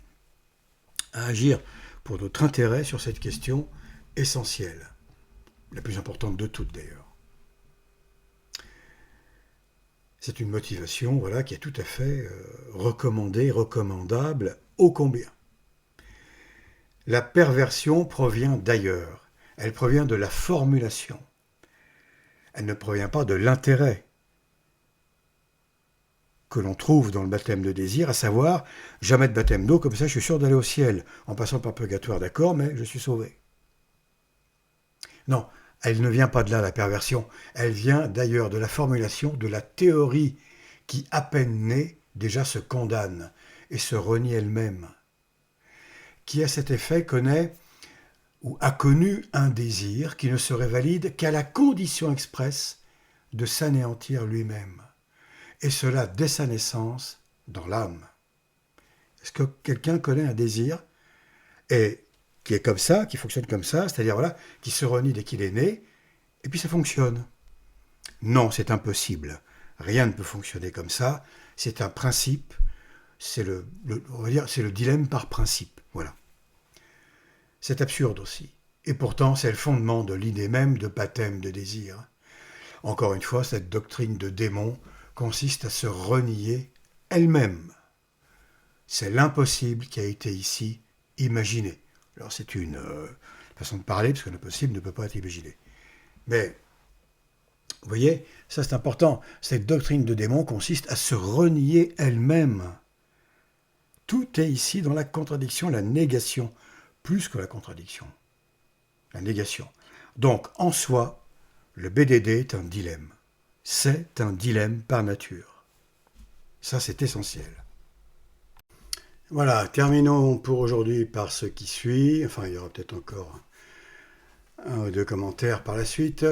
à agir pour notre intérêt sur cette question essentielle, la plus importante de toutes d'ailleurs. C'est une motivation voilà, qui est tout à fait recommandée, recommandable, ô combien. La perversion provient d'ailleurs, elle provient de la formulation. Elle ne provient pas de l'intérêt que l'on trouve dans le baptême de désir, à savoir, jamais de baptême d'eau, comme ça je suis sûr d'aller au ciel, en passant par le purgatoire, d'accord, mais je suis sauvé. Non, elle ne vient pas de là, la perversion, elle vient d'ailleurs de la formulation de la théorie qui, à peine née, déjà se condamne et se renie elle-même, qui à cet effet connaît ou a connu un désir qui ne serait valide qu'à la condition expresse de s'anéantir lui-même. Et cela dès sa naissance dans l'âme. Est-ce que quelqu'un connaît un désir et qui est comme ça, qui fonctionne comme ça, c'est-à-dire voilà, qui se renie dès qu'il est né, et puis ça fonctionne? Non, c'est impossible. Rien ne peut fonctionner comme ça. C'est un principe. On va dire, c'est le dilemme par principe. Voilà. C'est absurde aussi. Et pourtant, c'est le fondement de l'idée même de baptême de désir. Encore une fois, cette doctrine de démon consiste à se renier elle-même. C'est l'impossible qui a été ici imaginé. Alors c'est une façon de parler, parce que l'impossible ne peut pas être imaginé. Mais Vous voyez, ça c'est important. Cette doctrine de démon consiste à se renier elle-même. Tout est ici dans la contradiction, la négation, plus que la contradiction. La négation. Donc, en soi, le BDD est un dilemme. C'est un dilemme par nature. Ça, c'est essentiel. Voilà, terminons pour aujourd'hui par ce qui suit. Enfin, il y aura peut-être encore un ou deux commentaires par la suite.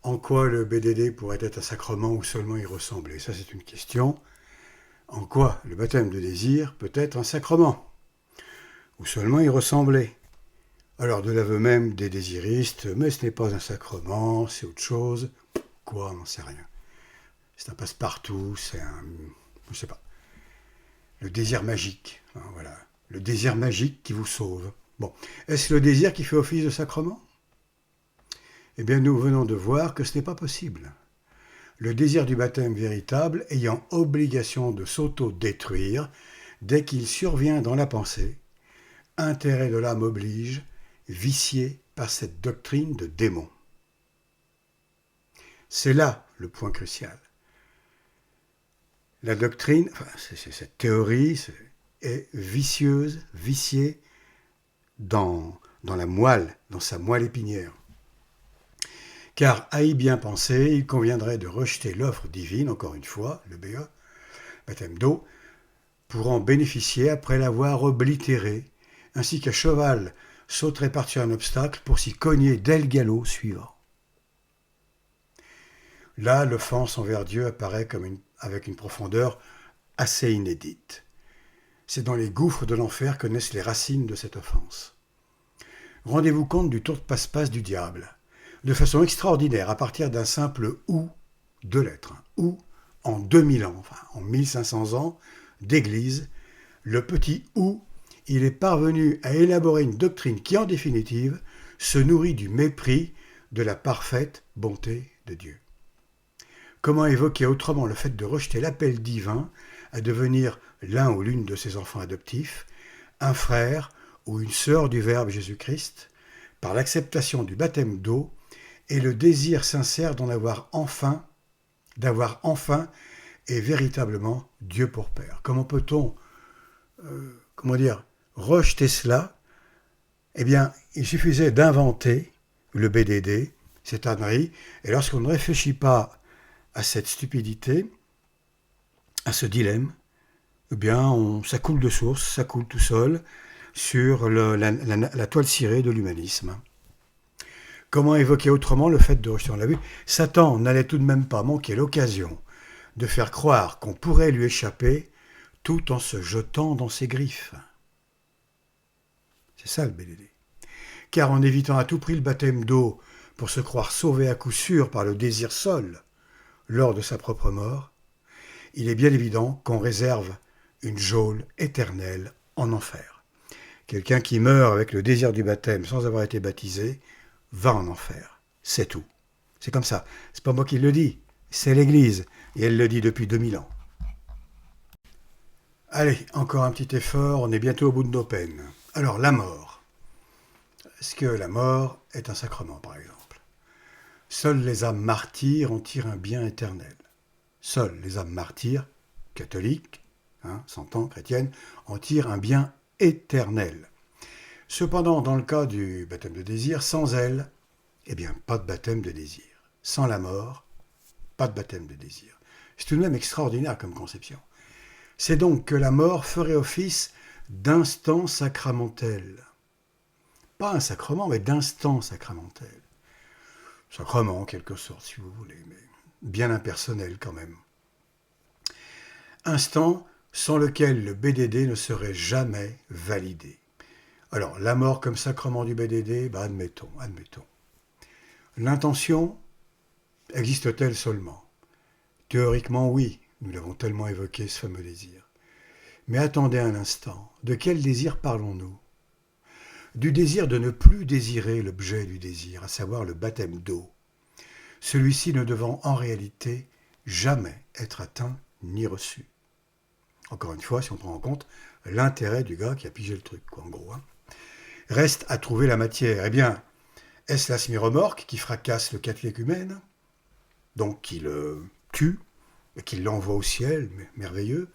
En quoi le BDD pourrait être un sacrement ou seulement y ressembler? Ça, c'est une question. En quoi le baptême de désir peut être un sacrement ou seulement y ressembler? Alors, de l'aveu même des désiristes, mais ce n'est pas un sacrement, c'est autre chose. Quoi, on n'en sait rien. C'est un passe-partout, c'est un... je ne sais pas. Le désir magique, hein, voilà. Le désir magique qui vous sauve. Bon, est-ce le désir qui fait office de sacrement? Eh bien, nous venons de voir que ce n'est pas possible. Le désir du baptême véritable ayant obligation de s'auto-détruire dès qu'il survient dans la pensée, intérêt de l'âme oblige, vicié par cette doctrine de démon. C'est là le point crucial. La doctrine, enfin, cette théorie est vicieuse, viciée dans la moelle, dans sa moelle épinière. Car à y bien penser, il conviendrait de rejeter l'offre divine, encore une fois, le BE, baptême d'eau, pour en bénéficier après l'avoir oblitéré, ainsi qu'un cheval sauterait par-dessus un obstacle pour s'y cogner dès le galop suivant. Là, l'offense envers Dieu apparaît avec une profondeur assez inédite. C'est dans les gouffres de l'enfer que naissent les racines de cette offense. Rendez-vous compte du tour de passe-passe du diable. De façon extraordinaire, à partir d'un simple « ou » de lettres, ou en 2000 ans, enfin en 1500 ans d'église, le petit ou, il est parvenu à élaborer une doctrine qui, en définitive, se nourrit du mépris de la parfaite bonté de Dieu. Comment évoquer autrement le fait de rejeter l'appel divin à devenir l'un ou l'une de ses enfants adoptifs, un frère ou une sœur du Verbe Jésus-Christ, par l'acceptation du baptême d'eau et le désir sincère d'avoir enfin et véritablement Dieu pour Père. Comment peut-on, rejeter cela? Eh bien, il suffisait d'inventer le BDD, cette ânerie, et lorsqu'on ne réfléchit pas à cette stupidité, à ce dilemme, eh bien, ça coule de source, ça coule tout seul sur la toile cirée de l'humanisme. Comment évoquer autrement le fait de rejeter? On l'a vu, Satan n'allait tout de même pas manquer l'occasion de faire croire qu'on pourrait lui échapper tout en se jetant dans ses griffes. C'est ça le BDD. Car en évitant à tout prix le baptême d'eau pour se croire sauvé à coup sûr par le désir seul lors de sa propre mort, il est bien évident qu'on réserve une geôle éternelle en enfer. Quelqu'un qui meurt avec le désir du baptême sans avoir été baptisé va en enfer. C'est tout. C'est comme ça. C'est pas moi qui le dis, c'est l'Église, et elle le dit depuis 2000 ans. Allez, encore un petit effort, on est bientôt au bout de nos peines. Alors, la mort. Est-ce que la mort est un sacrement, par exemple? Seules les âmes martyrs en tirent un bien éternel. Seules les âmes martyrs, catholiques, s'entend, chrétiennes, en tirent un bien éternel. Cependant, dans le cas du baptême de désir, sans elle, eh bien, pas de baptême de désir. Sans la mort, pas de baptême de désir. C'est tout de même extraordinaire comme conception. C'est donc que la mort ferait office d'instant sacramentel. Pas un sacrement, mais d'instant sacramentel. Sacrement, en quelque sorte, si vous voulez, mais bien impersonnel quand même. Instant sans lequel le BDD ne serait jamais validé. Alors, la mort comme sacrement du BDD, admettons. L'intention existe-t-elle seulement? Théoriquement, oui, nous l'avons tellement évoqué, ce fameux désir. Mais attendez un instant, de quel désir parlons-nous? Du désir de ne plus désirer l'objet du désir, à savoir le baptême d'eau. Celui-ci ne devant en réalité jamais être atteint ni reçu. Encore une fois, si on prend en compte l'intérêt du gars qui a pigé le truc, en gros. Reste à trouver la matière. Eh bien, est-ce la semi-remorque qui fracasse le catéchumène? donc qui le tue et qui l'envoie au ciel, merveilleux.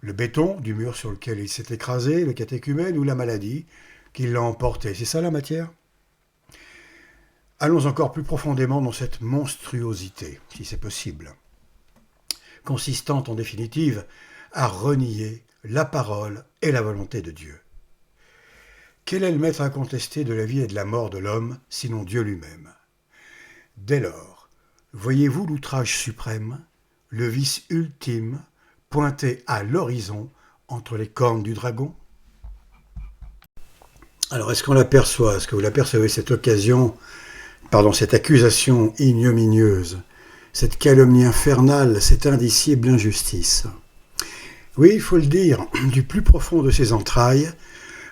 Le béton du mur sur lequel il s'est écrasé, le catéchumène, ou la maladie qui l'a emporté. C'est ça la matière? Allons encore plus profondément dans cette monstruosité, si c'est possible, consistant en définitive à renier la parole et la volonté de Dieu. Quel est le maître incontesté de la vie et de la mort de l'homme, sinon Dieu lui-même? Dès lors, voyez-vous l'outrage suprême, le vice ultime, pointé à l'horizon entre les cornes du dragon? Alors, est-ce qu'on l'aperçoit? Est-ce que vous l'apercevez, cette accusation ignominieuse, cette calomnie infernale, cette indicible injustice? Oui, il faut le dire, du plus profond de ses entrailles,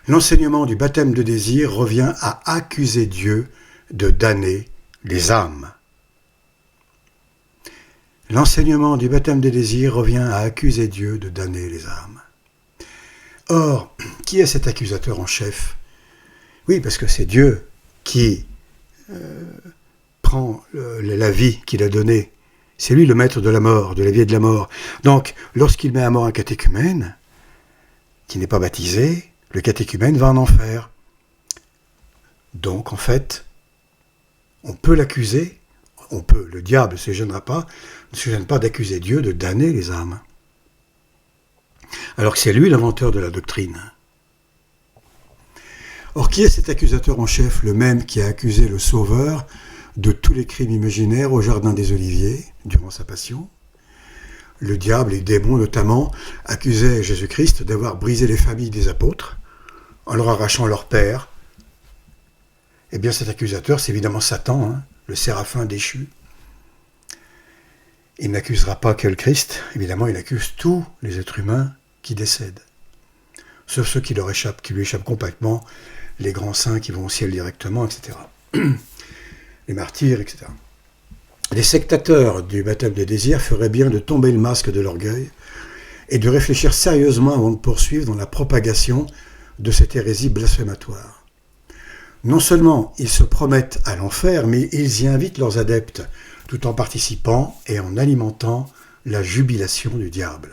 l'enseignement du baptême de désir revient à accuser Dieu de damner les âmes. L'enseignement du baptême de désir revient à accuser Dieu de damner les âmes. Or, qui est cet accusateur en chef? Oui, parce que c'est Dieu qui prend la vie qu'il a donnée. C'est lui le maître de la mort, de la vie et de la mort. Donc, lorsqu'il met à mort un catéchumène, qui n'est pas baptisé, le catéchumène va en enfer. Donc, en fait, on peut l'accuser, le diable ne se gêne pas d'accuser Dieu de damner les âmes. Alors que c'est lui l'inventeur de la doctrine. Or, qui est cet accusateur en chef, le même qui a accusé le Sauveur de tous les crimes imaginaires au Jardin des Oliviers, durant sa passion? Le diable et les démons, notamment, accusaient Jésus-Christ d'avoir brisé les familles des apôtres, en leur arrachant leur père. Eh bien, cet accusateur, c'est évidemment Satan, le séraphin déchu. Il n'accusera pas que le Christ, évidemment, il accuse tous les êtres humains qui décèdent. Sauf ceux qui lui échappent complètement, les grands saints qui vont au ciel directement, etc. Les martyrs, etc. Les sectateurs du baptême des désirs feraient bien de tomber le masque de l'orgueil et de réfléchir sérieusement avant de poursuivre dans la propagation de cette hérésie blasphématoire. Non seulement ils se promettent à l'enfer, mais ils y invitent leurs adeptes, tout en participant et en alimentant la jubilation du diable.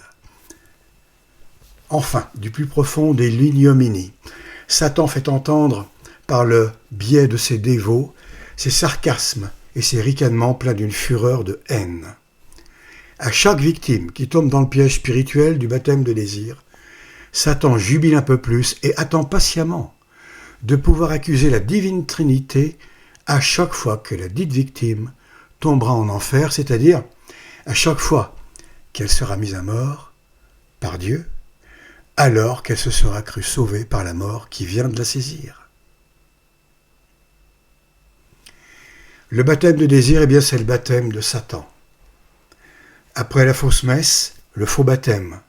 Enfin, du plus profond des l'ignominie, Satan fait entendre, par le biais de ses dévots, ses sarcasmes et ses ricanements pleins d'une fureur de haine. À chaque victime qui tombe dans le piège spirituel du baptême de désir, Satan jubile un peu plus et attend patiemment de pouvoir accuser la divine Trinité à chaque fois que la dite victime tombera en enfer, c'est-à-dire à chaque fois qu'elle sera mise à mort par Dieu, alors qu'elle se sera crue sauvée par la mort qui vient de la saisir. Le baptême de désir, eh bien, c'est le baptême de Satan. Après la fausse messe, le faux baptême.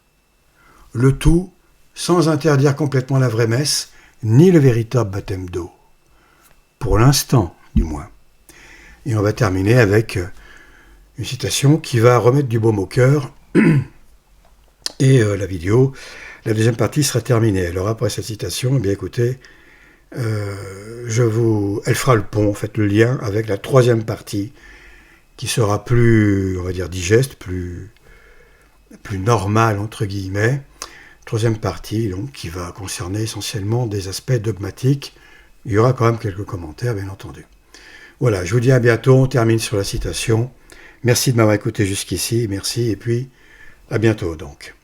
Le tout sans interdire complètement la vraie messe, ni le véritable baptême d'eau. Pour l'instant, du moins. Et on va terminer avec une citation qui va remettre du baume au cœur. Et la vidéo, la deuxième partie sera terminée. Alors après cette citation, eh bien écoutez, elle fera le pont, en fait, le lien avec la troisième partie, qui sera plus, on va dire, digeste, plus normale, entre guillemets. Troisième partie, donc, qui va concerner essentiellement des aspects dogmatiques. Il y aura quand même quelques commentaires, bien entendu. Voilà, je vous dis à bientôt, on termine sur la citation. Merci de m'avoir écouté jusqu'ici, merci, et puis à bientôt donc.